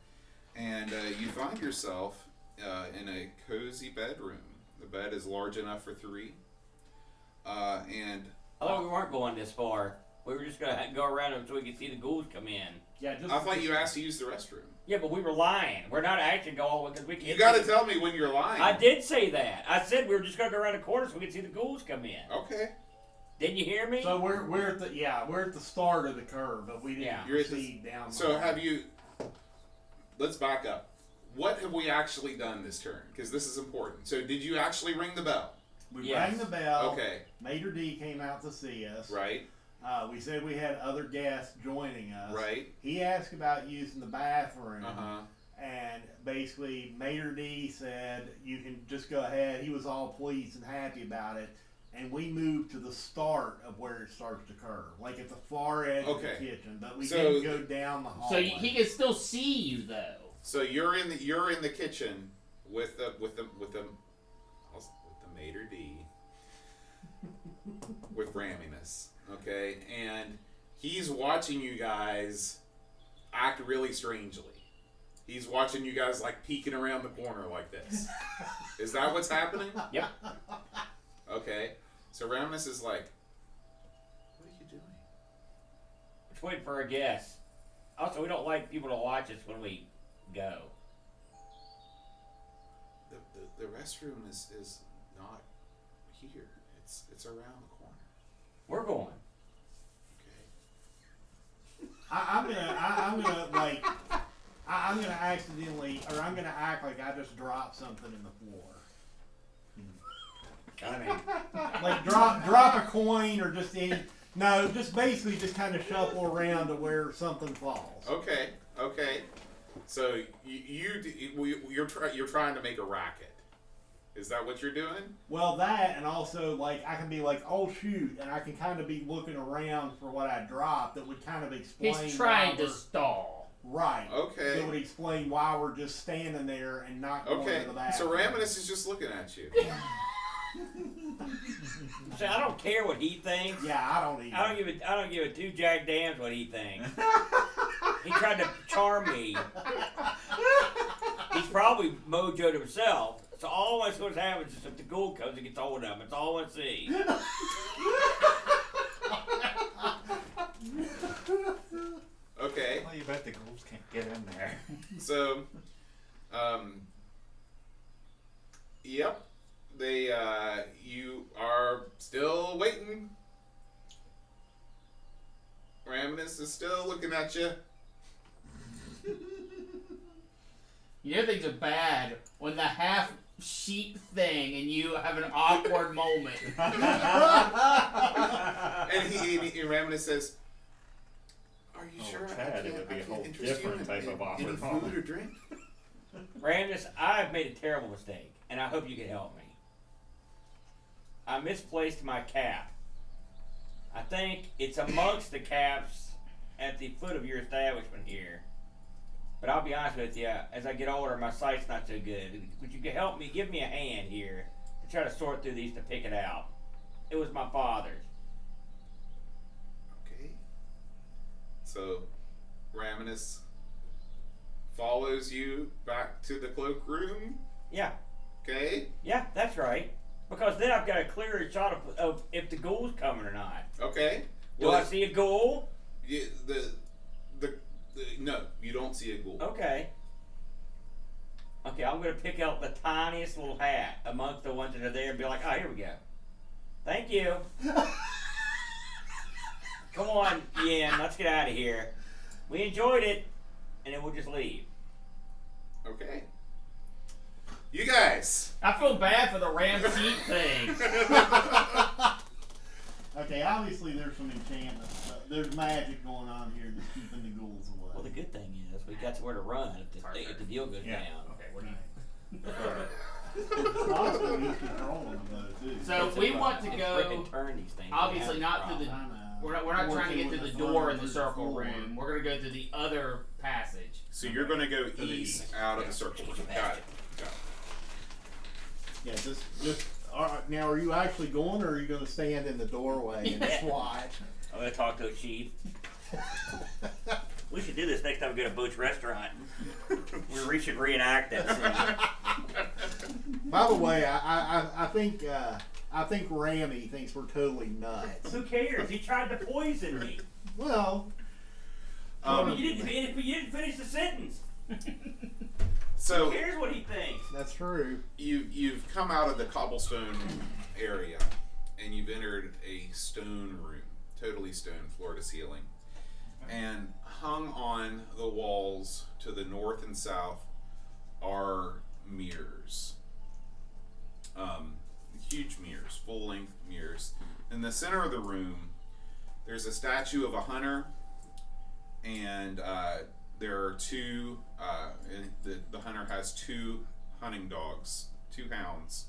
and you find yourself in a cozy bedroom. The bed is large enough for 3, and I thought we weren't going this far. We were just gonna go around them so we could see the ghouls come in. Yeah, just I thought you asked to use the restroom. Yeah, but we were lying. We're not actually going because we can't. You got to tell me when you're lying. I did say that. I said we were just gonna go around the corner so we could see the ghouls come in. Okay. Didn't you hear me? So we're at the start of the curve, but we didn't Yeah. You're at proceed down. the So line. have you? Let's back up. What have we actually done this turn? Because this is important. So did you actually ring the bell? We Yes. rang the bell. Okay. Mater D came out to see us. Right. We said we had other guests joining us. Right. He asked about using the bathroom. Uh-huh. And basically, Mater D said, you can just go ahead. He was all pleased and happy about it. And we moved to the start of where it starts to curve, like at the far edge of the Okay. kitchen. But we So- didn't go down the So hallway. he can still see you though. So you're in the kitchen with the Mater D with Raminus, okay, and he's watching you guys act really strangely. He's watching you guys like peeking around the corner like this. Is that what's happening? Yep. Okay. So Raminus is like, what are you doing? Just waiting for a guess. Also, we don't like people to watch us when we go. The restroom is not here. It's around the corner. We're going. Okay. I'm gonna accidentally, or I'm gonna act like I just dropped something in the floor. I mean, Like drop a coin or just just basically just kind of shuffle around to where something falls. Okay. Okay. So you're trying to make a racket. Is that what you're doing? Well, that, and also like I can be like, oh shoot, and I can kind of be looking around for what I dropped that would kind of explain. He's trying why to we're- stall. Right. Okay. That would explain why we're just standing there and not going Okay. to the So bathroom. Raminus is just looking at you. see, I don't care what he thinks. Yeah, I don't either. I don't give a two jack damns what he thinks. He tried to charm me. He's probably mojoed himself. So all I want to happen is if the ghoul comes and gets hold of him. That's all I want to see. Okay. Well, you bet the ghouls can't get in there. So, yep. You are still waiting. Raminus is still looking at you. You know things are bad when the half sheet thing and you have an awkward moment. And Raminus says, "Are you Oh, sure? Chad, it would be a whole interest you different in- type of in awkward any food moment. or drink?" Randus, I've made a terrible mistake, and I hope you can help me. I misplaced my cap. I think it's amongst the caps at the foot of your establishment here. But I'll be honest with you, as I get older, my sight's not so good. Would you help me, give me a hand here, to try to sort through these to pick it out? It was my father's. Okay. So, Raminus follows you back to the cloakroom. Yeah, Okay. yeah, that's right. Because then I've got a clearer shot of if the ghoul's coming or not. Okay. Do I see a ghoul? No, you don't see a ghoul. Okay. Okay, I'm gonna pick out the tiniest little hat amongst the ones that are there and be like, oh, here we go. Thank you. Come on, Yen, let's get out of here. We enjoyed it, and then we'll just leave. Okay. You guys. I feel bad for the ram sheet thing. Okay, obviously there's some enchantment. There's magic going on here that's keeping the ghouls away. Well, the good thing is we got somewhere to run if the deal goes Yeah. down. Okay, we're not. It's possible he's controlling them though too. So we want to It's go, frickin' turn these things obviously around. not to the I know. We're not trying to get Working to the with door in the through the circle floor. room. We're gonna go to the other passage. So you're going to go the east out of the circle room. Got it. Got it. Yeah, just. Now, are you actually going, or are you going to stand in the doorway and just watch? I'm gonna talk to a chief. We should do this next time we go to Butch Restaurant. We should reenact that scene. By the way, I think Rammy thinks we're totally nuts. Who cares? He tried to poison me. Well, You didn't finish the sentence. So Who cares what he thinks? that's true. you've come out of the cobblestone area, and you've entered a stone room, totally stone, floor to ceiling, and hung on the walls to the north and south are mirrors. Huge mirrors, full-length mirrors. In the center of the room, there's a statue of a hunter, and there are two. And the hunter has two hunting dogs, two hounds,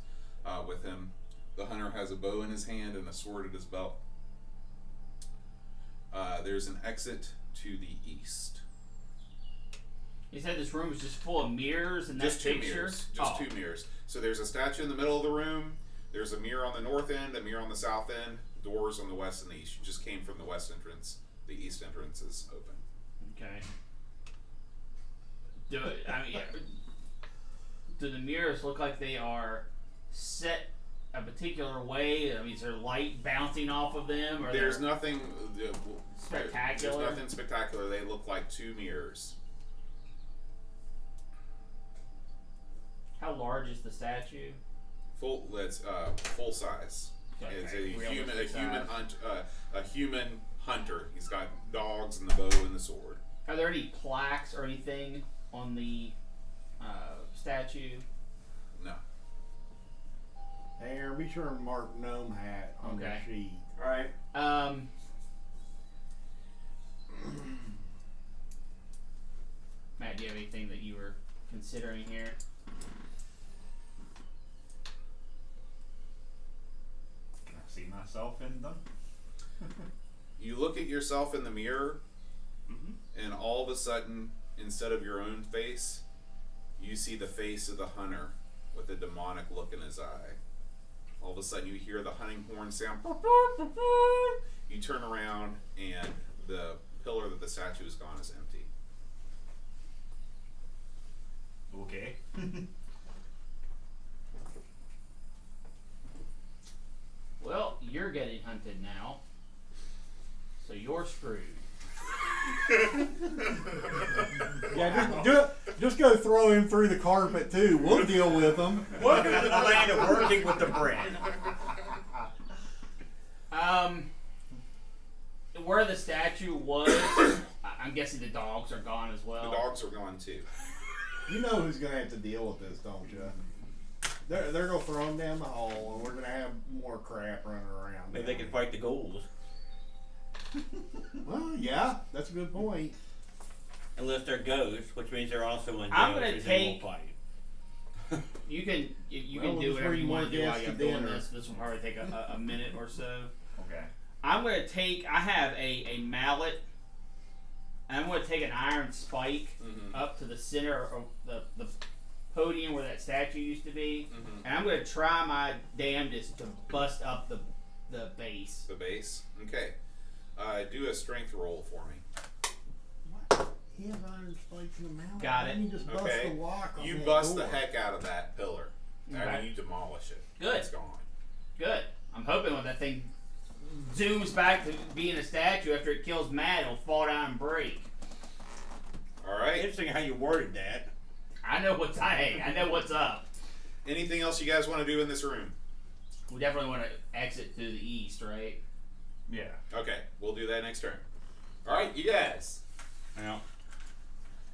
with him. The hunter has a bow in his hand and a sword at his belt. There's an exit to the east. You said this room is just full of mirrors and Just that two picture? mirrors. Just two mirrors. So there's a statue in the middle of the room. There's a mirror on the north end, a mirror on the south end, doors on the west and the east. You just came from the west entrance. The east entrance is open. Okay. Do the mirrors look like they are set a particular way? I mean, is there light bouncing off of them? Or There's they're- nothing Spectacular? There's nothing spectacular. They look like two mirrors. How large is the statue? That's full size. Okay, It's a realistic size. human hunter. He's got dogs and the bow and the sword. Are there any plaques or anything on the statue? No. Hey, Aaron, be sure and mark gnome hat on Okay. the sheet. Right. Matt, do you have anything that you were considering here? Can I see myself in them? You look at yourself in the mirror, and all of a sudden, instead of your own face, you see the face of the hunter with a demonic look in his eye. All of a sudden, you hear the hunting horn sound. You turn around, and the pillar that the statue is gone is empty. Okay. Well, you're getting hunted now, so you're screwed. Yeah, just go throw him through the carpet too. We'll deal with him. Welcome to the land of working with the bread. Where the statue was, I'm guessing the dogs are gone as well. The dogs are gone too. You know who's gonna have to deal with this, don't you? They're gonna throw him down the hall, and we're gonna have more crap running around. Maybe they can fight the ghouls. Well, yeah, that's a good point. Unless they're ghosts, which means they're also in jail. I'm gonna so they won't take- fight. You can Well, do we'll whatever bring you more want to do while guests you're to doing dinner. this. This will probably take a minute or so. Okay. I'm gonna take. I have a mallet. And I'm gonna take an iron spike up to the center of the podium where that statue used to be, and I'm gonna try my damnedest to bust up the base. The base. Okay. Do a strength roll for me. What? He has iron spikes in the mouth. Got it. And he just busts Okay. the lock on You that bust door. the heck out of that pillar. I Okay. mean, you demolish it. Good. It's gone. Good. I'm hoping when that thing zooms back to being a statue after it kills Matt, it'll fall down and break. All right. Interesting how you worded that. I know what's I know what's up. Anything else you guys want to do in this room? We definitely want to exit to the east, right? Yeah. Okay, we'll do that next turn. All right, you guys. Now,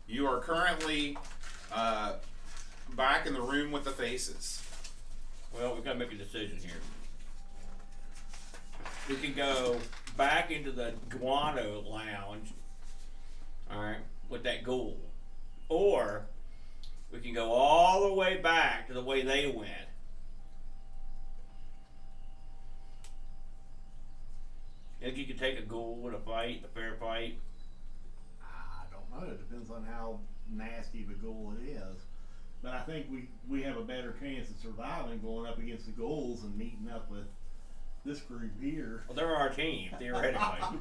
You are currently back in the room with the faces. well, we've got to make a decision here. We can go back into the guano lounge, alright, with that ghoul. Or we can go all the way back to the way they went. Think you could take a ghoul in a fight, a fair fight? I don't know. It depends on how nasty of a ghoul it is. But I think we have a better chance of surviving going up against the ghouls and meeting up with this group here. Well, they're our team, theoretically.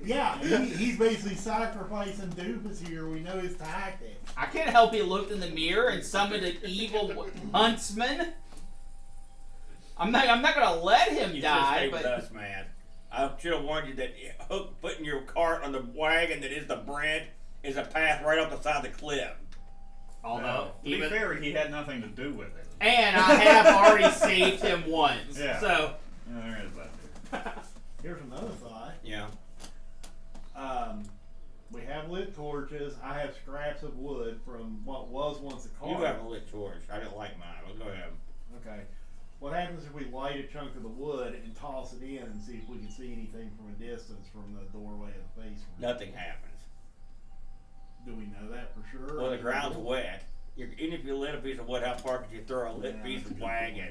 Yeah, he's basically sacrificing Doofus here. We know his tactic. I can't help he looked in the mirror and summoned an evil huntsman. I'm not gonna let him You should die, stay with but us, man. I should have warned you that hook putting your cart on the wagon that is the bread is a path right off the side of the cliff. although to be fair, he had nothing to do with it. and I have already saved him once. Yeah. So Yeah, there is that too. Here's another thought. Yeah. We have lit torches. I have scraps of wood from what was once a car. You have a lit torch. I didn't like mine. Well, go ahead. Okay. What happens if we light a chunk of the wood and toss it in and see if we can see anything from a distance from the doorway of the face room? Nothing happens. Do we know that for sure? Well, the ground's wet. Even if you lit a piece of wood, how far could you throw a lit Yeah, piece that's a of good wagon?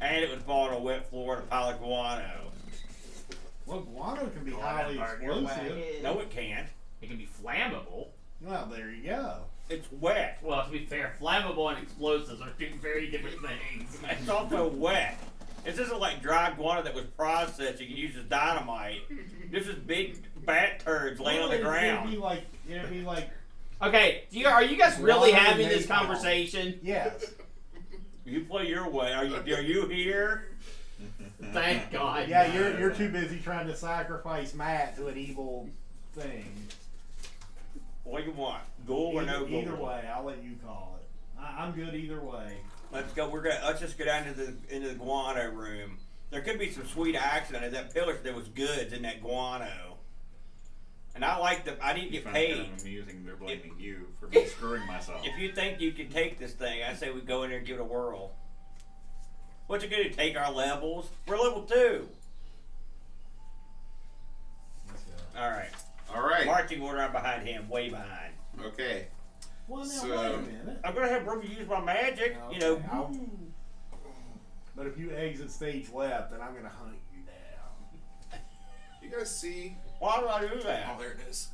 And it would fall on a wet floor and a pile of guano. Well, guano can be Go on highly and burn your explosive. wagon. No, it can't. It can be flammable. Well, there you go. It's wet. Well, to be fair, flammable and explosives are two very different things. It's also wet. This isn't like dry guano that was processed. You can use as dynamite. This is big bat turds laying on the ground. It'd be like, okay, are you guys really Water having this napalm. conversation? yes. You play your way. Are you here? Thank God. Yeah, you're too busy trying to sacrifice Matt to an evil thing. What do you want? Ghoul or no ghoul? Either way, I'll let you call it. I'm good either way. Let's go. Let's just go down into the guano room. There could be some sweet action in that pillar. There was goods in that guano, and I need to get Find it paid. kind of amusing they're blaming you for me screwing myself. If you think you can take this thing, I say we go in there and give it a whirl. What's it gonna take our levels? We're level 2. All right. All right. Marching order. I'm behind him. Way behind. Okay. Well, now So- wait a minute. I'm gonna have room to use my magic. You know. Okay, But if you exit stage left, then I'm gonna hunt you down. You guys see? Why do I do that? Oh, there it is.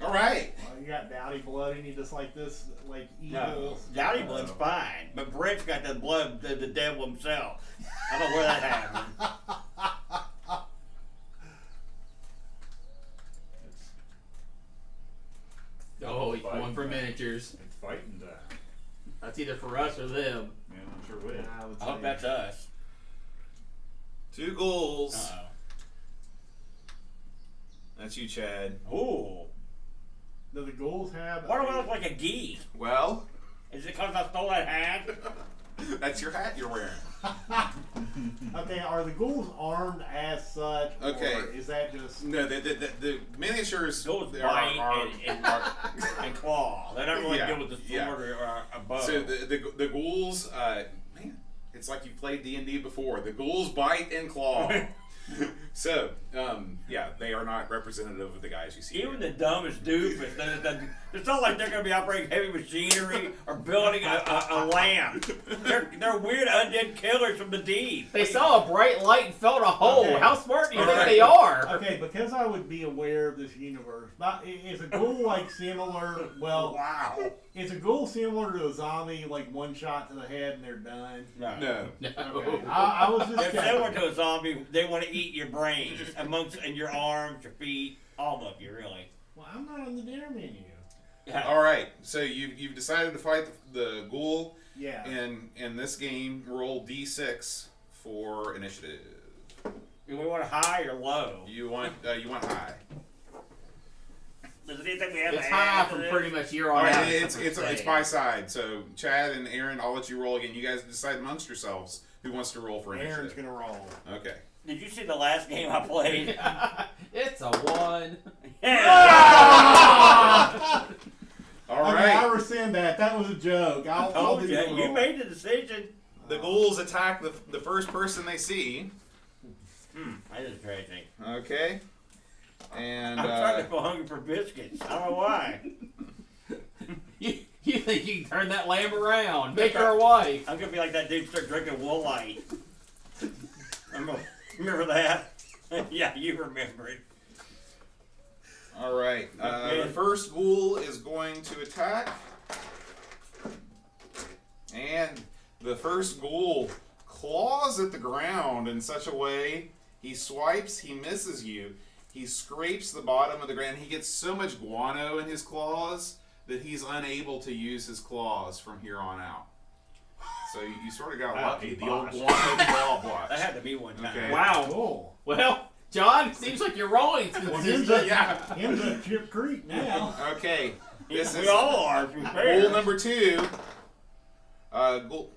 All right. Well, you got dowdy blood in you just like this, like No, evil. Dowdy Blood's fine, but Brett's got the blood of the devil himself. I don't know where that happened. Oh, he's going for miniatures. It's fighting time. That's either for us or them. Yeah, I'm sure which. I would I hope say. that's us. 2 ghouls. Uh That's you, Chad. oh. Ooh. Do the ghouls have? Why do I look like a geek? Well, Is it because I stole that hat? that's your hat you're wearing. Okay, are the ghouls armed as such? Okay. Or is that just? No, the miniatures Ghouls are, bite and claw. They're not really Yeah, good with the sword yeah. or a bow. So the ghouls, man, it's like you played D&D before. The ghouls bite and claw. So, yeah, they are not representative of the guys you see. Even here. the dumbest doofus, it's not like they're going to be operating heavy machinery or building a lamp. They're weird undead killers from the deep. They saw a bright light and felt a hole. Okay. How smart do you think Alright. they are? Okay, because I would be aware of this universe. But is a ghoul like similar? Well, Wow. is a ghoul similar to a zombie? Like one shot to the head and they're done. No. No. Okay, I was just They're similar checking. to a zombie. They want to eat your brains and your arms, your feet, all of you, really. Well, I'm not on the dinner menu. All right, so you've decided to fight the ghoul. Yeah. In this game, roll D6 for initiative. Do we want high or low? You want high. Does anything we have It's to high add to from this? pretty much year All on right, out. it's by side. So Chad and Aaron, I'll let you roll again. You guys decide amongst yourselves who wants to roll for Aaron's initiative. gonna roll. Okay. Did you see the last game I played? It's a 1. All Okay, I right. rescind that. That was a joke. I'll Told do you. the You roll. made the decision. The ghouls attack the first person they see. That is crazy. Okay. And I'm trying to feel hungry for biscuits. I don't know why. You think you can turn that lamb around? Make her a wife. I'm gonna be like that dude, start drinking Woolite. Remember that? Yeah, you remember it. All right. The first ghoul is going to attack. And the first ghoul claws at the ground in such a way he swipes, he misses you. He scrapes the bottom of the ground. He gets so much guano in his claws that he's unable to use his claws from here on out. So you sort of got lucky. The old guano claw watch. That had to be one time. Okay. Wow. Cool. Well, John, seems like you're rolling. Well, Since him's up Chip Creek now. Okay. This We is all are. To be fair. ghoul number 2.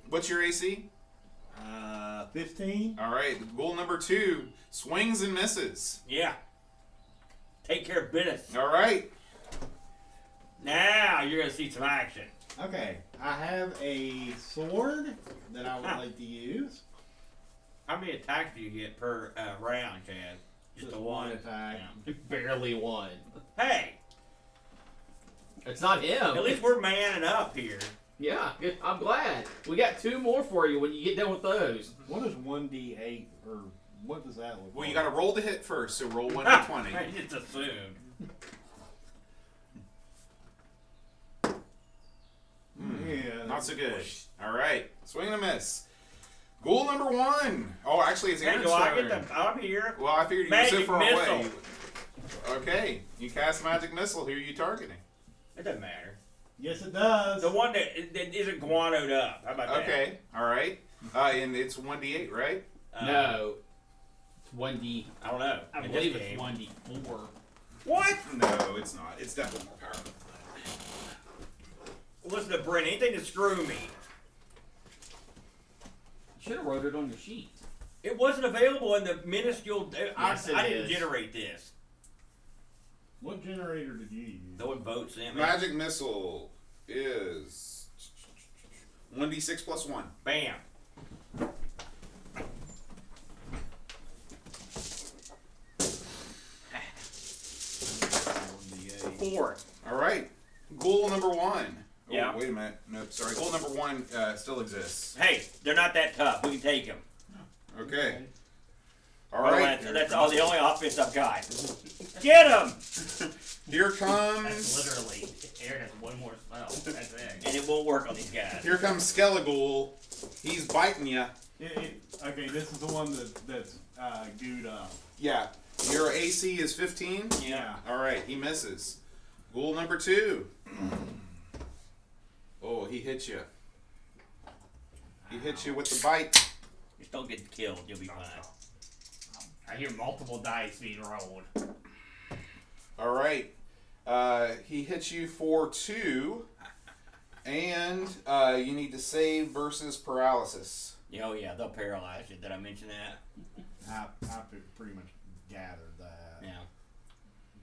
What's your AC? 15. All right. Ghoul number 2 swings and misses. Yeah. Take care of business. All right. Now you're gonna see some action. Okay, I have a sword that I would like to use. How many attacks do you get per round, Chad? Just a one. attack. barely won. Hey, It's not him. at least we're manning up here. Yeah, good. I'm glad. We got 2 more for you when you get done with those. What is 1d8 or what does that look Well, like? you got to roll to hit first, so roll 1d20. I just assumed. Yeah, Not so good. All right. Swing and a miss. Ghoul number 1. Oh, actually, it's Hey, Aaron's do I turn. get the? I'm here. Well, I figured you were so Magic far missile. away. Okay. You cast magic missile. Who are you targeting? It doesn't matter. Yes, it does. The one that isn't guanoed up. How about that? Okay. All right. And it's 1d8, right? No. It's 1D. I don't know. I In believe this it's game. 1D4. What? No, it's not. It's definitely more powerful. Listen to Brent. Anything to screw me. You should have wrote it on your sheet. It wasn't available in the minuscule. Yes, it I didn't is. generate this. What generator did you use? No one votes in. Magic missile is 1d6 plus 1. Bam. Four. All right. Ghoul number 1. Oh, Yeah. Wait a minute. Nope, sorry. Ghoul number 1 still exists. Hey, they're not that tough. We can take them. Okay. All Well, right. that's all the only offense I've got. Get them! Here That's comes. literally. Aaron has one more spell. That's it. And it won't work on these guys. Here comes Skeleghoul. He's biting you. Okay, this is the one that's gooed up. Yeah. Your AC is 15. Yeah. All right. He misses. Ghoul number 2. Oh, he hit you. He hit you with the bite. Just don't get killed. You'll be fine. I hear multiple dice being rolled. All right. He hits you for 2, and you need to save versus paralysis. Oh, yeah. They'll paralyze you. Did I mention that? I pretty much gathered that. Yeah.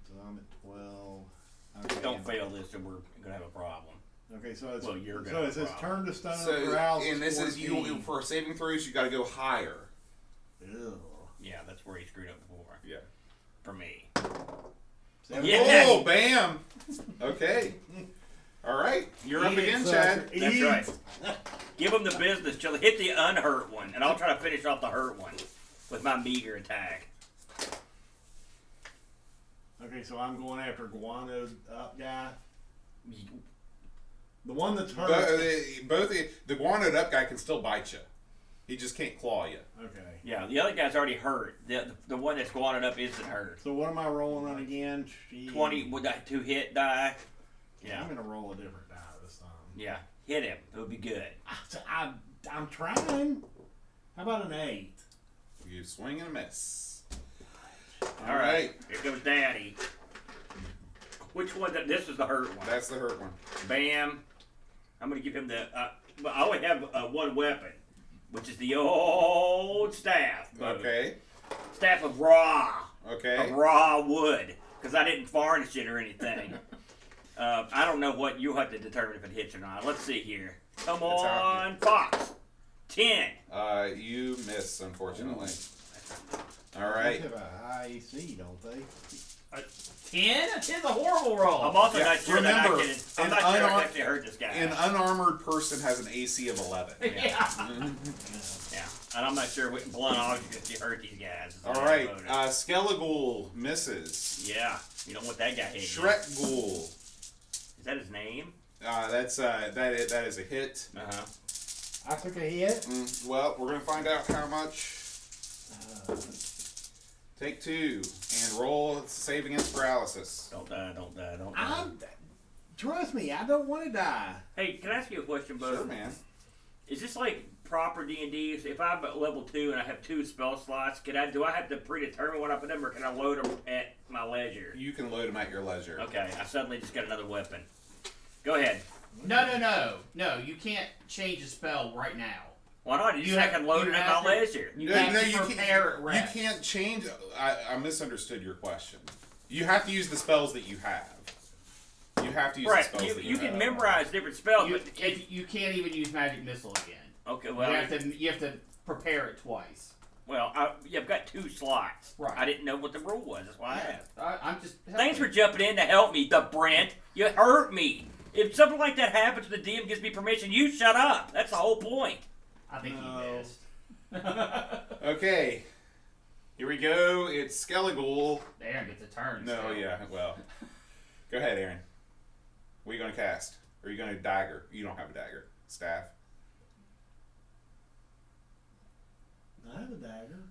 So I'm at 12. Okay. Don't fail this or we're going to have a problem. Okay, so it's, Well, you're gonna so have it says a turn to stone So, paralysis. and this is 14. you for saving throws. You got to go higher. Ew. Yeah, that's where he screwed up before. Yeah. For me. 17. Yeah. Oh, bam. Okay. All right. You're up Eat it, again, sucker. Chad. That's Eat. right. Give him the business, Chili. Hit the unhurt one, and I'll try to finish off the hurt one with my meager attack. Okay, so I'm going after guanoed up guy. The one that's hurt. Both the guanoed up guy can still bite you. He just can't claw you. Okay. Yeah, the other guy's already hurt. The one that's going up isn't hurt. So what am I rolling on again? 20 with that 2 hit die. Yeah, I'm gonna roll a different die this time. yeah. Hit him. It would be good. I'm trying. How about an 8? You swing and a miss. All right. Here comes Daddy. Which one? This is the hurt one. That's the hurt one. Bam. I'm gonna give him the. But I only have one weapon, which is the old staff. Okay. Staff of raw. Okay. Of raw wood, because I didn't varnish it or anything. I don't know what you have to determine if it hits or not. Let's see here. Come on, Fox. 10. You miss, unfortunately. All They right. have a high AC, don't they? 10? 10's a horrible roll. I'm also Yeah, not sure remember, that I'm an not sure I unarmed- actually hurt this guy. An unarmored person has an AC of 11. Yeah. Yeah, and I'm not sure what blunt object actually hurt these guys. All right, Skellighoul misses. Yeah, you don't want that guy hitting. Shrekghoul. Is that his name? That is a hit. Uh-huh. I took a hit. Well, we're gonna find out how much. Take 2 and roll save against paralysis. Don't die, don't die, don't die. Trust me, I don't want to die. Hey, can I ask you a question, Bo? Sure, man. Is this like proper D&D? If I'm at level 2 and I have 2 spell slots, do I have to predetermine what I put them, or can I load them at my leisure? You can load them at your leisure. Okay, I suddenly just got another weapon. Go ahead. No, you can't change a spell right now. Why not? You just can load it at my leisure. You have to prepare it You rest. can't change. I misunderstood your question. You have to use the spells that you have. You have to use Right, the spells that you you can have. memorize different spells, You, but you can't even use magic missile again. okay, well, you have to prepare it twice. I've got 2 slots. Right. I didn't know what the rule was. That's why I asked. I'm just. Thanks for jumping in to help me, the Brent. You hurt me. If something like that happens, the DM gives me permission. You shut up. That's the whole point. I think No. he missed. Okay. Here we go. It's Skellighoul. Aaron gets a turn. No, so. yeah. Well, go ahead, Aaron. What are you going to cast? Or are you going to dagger? You don't have a dagger. Staff. I have a dagger.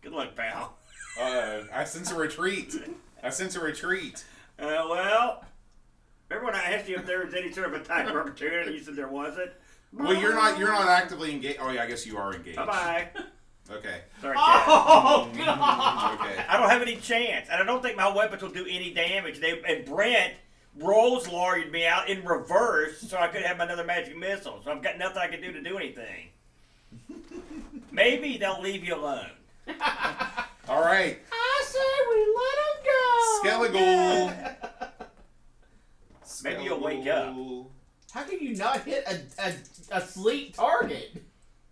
Good luck, pal. I sense a retreat. I sense a retreat. Well, remember when I asked you if there was any sort of attack of opportunity? You said there wasn't. Well, you're not actively engaged. Oh yeah, I guess you are engaged. Bye bye. Okay. Sorry, Chad. Oh God! Okay. I don't have any chance, and I don't think my weapons will do any damage. And Brent rolls lawyered me out in reverse, so I could have another magic missile. So I've got nothing I can do to do anything. Maybe they'll leave you alone. All right. I say we let him go. Skellighoul. Maybe you'll wake up. Skellighoul. How can you not hit a sleep target?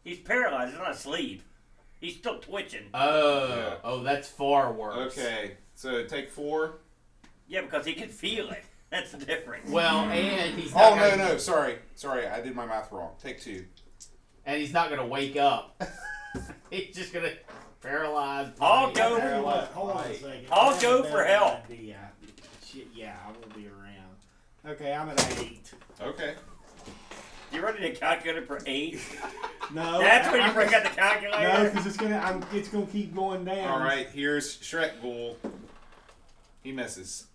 He's paralyzed. He's not asleep. He's still twitching. Oh, that's far worse. Okay. So take 4. Yeah, because he can feel it. That's the difference. Well, and he's not Oh gonna, no. Sorry. I did my math wrong. Take 2. and he's not gonna wake up. He's just gonna paralyze. I'll brain. go- Tell you what, hold on a second. I'll I have go a for better help. idea. Shit, yeah, I will be around. Okay, I'm at 8. Okay. You're running a calculator for 8? No, That's when you I'm bring out just- the calculator? No, because it's gonna keep going down. All right. Here's Shrekghoul. He misses.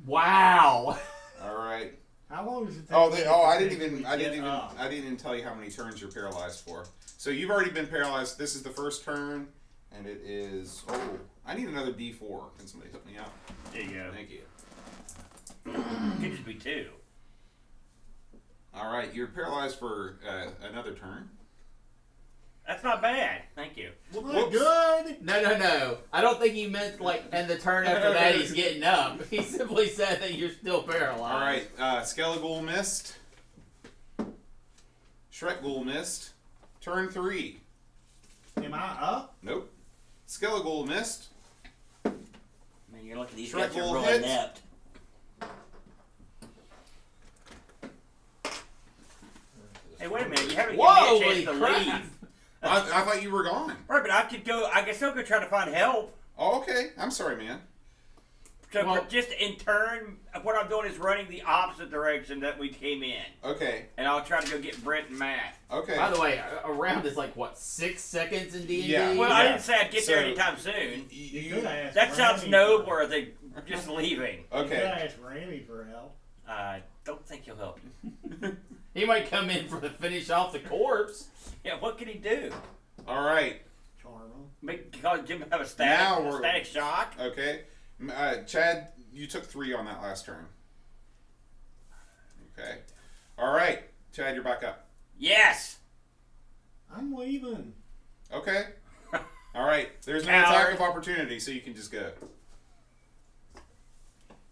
Wow. All right. How long does it take? I didn't even tell you how many turns you're paralyzed for. So you've already been paralyzed. This is the first turn, and it is. Oh, I need another D4. Can somebody help me out? There you go. Thank you. It could just be 2. All right, you're paralyzed for another turn. That's not bad. Thank you. Well, Whoops. good. No. I don't think he meant like, and the turn after that he's getting up. He simply said that you're still paralyzed. All right, Skellighoul missed. Shrekghoul missed. Turn 3. Am I up? Nope. Skellighoul missed. Man, you're lucky these guys are Shrekghoul really hit. inept. Hey, wait a minute. You haven't given me a Whoa, chance to crap. leave. I thought you were gone. Right, but I could go. I guess I'll go try to find help. Oh, okay. I'm sorry, man. So Well- just in turn, what I'm doing is running the opposite direction that we came in. Okay. And I'll try to go get Brent and Matt. Okay. By the way, a round is like what, 6 seconds in D&D? Yeah. Well, I Yeah. didn't say I'd get there So- anytime soon. You could ask. That sounds Randy noteworthy, just leaving. You could Okay. ask Randy for help. I don't think he'll help you. He might come in for the finish off the corpse. Yeah, what can he do? All right. Charm him. Make cause Jim have a Now static, we're- static shock? Okay. Chad, you took 3 on that last turn. Okay. All right. Chad, you're back up. Yes. I'm leaving. Okay. All right. There's no Coward. attack of opportunity, so you can just go.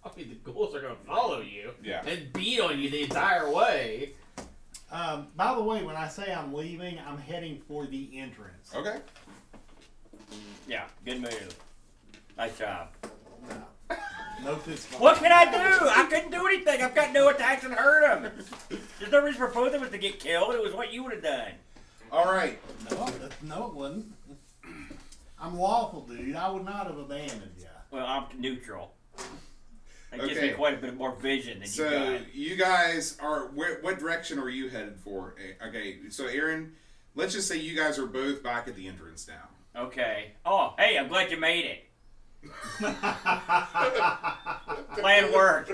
I mean, the ghouls are going to follow you Yeah. and beat on you the entire way. By the way, when I say I'm leaving, I'm heading for the entrance. Okay. Yeah, good move. Nice job. No. No fist fight. What can I do? I couldn't do anything. I've got no attacks and hurt him. There's no reason for both of us to get killed. It was what you would have done. All right. No, it wasn't. I'm lawful, dude. I would not have abandoned you. Well, I'm neutral. That gives Okay. me quite a bit more vision than you So got. you guys are. What direction are you headed for? Okay. So Aaron, let's just say you guys are both back at the entrance now. Okay. Oh, hey, I'm glad you made it. Plan worked.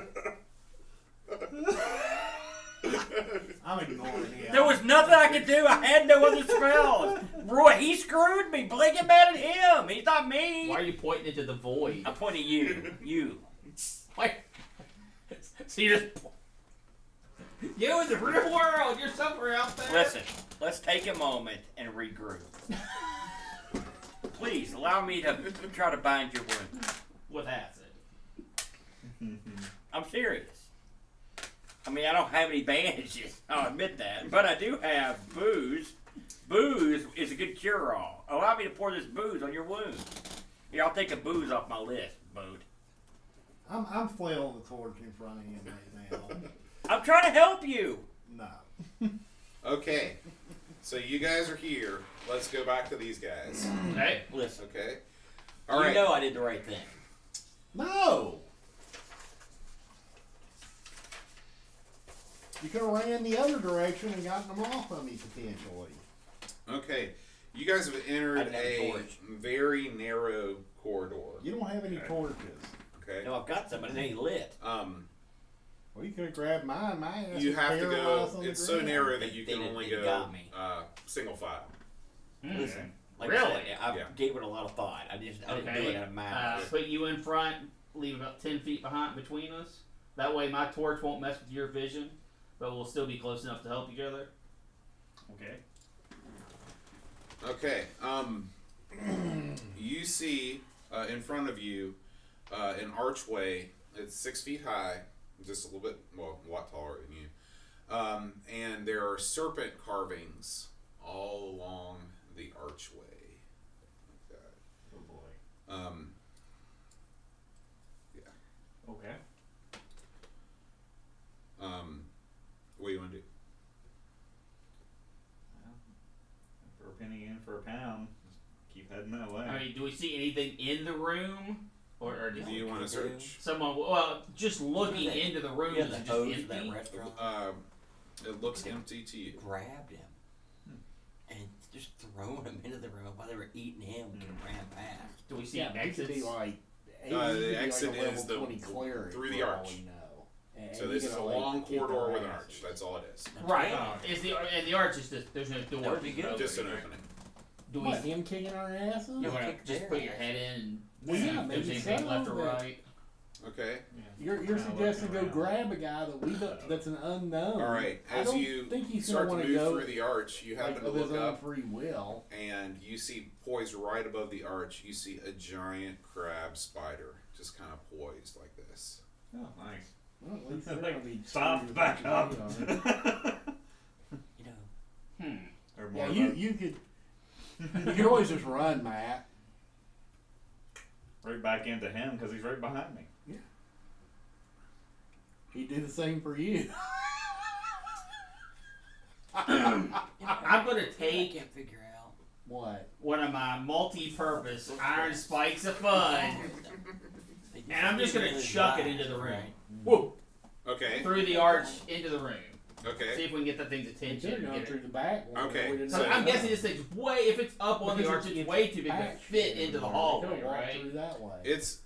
I'm ignoring him. There was nothing I could do. I had no other spells. Roy, he screwed me. Blake, get mad at him. He's not me. Why are you pointing into the void? I'm pointing at you. You. Why? So you just. You in the real world, you're somewhere out there. Listen, let's take a moment and regroup. Please allow me to try to bind your wound. With acid. I'm serious. I mean, I don't have any bandages. I'll admit that. But I do have booze. Booze is a good cure-all. Allow me to pour this booze on your wound. Here, I'll take a booze off my list, Boat. I'm flailing the torch in front of him right now. I'm trying to help you. No. Okay. So you guys are here. Let's go back to these guys. Okay. Listen, Okay. All you right. know I did the right thing. No. You could have ran the other direction and gotten them off of me potentially. Okay. You guys have I entered didn't have a a torch. very narrow corridor. You don't have any torches. Okay. No, I've got some, but it ain't lit. Well, you could have grabbed mine. My ass You was have to go. paralyzed on the It's so ground. narrow that you They can did- only they go got me. single file. Listen, like Really? I said, I Yeah. gave it a lot of thought. I didn't do it Okay. out of mind. Put you in front, leave about 10 feet behind between us. That way my torch won't mess with your vision, but we'll still be close enough to help each other. Okay. Okay. You see in front of you an archway. It's 6 feet high, just a little bit, well, a lot taller than you. And there are serpent carvings all along the archway. Like that. Oh boy. Yeah. Okay. What do you want to do? For a penny in for a pound, just keep heading that way. I mean, do we see anything in the room? Or Do you want to search? someone, well, just looking Yeah, into the room You is have it the just hose of that empty? restaurant. It looks empty to you. Grabbed him and just thrown him into the room while they were eating him. We could have ran past. Do we see Yeah, but he could exits? be like. he The could be like a exit level is the 20 cleric through the for all arch. we know. And So he this could is a like long kick corridor our with an asses. arch. That's all it is. Right. Oh. Is the and the arch is just there's no door. That would be good. Just an right? opening. Do we What, him kicking our asses? you wanna kick just their put your ass. head in and Well, see yeah, if there's maybe anything so, left or but- right? Okay. You're Kinda suggesting go looking around. grab a guy that that's an unknown. All right. I As don't you think he's start gonna to want move to go through the arch, you happen like, to of his look own up, free will. and you see poised right above the arch. You see a giant crab spider just kind of poised like this. Oh, nice. Well, at least they're gonna be Stop, screwed back with up. the weight on it. You know, Or Yeah, more of you could always just run, Matt. right back into him because he's right behind me. He'd do the same for you. I'm gonna I take can't figure out. What? one of my multi-purpose iron spikes of fun, and I'm just gonna chuck it into the room. Whoa! Okay. Through the arch into the room. See Okay. if we can get that thing's You're attention. going Get through it. the back one. Okay, We didn't So so- know I'm that. guessing this thing's way. If it's up on the Because arch, it's way too big to patched fit into the everywhere. hallway, They could've walked right? through that way. It's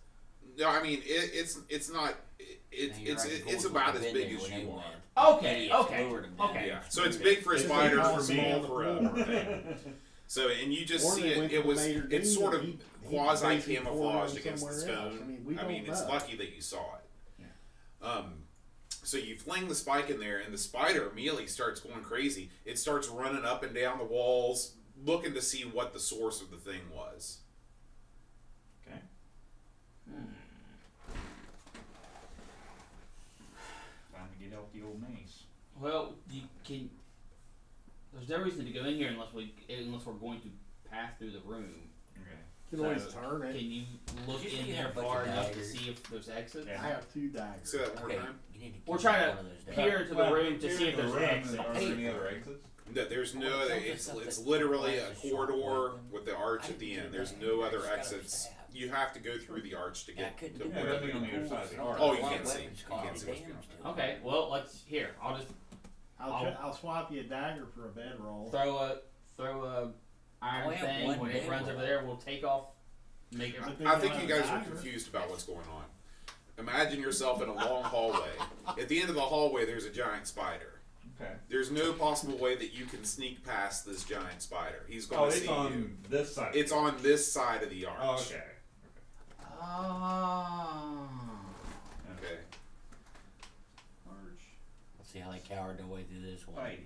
no. I mean, it's not. It's about as big as you are. Okay, okay, okay. Yeah. So it's big for a It's spider, like for all small on the for a floor. thing. So and you just Or see they it. went It to was. Mater It's Dean sort and of he quasi basically camouflaged poured against the somewhere else. stone. I mean, we don't it's know. lucky that you saw it. So you fling the spike in there, and the spider immediately starts going crazy. It starts running up and down the walls, looking to see what the source of the thing was. Okay. Time to get out the old mace. Well, you can. There's no reason to go in here unless we're going to pass through the room. Okay. You can always turn it. Can you look Just in get there a bunch far of enough to daggers. see if there's exits? Yeah. I have 2 daggers. Say that one more Okay, time. you need to We're get trying one to of those days. peer into the room to peer see if into the there's room, exits. Are there any other exits? There's no Well, other. something- It's something literally a flashes short corridor lightning. with the arch I at the didn't end. do There's that. no I other just got exits. upset. You have to go through the arch to I get couldn't to do Yeah, that. where that'd be on the other side of the arch. Oh, you Light can't see. weapons You cause can't see what's damage going to on. them. Okay, well, let's here. I'll just I'll swap you a dagger for a bedroll. throw a iron Only have thing one when it runs bedroll. over there. We'll take off. Make it. But I think then you you'll guys have are a dagger. confused about what's going on. Imagine yourself in a long hallway. At the end of the hallway, there's a giant spider. Okay. There's no possible way that you can sneak past this giant spider. He's Oh, going to it's see on you. this side. It's on this side of the arch. Oh, okay. Oh. Okay. Arch. Let's see how they cowered their way through this one. Spidey.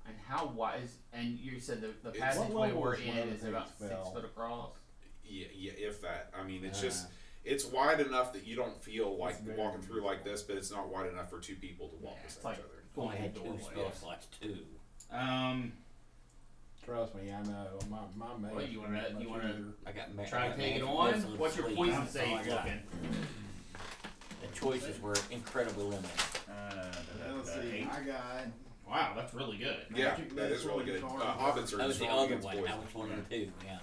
And how wide? And you said the It's- passageway What level we're is in one of is these about 6 spell? foot across. Yeah, if that. I mean, it's just it's wide enough that you don't feel like It's very walking through like this, but it's not wide enough for 2 people to walk Yeah, it's beside like- each other. Only had Doorway, 2 spell yeah. slots, 2. Trust me, I know. My mate. What, you wanna- much you wanna- easier. I got Try I to got take it magic on. missile and What's your sleep. poison That's all I save got. looking? The choices were incredibly limited. Let's see. 8. I got. Wow, that's really good. Yeah, Magic that is missile really good. and charm. Hobbits are That was the strong other against one. poison. That was one of the 2. Yeah.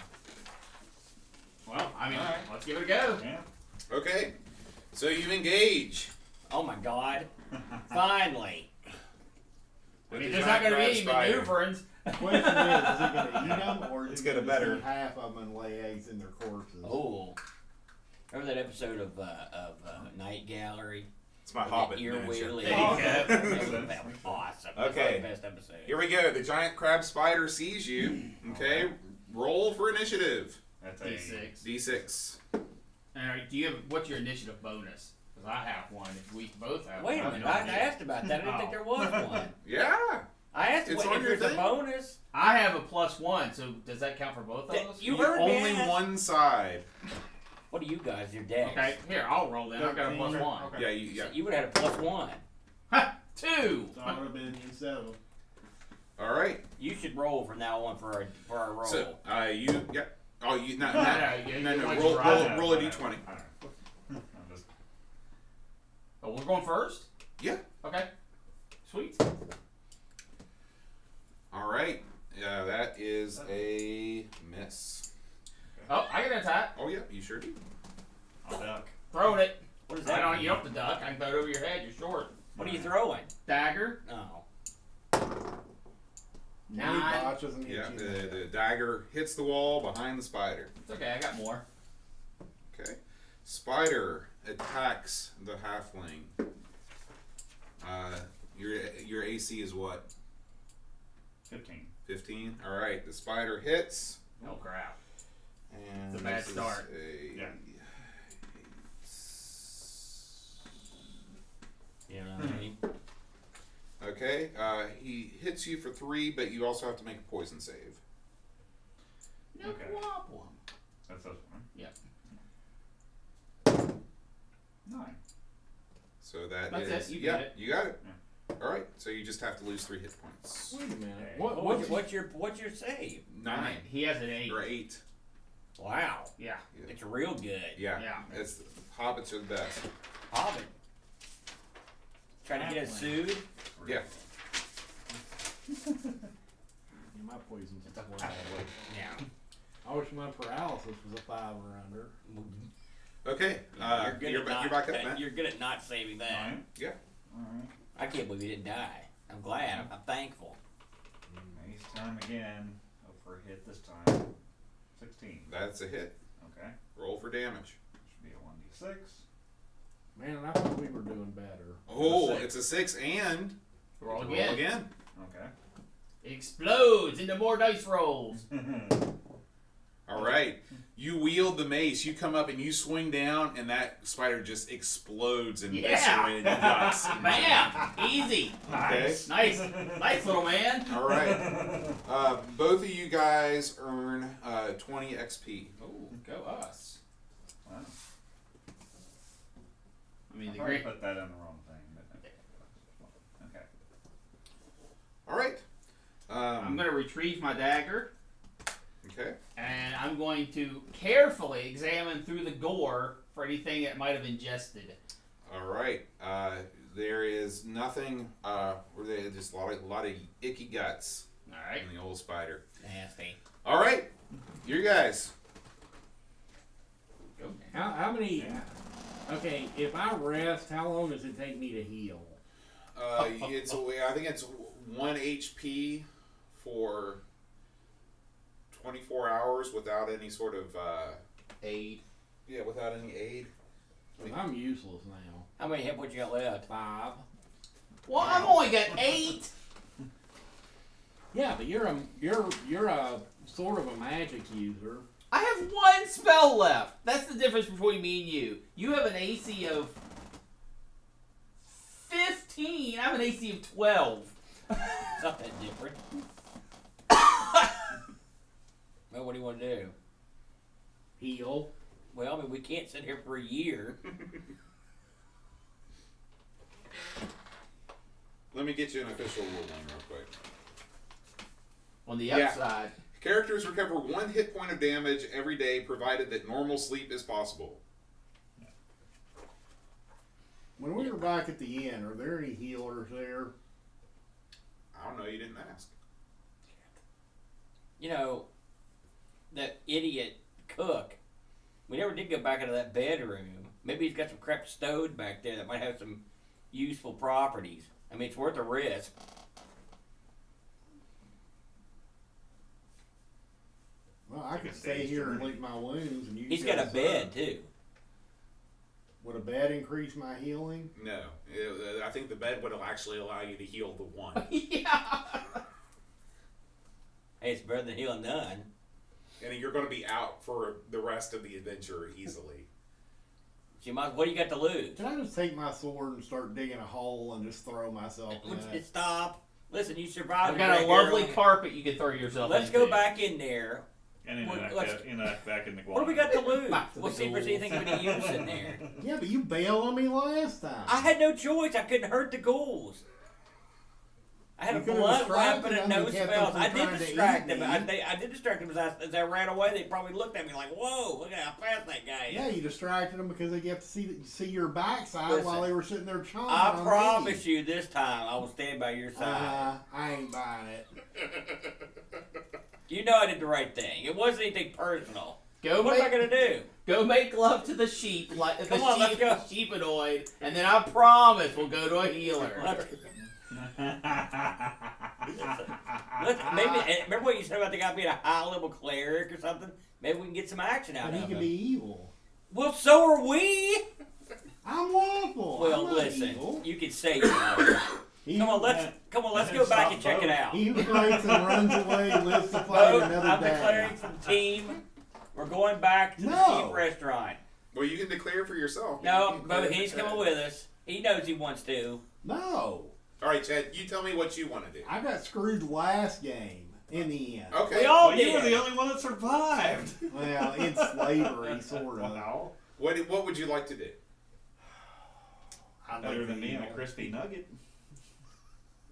Well, I mean, Alright. let's give it a go. Yeah. Okay, so you engage. Oh my God! Finally. I with mean, the there's not giant going to be crab any spider. maneuverings. The question is it going to eat them or is It's it gonna going to better. eat half of them and lay eggs in their corpses? Oh. Remember that episode of Night Gallery? It's my With Hobbit that ear miniature. wheelie? There you That was awesome. That's Okay. the best episode. Here we go. The giant crab spider sees you. Okay, roll for initiative. That's a D6. D6. And do you have what's your initiative bonus? Because I have one. If we both have Wait a one, minute. I I asked about that. I didn't think there was one. Yeah. I asked It's what, on if your there's thing. a bonus. I have a +1. So does that count for both of us? You heard me only ask. one side. What are you guys? Your dads. Okay, here I'll roll then. I've got a 13. +1. Okay. Yeah, you. Yeah. You would have had a +1. Ha! 2. So I would have been instead of. All right. You should roll from now on for our roll. So, you. Yeah. Oh, you. No. No, No. once Roll. you Roll. ride Roll a I know, d20. I know. I'm just- Oh, we're going first. Yeah. Okay. Sweet. All right. Yeah, that is a miss. Oh, I get an attack. Oh yeah, you sure do. I'll duck. Throwing it. What does I that don't. mean? You don't have to duck. I can throw it over your head. You're short. What are you throwing? Dagger. Oh. 9. Botches and hits Yeah. you. The dagger hits the wall behind the spider. It's okay. I got more. Okay. Spider attacks the halfling. Your AC is what? 15. 15. All right. The spider hits. Oh crap. And It's a bad this is start. Yeah. You know what I mean? Okay. He hits you for 3, but you also have to make a poison save. No Okay. problem. That's this one. Yeah. 9. So that That's is it, you yeah, get it. you got it. All right. So you just have to lose 3 hit points. Wait a minute. Okay. What's What's your save? 9 He has an 8. or 8. Wow. Yeah. It's real good. Yeah. Yeah. It's hobbits are the best. Hobbit. Trying to get us sued? Yeah. my poison's a 4. Yeah. I wish my paralysis was a 5 or under. Okay. You're back up, man. You're good at not saving that. 9. Yeah. Alright. I can't believe you didn't die. I'm glad. I'm thankful. Ace time again. Hope for a hit this time. 16. That's a hit. Okay. Roll for damage. Should be a 1d6. Man, I thought we were doing better. Oh, It's a 6. it's a 6 and Roll roll again. again. Okay. It explodes into more dice rolls. All right. You wield the mace. You come up and you swing down, and that spider just explodes and Yeah. and guts. Bam! Easy. Okay. Nice. Nice little man. All right. Both of you guys earn 20 XP. Oh, go us. Wow. I mean, I the probably great. put that in the wrong thing. But All right. I'm going to retrieve my dagger, Okay. and I'm going to carefully examine through the gore for anything that might have ingested. All right. There is nothing. Where they just a lot of icky guts All right. in the old spider. Nasty. All right, you guys. Go. How many? Okay, if I rest, how long does it take me to heal? It's I think it's 1 HP for 24 hours without any sort of Aid. yeah, without any aid. I'm useless now. How many hit points you got left? 5. Well, I've only got 8. Yeah, but you're a sort of a magic user. I have 1 spell left. That's the difference between me and you. You have an AC of 15. I have an AC of 12. It's not that different. Well, what do you want to do? Heal. Well, I mean, we can't sit here for a year. Let me get you an official ruling real quick. On the Yeah. upside, Characters recover 1 hit point of damage every day, provided that normal sleep is possible. When we were back at the inn, are there any healers there? I don't know. You didn't ask. You know, that idiot cook. We never did go back into that bedroom. Maybe he's got some crap stowed back there that might have some useful properties. I mean, it's worth a risk. Well, I could stay here and lick my wounds, and you. He's got a guys, bed, too. Would a bed increase my healing? No. I think the bed would actually allow you to heal the 1. yeah. Hey, it's better than healing none. And you're going to be out for the rest of the adventure easily. So you might, what do you got to lose? Can I just take my sword and start digging a hole and just throw myself in it? Stop. Listen, you survived. I've got a Greg lovely early. carpet you can throw yourself Let's into. go back in there. And then Let's- back in the What do we got to lose? Back to the We'll see if there's ghouls. anything of any use in there. Yeah, but you bailed on me last time. I had no choice. I couldn't hurt the ghouls. I had You a could've blood distracted weapon and them no and kept spells. them from I did trying to distract eat them. me. I did distract them as I ran away. They probably looked at me like, "Whoa, look at how fast that guy is." Yeah, you distracted them because they get to see your backside Listen, while they were sitting there chomping. I on promise me. you, this time I will stand by your side. I ain't buying it. You know I did the right thing. It wasn't anything personal. Go What am I make, gonna do? go make love to the sheep, like the Come on, let's sheep, go. sheepoid, and then I promise we'll go to a healer. Maybe remember what you said about the guy being a high-level cleric or something? Maybe we can get some action out But of he him. can be evil. Well, so are we. I'm lawful. Well, I'm not listen, evil. you can say you are. He, Come on, let's go back and check it out. He who fights and runs away lives to fight Vote, another I'm day. declaring for the team. We're going back to the No. team restaurant. Well, you can declare for yourself. No, You can but declare he's for coming Chad. with us. He knows he wants to. No, All right, Chad, you tell me what you want to do. I got screwed last game in the end. Okay. We all Well, did. you were the only one that survived. Well, in slavery, sort of. Wow. What would you like to do? I'd Better like than to me and a eat. crispy nugget.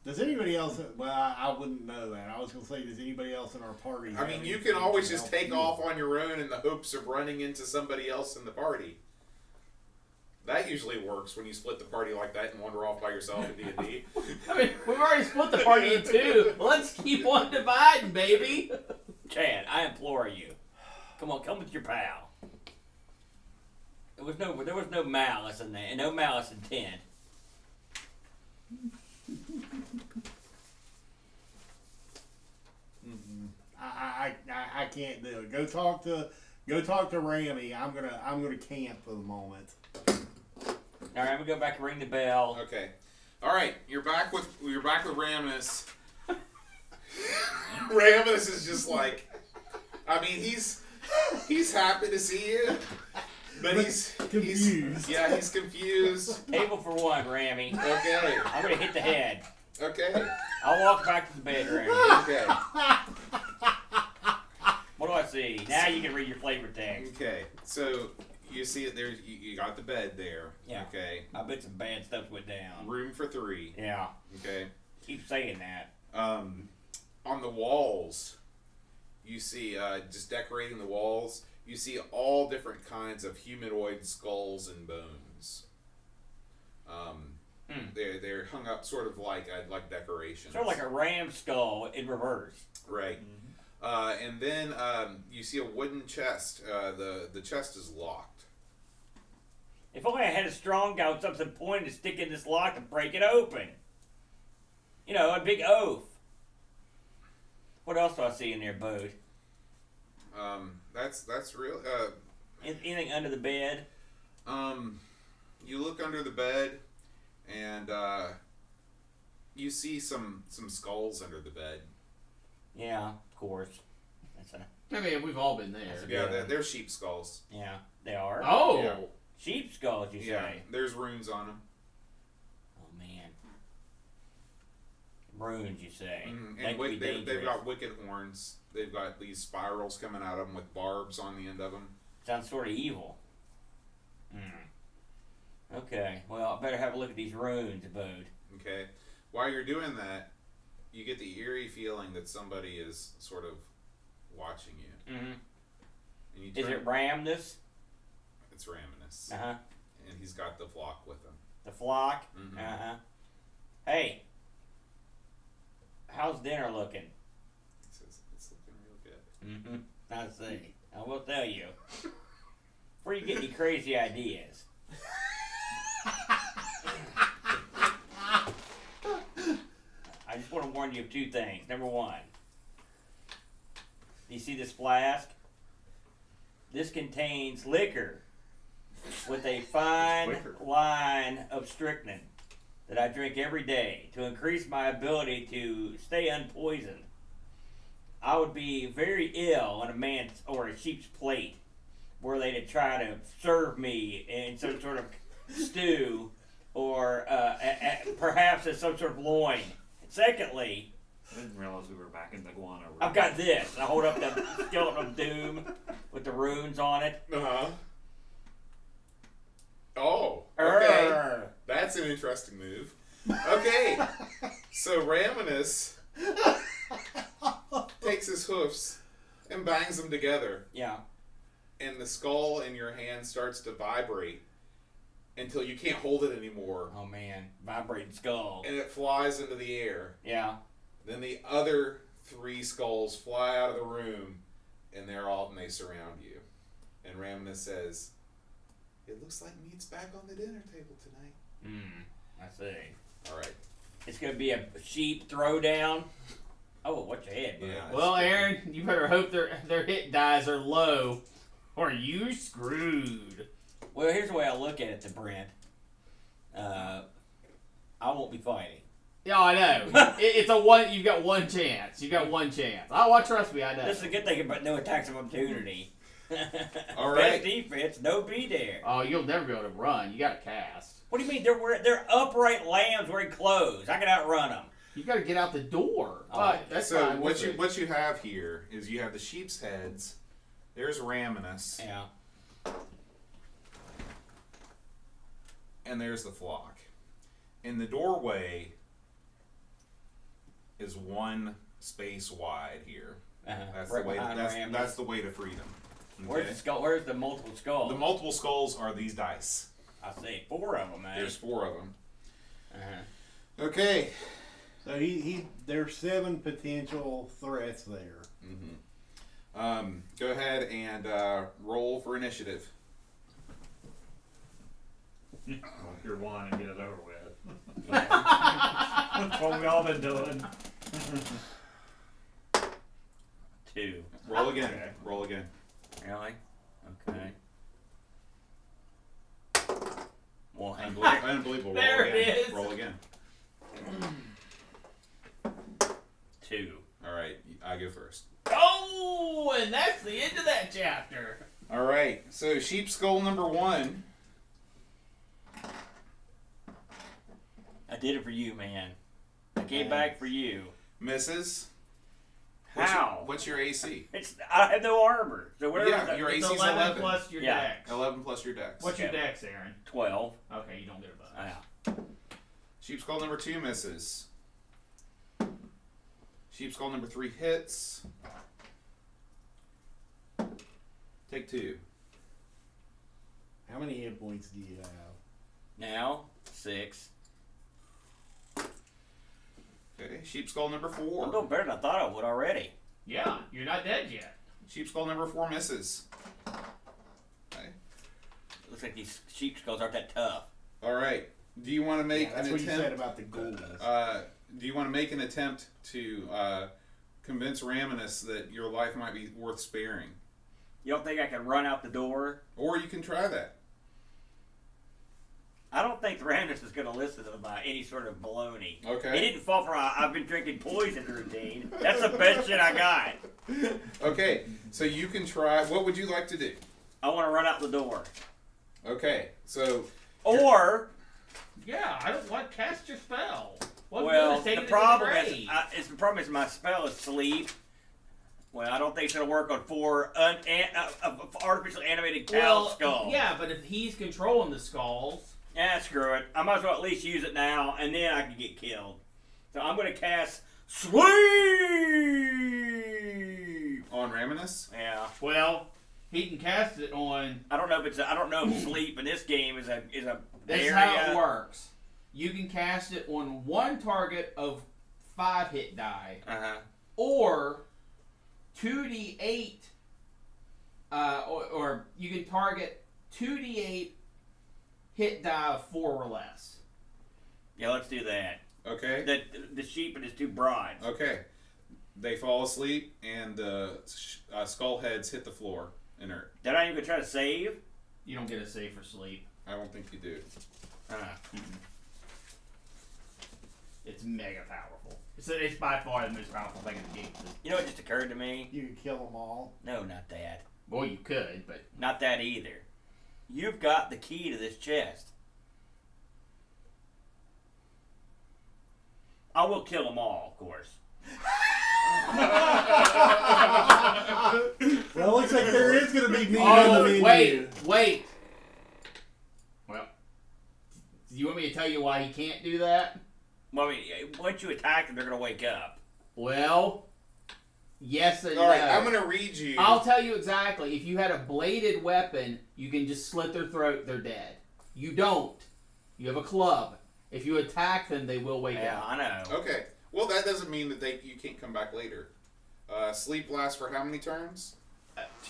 Does anybody else? Well, I wouldn't know that. I was gonna say, does anybody else in our party? I have mean, you anything can always to just help take you? off on your own in the hopes of running into somebody else in the party. That usually works when you split the party like that and wander off by yourself in D&D. I mean, we've already split the party in 2. Let's keep on dividing, baby. Chad, I implore you. Come on, come with your pal. There was no malice in there, and no malice intent. I can't do it. Go talk to Ramy. I'm gonna camp for the moment. All right, I'm gonna go back and ring the bell. Okay. All right, you're back with Ramus. Ramus is just like, I mean, he's happy to see you, but he's confused. He's confused. Table for one, Rammy. Okay. I'm gonna hit the head. Okay. I'll walk back to the bedroom. Okay. What do I see? Now you can read your flavor text. Okay. So you see it there. You got the bed there. Yeah. Okay. I bet some bad stuff went down. Room for 3. Yeah. Okay. Keep saying that. On the walls, you see just decorating the walls. You see all different kinds of humanoid skulls and bones. They're hung up sort of like decorations. Sort of like a ram skull in reverse. Right. And then you see a wooden chest. The chest is locked. If only I had a strong guy with something pointed to stick in this lock and break it open. You know, a big oath. What else do I see in there, Bode? That's real. Anything under the bed? You look under the bed, and you see some skulls under the bed. Yeah, of course. That's a, I mean, we've all been there. Yeah, they're sheep skulls. yeah, they are. Oh! Yeah. Sheep skulls, you Yeah, say? there's runes on them. Oh, man. Runes, you say? That And could be they've dangerous. got wicked horns. They've got these spirals coming out of them with barbs on the end of them. Sounds sort of evil. Okay, well, I better have a look at these runes, Bode. Okay. While you're doing that, you get the eerie feeling that somebody is sort of watching you. Mm-hmm. And you Is turn, it Ramnus? It's Raminus. Uh-huh. And he's got the flock with him. The flock? Mhm. Uh-huh. Hey. How's dinner looking? He says, it's looking real good. Mm-hmm. I see. I will tell you. Before you get any crazy ideas. I just want to warn you of two things. Number one. Do you see this flask? This contains liquor with a fine Liquor. line of strychnine that I drink every day to increase my ability to stay unpoisoned. I would be very ill on a man's or a sheep's plate were they to try to serve me in some sort of stew or perhaps as some sort of loin. Secondly, I didn't realize we were back in the guano room. I've got this. I hold up the skeleton of doom with the runes on it. Uh-huh. Oh, okay. Err. That's an interesting move. Okay. So Raminus takes his hoofs and bangs them together. Yeah. And the skull in your hand starts to vibrate until you can't hold it anymore. Oh man, vibrating skull. And it flies into the air. Yeah. Then the other 3 skulls fly out of the room, and they surround you. And Raminus says, "It looks like meat's back on the dinner table tonight." I see. All right. It's gonna be a sheep throwdown. Oh, watch your head, bud. Yeah. Well, Aaron, you better hope their hit dies are low, or you screwed. Well, here's the way I look at it, to Brent. I won't be fighting. Yeah, I know. It's a one. You've got one chance. You got one chance. Oh, trust me, I know. This is a good thing about no attacks of opportunity. All right. Best defense, no be there. Oh, you'll never be able to run. You got to cast. What do you mean? They're upright lambs wearing clothes. I can outrun them. You got to get out the door. Oh, But that's So fine. what you have here is you have the sheep's heads. There's Raminus, Yeah. and there's the flock. In the doorway is one space wide here. That's Right the way. behind Raminus. That's the way to freedom. Where's the skull? Where's the multiple skulls? The multiple skulls are these dice. I see 4 of them, man. There's 4 of them. Uh-huh. Okay. So there's 7 potential threats there. Go ahead and roll for initiative. Well, you're one and get it over with. That's what we all been doing. 2. Roll again. Okay. Roll again. Really? Okay. 1. Unbelievable. There Roll it again. is. Roll again. 2. All right. I go first. Oh, and that's the end of that chapter. All right. So sheep skull number 1. I did it for you, man. I came back for you. Misses. How? What's your AC? I have no armor. So whatever. Yeah, your It's AC is 11 11. plus your Yeah. dex. 11 plus your dex. What's your dex, Aaron? 12. Okay, you don't get a bonus. Yeah. Sheep skull number 2 misses. Sheep skull number 3 hits. Take 2. How many hit points do you have? Now 6. Okay, sheep skull number 4. I'm doing better than I thought I would already. Yeah, you're not dead yet. Sheep skull number 4 misses. Okay. Looks like these sheep skulls aren't that tough. All right. Do you want to make That's an what you said attempt? about the ghouls. Do you want to make an attempt to convince Raminus that your life might be worth sparing? You don't think I can run out the door? Or you can try that. I don't think Randus is going to listen to any sort of baloney. Okay. He didn't fall for I've been drinking poison routine. That's the best shit I got. Okay, so you can try. What would you like to do? I want to run out the door. Okay, so Or, Yeah, I don't want cast your spell. What well, good is taking the it to problem grave? the problem is my spell is sleep. Well, I don't think it's going to work on 4 artificially animated cow skulls. yeah, but if he's controlling the skulls, Yeah, screw it. I might as well at least use it now, and then I can get killed. So I'm going to cast Sleep! on Raminus. Yeah. well, he can cast it on. I don't know if sleep in this game is a This is area. how it works. You can cast it on one target of 5 hit die, Uh-huh. or 2d8, or you can target 2d8 hit die of 4 or less. Yeah, let's do that. Okay. The sheep and his 2 brides. Okay. They fall asleep, and the skull heads hit the floor inert. They're not even going to try to save? You don't get a save for sleep. I don't think you do. It's mega powerful. It's by far the most powerful thing in the game. You know what just occurred to me? You can kill them all. No, not that. Well, you could, but Not that either. You've got the key to this chest. I will kill them all, of course. Well, it looks like there is going to be meat on the oh, menu. wait. Well, do you want me to tell you why he can't do that? Well, I mean, once you attack them, they're going to wake up. Well, yes and All right, no. I'm going to read you. I'll tell you exactly. If you had a bladed weapon, you can just slit their throat, they're dead. You don't. You have a club. If you attack them, they will wake Yeah, up. I know. Okay. Well, that doesn't mean that you can't come back later. Sleep lasts for how many turns?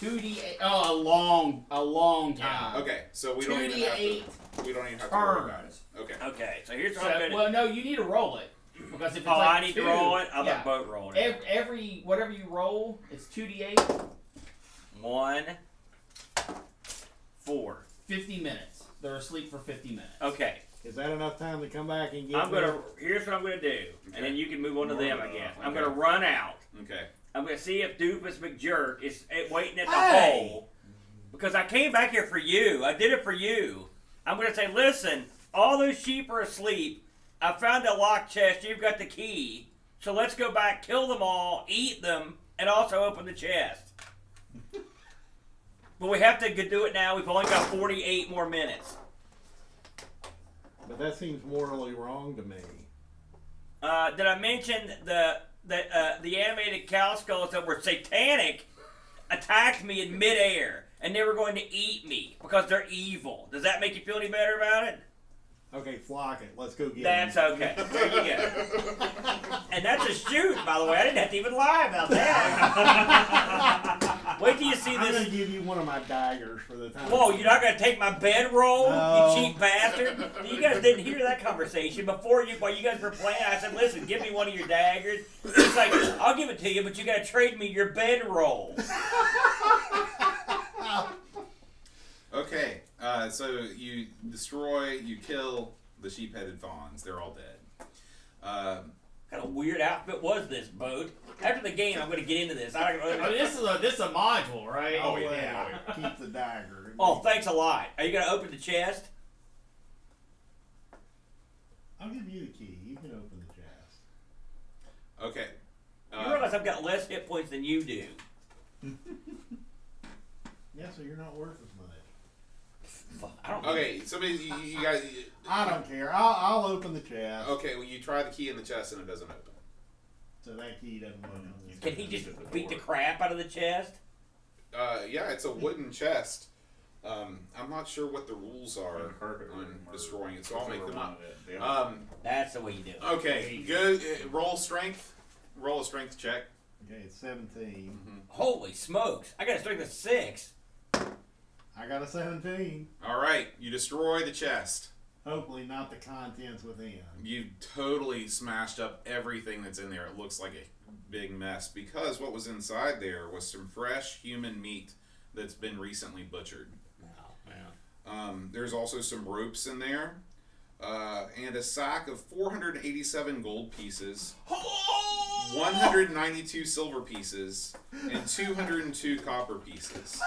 2d8. Oh, a long time. Okay, so we don't even have 2d8 to. We don't even have to worry about it. turns. Okay. Okay, so here's So, what I'm going to well, no, you need to roll it because if it's Oh, like I need 2, to roll it? I'm yeah. a boat roller. Every whatever you roll, it's 2d8. 1, 4. 50 minutes. They're asleep for 50 minutes. Okay, Is that enough time to come back and get I'm gonna. them? Here's what I'm gonna do, and then you can move on to them, I guess. I'm Okay. gonna run out. Okay. I'm gonna see if Doofus McJerk is waiting at the Hey! hole, because I came back here for you. I did it for you. I'm gonna say, listen, all those sheep are asleep. I found a locked chest. You've got the key. So let's go back, kill them all, eat them, and also open the chest. But we have to do it now. We've only got 48 more minutes. But that seems morally wrong to me. Did I mention the animated cow skulls that were satanic attacked me in midair and they were going to eat me because they're evil? Does that make you feel any better about it? Okay, flock it. Let's go get That's them. okay. There you go. And that's a shoot, by the way. I didn't have to even lie about that. Wait till you see I'm going this. to give you one of my daggers for the time. Whoa, you're not going to take my bedroll, No. you cheap bastard? You guys didn't hear that conversation. While you guys were playing, I said, listen, give me one of your daggers. He's like, I'll give it to you, but you got to trade me your bedroll. Okay. So you kill the sheep-headed fawns. They're all dead. What kind of weird outfit was this, boat? After the game, I'm going to get into this. I mean, this is a module, right? Oh, yeah. Keep the dagger. Oh, thanks a lot. Are you going to open the chest? I'll give you the key. You can open the chest. Okay. You realize I've got less hit points than you do. Yeah, so you're not worth as much. I don't. Okay. Somebody, you guys. I don't care. I'll open the chest. Okay. Well, you try the key in the chest and it doesn't open. So that key doesn't work on this. Can he just beat the crap out of the chest? Yeah, it's a wooden chest. I'm not sure what the rules are on destroying it, so I'll make them up. That's the way you do it. Okay, good. Roll strength. Roll a strength check. Okay, it's 17. Holy smokes! I got a strength of 6. I got a 17. All right, you destroy the chest. Hopefully not the contents within. You totally smashed up everything that's in there. It looks like a big mess because what was inside there was some fresh human meat that's been recently butchered. There's also some ropes in there, and a sack of 487 gold pieces, 192 silver pieces, and 202 copper pieces.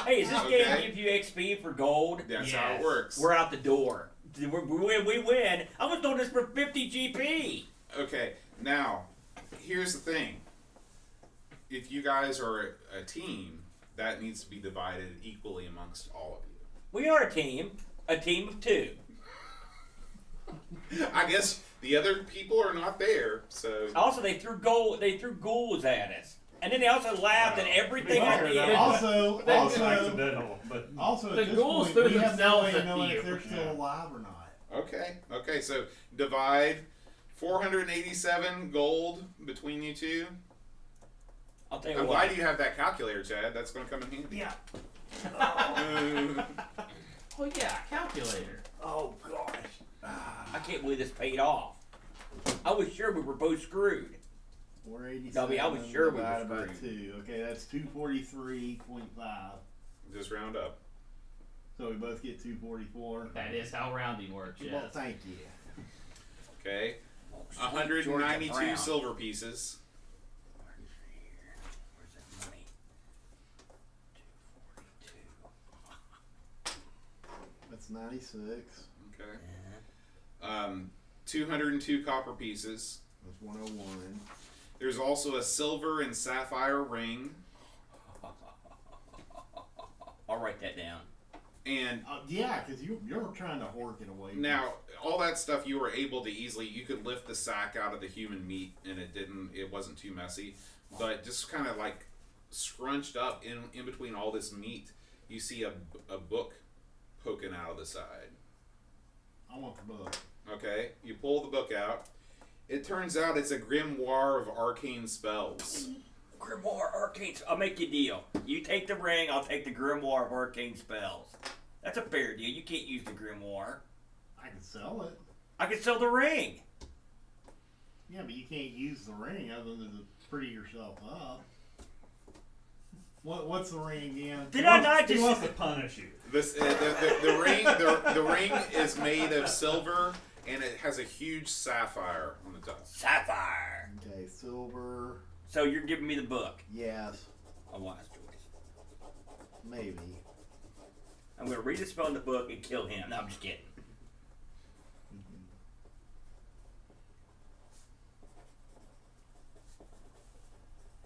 Hey, is this game give you XP for gold? That's how it works. We're out the door. We win. I was doing this for 50 GP. Okay, now, here's the thing. If you guys are a team, that needs to be divided equally amongst all of you. We are a team of 2. I guess the other people are not there, so... Also, they threw ghouls at us. And then they also laughed at everything I did. Also, accidental, but at The this ghouls point, threw we have no themselves way of at knowing you. if they're still alive or not. Okay, so divide 487 gold between you two. I'll tell you I'm what. glad you have that calculator, Chad. That's going to come in handy. Yeah. Oh yeah, calculator. Oh gosh. I can't believe this paid off. I was sure we were both screwed. 487. No, I mean, I was sure we were divided by screwed. 2. Okay, that's 243.5. Just round up. So we both get 244. That is how rounding works. Well, Yes. thank you. Okay. Sweet Georgia 192 Brown. silver pieces. Where's that money? 242. That's 96. Okay. 202 copper pieces. That's 101. There's also a silver and sapphire ring. I'll write that down. And Yeah, because you're trying to hork it away. now, all that stuff you were able to easily, you could lift the sack out of the human meat and it wasn't too messy. But just kind of like scrunched up in between all this meat, you see a book poking out of the side. I want the book. Okay, you pull the book out. It turns out it's a grimoire of arcane spells. Grimoire arcane. I'll make you a deal. You take the ring, I'll take the grimoire of arcane spells. That's a fair deal. You can't use the grimoire. I can sell it. I can sell the ring. Yeah, but you can't use the ring other than to pretty yourself up. What's the ring again? Did I not he just? wants to punish you. This the ring is made of silver and it has a huge sapphire on the top. Sapphire. Okay, silver. So you're giving me the book. Yes, A wise choice. maybe. I'm going to read the spell in the book and kill him. No, I'm just kidding.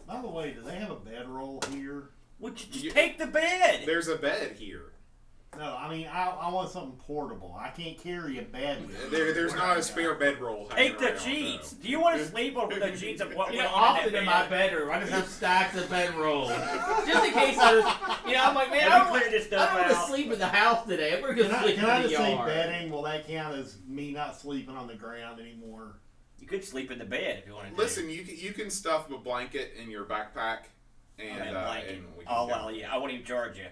By the way, do they have a bedroll here? Would you just take the bed? There's a bed here. No, I mean I want something portable. I can't carry a bed with me. There's not a spare bedroll. Take the sheets. Do you want to sleep on the sheets of what You went know, on often that in my bed? bedroom, I just have stacks of bedrolls. Just in case I was, I'm like, man, Have I you don't cleared this stuff want to out? sleep in the house today. We're going Can to I, sleep can in I the just say yard. bedding? Will that count as me not sleeping on the ground anymore? You could sleep in the bed if you wanted to. Listen, you can stuff a blanket in your backpack, and we can Oh, go. well, yeah. I won't even charge you.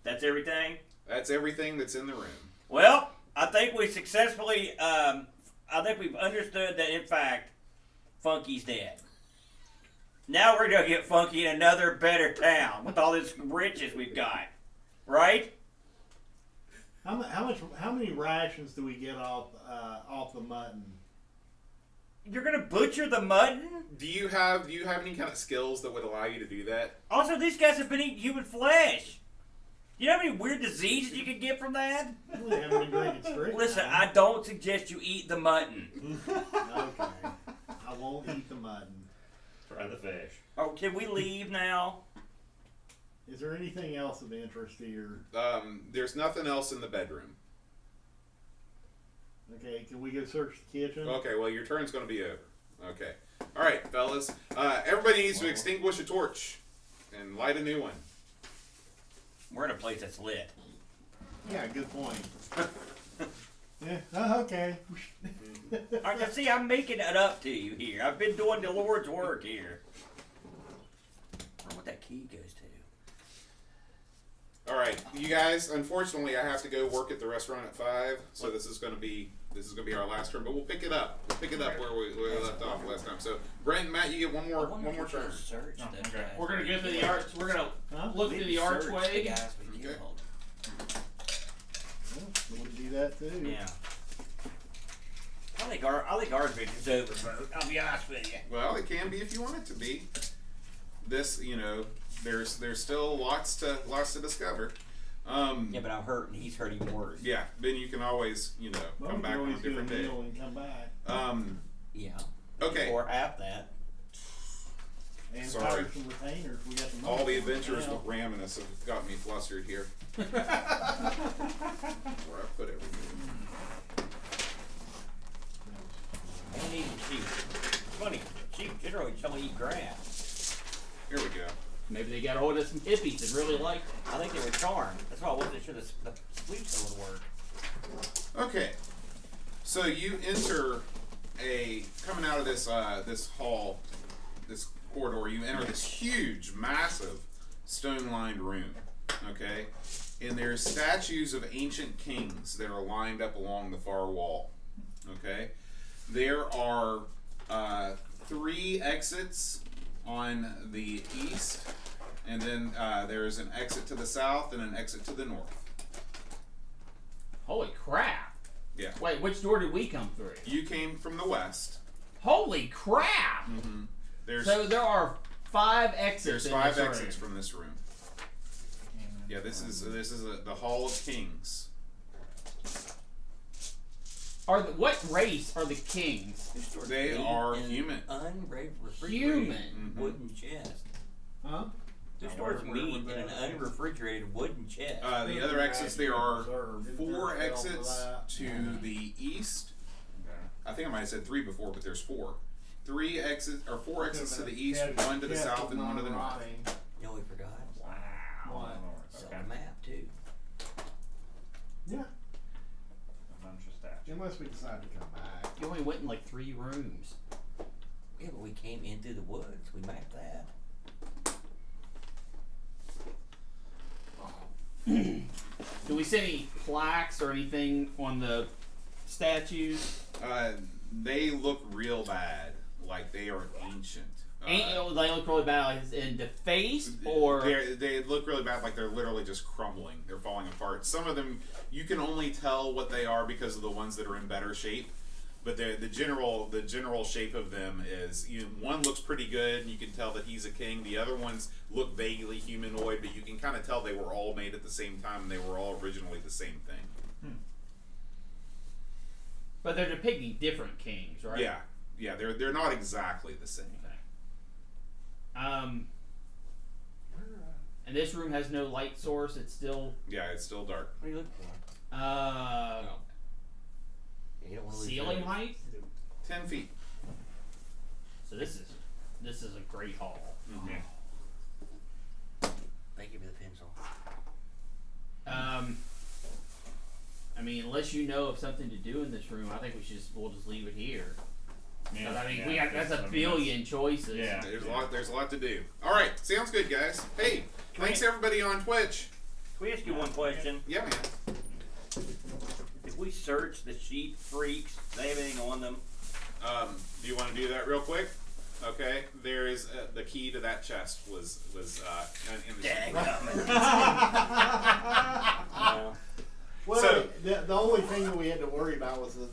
That's everything? That's everything that's in the room. Well, I think we successfully, I think we've understood that, in fact, Funky's dead. Now we're going to get Funky in another better town with all this riches we've got. Right? How many rations do we get off the mutton? You're going to butcher the mutton? Do you have any kind of skills that would allow you to do that? Also, these guys have been eating human flesh. You know how many weird diseases you could get from that? We haven't been drinking straight. Listen, I don't suggest you eat the mutton. Okay, I won't eat the mutton. Try the fish. Oh, can we leave now? Is there anything else of interest here? There's nothing else in the bedroom. Okay, can we go search the kitchen? Okay, well, your turn's going to be over. Okay. All right, fellas. Everybody needs to extinguish a torch and light a new one. We're in a place that's lit. Yeah, good point. Yeah, okay. All right, now see, I'm making it up to you here. I've been doing the Lord's work here. I wonder what that key goes to. All right, you guys. Unfortunately, I have to go work at the restaurant at 5, so this is going to be our last turn. But we'll pick it up. We'll pick it up where we left off last time. So, Brent and Matt, you get one more turn. Search Oh, those okay. guys. We're gonna go through the arch. We're gonna Huh? look through the Search the archway. guys we Okay. killed. We can do that too. Yeah. I think our victim's over, bro. I'll be honest with you. Well, it can be if you want it to be. This, there's still lots to discover. Yeah, but I'm hurt and he's hurting worse. Yeah, then you can always, Well, come we back can on a always do different day. meal and come back. Yeah. Okay. Or half that. And Sorry. hire some retainers. We got the All money the for it adventures now. with ramming us have got me flustered here. Where I put everything. And eating sheep. Funny, sheep generally only eat grass. Here we go. Maybe they got a hold of some hippies that really liked it. I think they were charmed. That's why I wasn't sure the sleep cell would work. Okay. So you enter coming out of this hall, this corridor, you enter this huge, massive, stone-lined room. Okay? And there's statues of ancient kings that are lined up along the far wall. Okay? There are 3 exits on the east, and then there's an exit to the south and an exit to the north. Holy crap! Yeah. Wait, which door did we come through? You came from the west. Holy crap! Mm-hmm. There's So there are 5 exits. there's in 5 this exits room. from this room. Yeah, this is the Hall of Kings. What race are the kings? They are human. Unrefrigerated Human. wooden chest. Huh? Who Now, stores where meat would in an that- unrefrigerated wooden chest? The other exits, there are Reserved. 4 Didn't exits for that. to the east. Okay. I think I might have said 3 before, but there's 4. 4 exits to the east, Chest- 1 to the chest south, is and 1 to the north. non-rotting. You know we forgot? Wow. What? It's Okay. on a map too. Yeah, A bunch of statues. unless we decide to come back. You only went in like 3 rooms. Yeah, but we came in through the woods. We mapped that. Do we see any plaques or anything on the statues? They look real bad, like they are ancient. They look really bad like in the face, or they look really bad, like they're literally just crumbling. They're falling apart. Some of them you can only tell what they are because of the ones that are in better shape. But the general shape of them is, one looks pretty good, and you can tell that he's a king. The other ones look vaguely humanoid, but you can kind of tell they were all made at the same time, and they were all originally the same thing. but they're depicting different kings, right? Yeah, they're not exactly the same. And this room has no light source. It's still Yeah, it's still dark. What are you looking for? uh Yeah, you don't want to lose ceiling those. height. 10 feet. So this is a great hall. Yeah. Thank you for the pencil. I mean, unless you know of something to do in this room, I think we'll just leave it here. Yeah. 'Cause, I mean, Yeah, that's a I mean, billion choices. Yeah. There's a lot to do. All right, sounds good, guys. Hey, thanks everybody on Twitch. Can we ask you one question? Yeah, man. If we search the sheep freaks, do they have anything on them? Do you want to do that real quick? Okay. There is the key to that chest was in the Dang. Well, So- the only thing that we had to worry about was the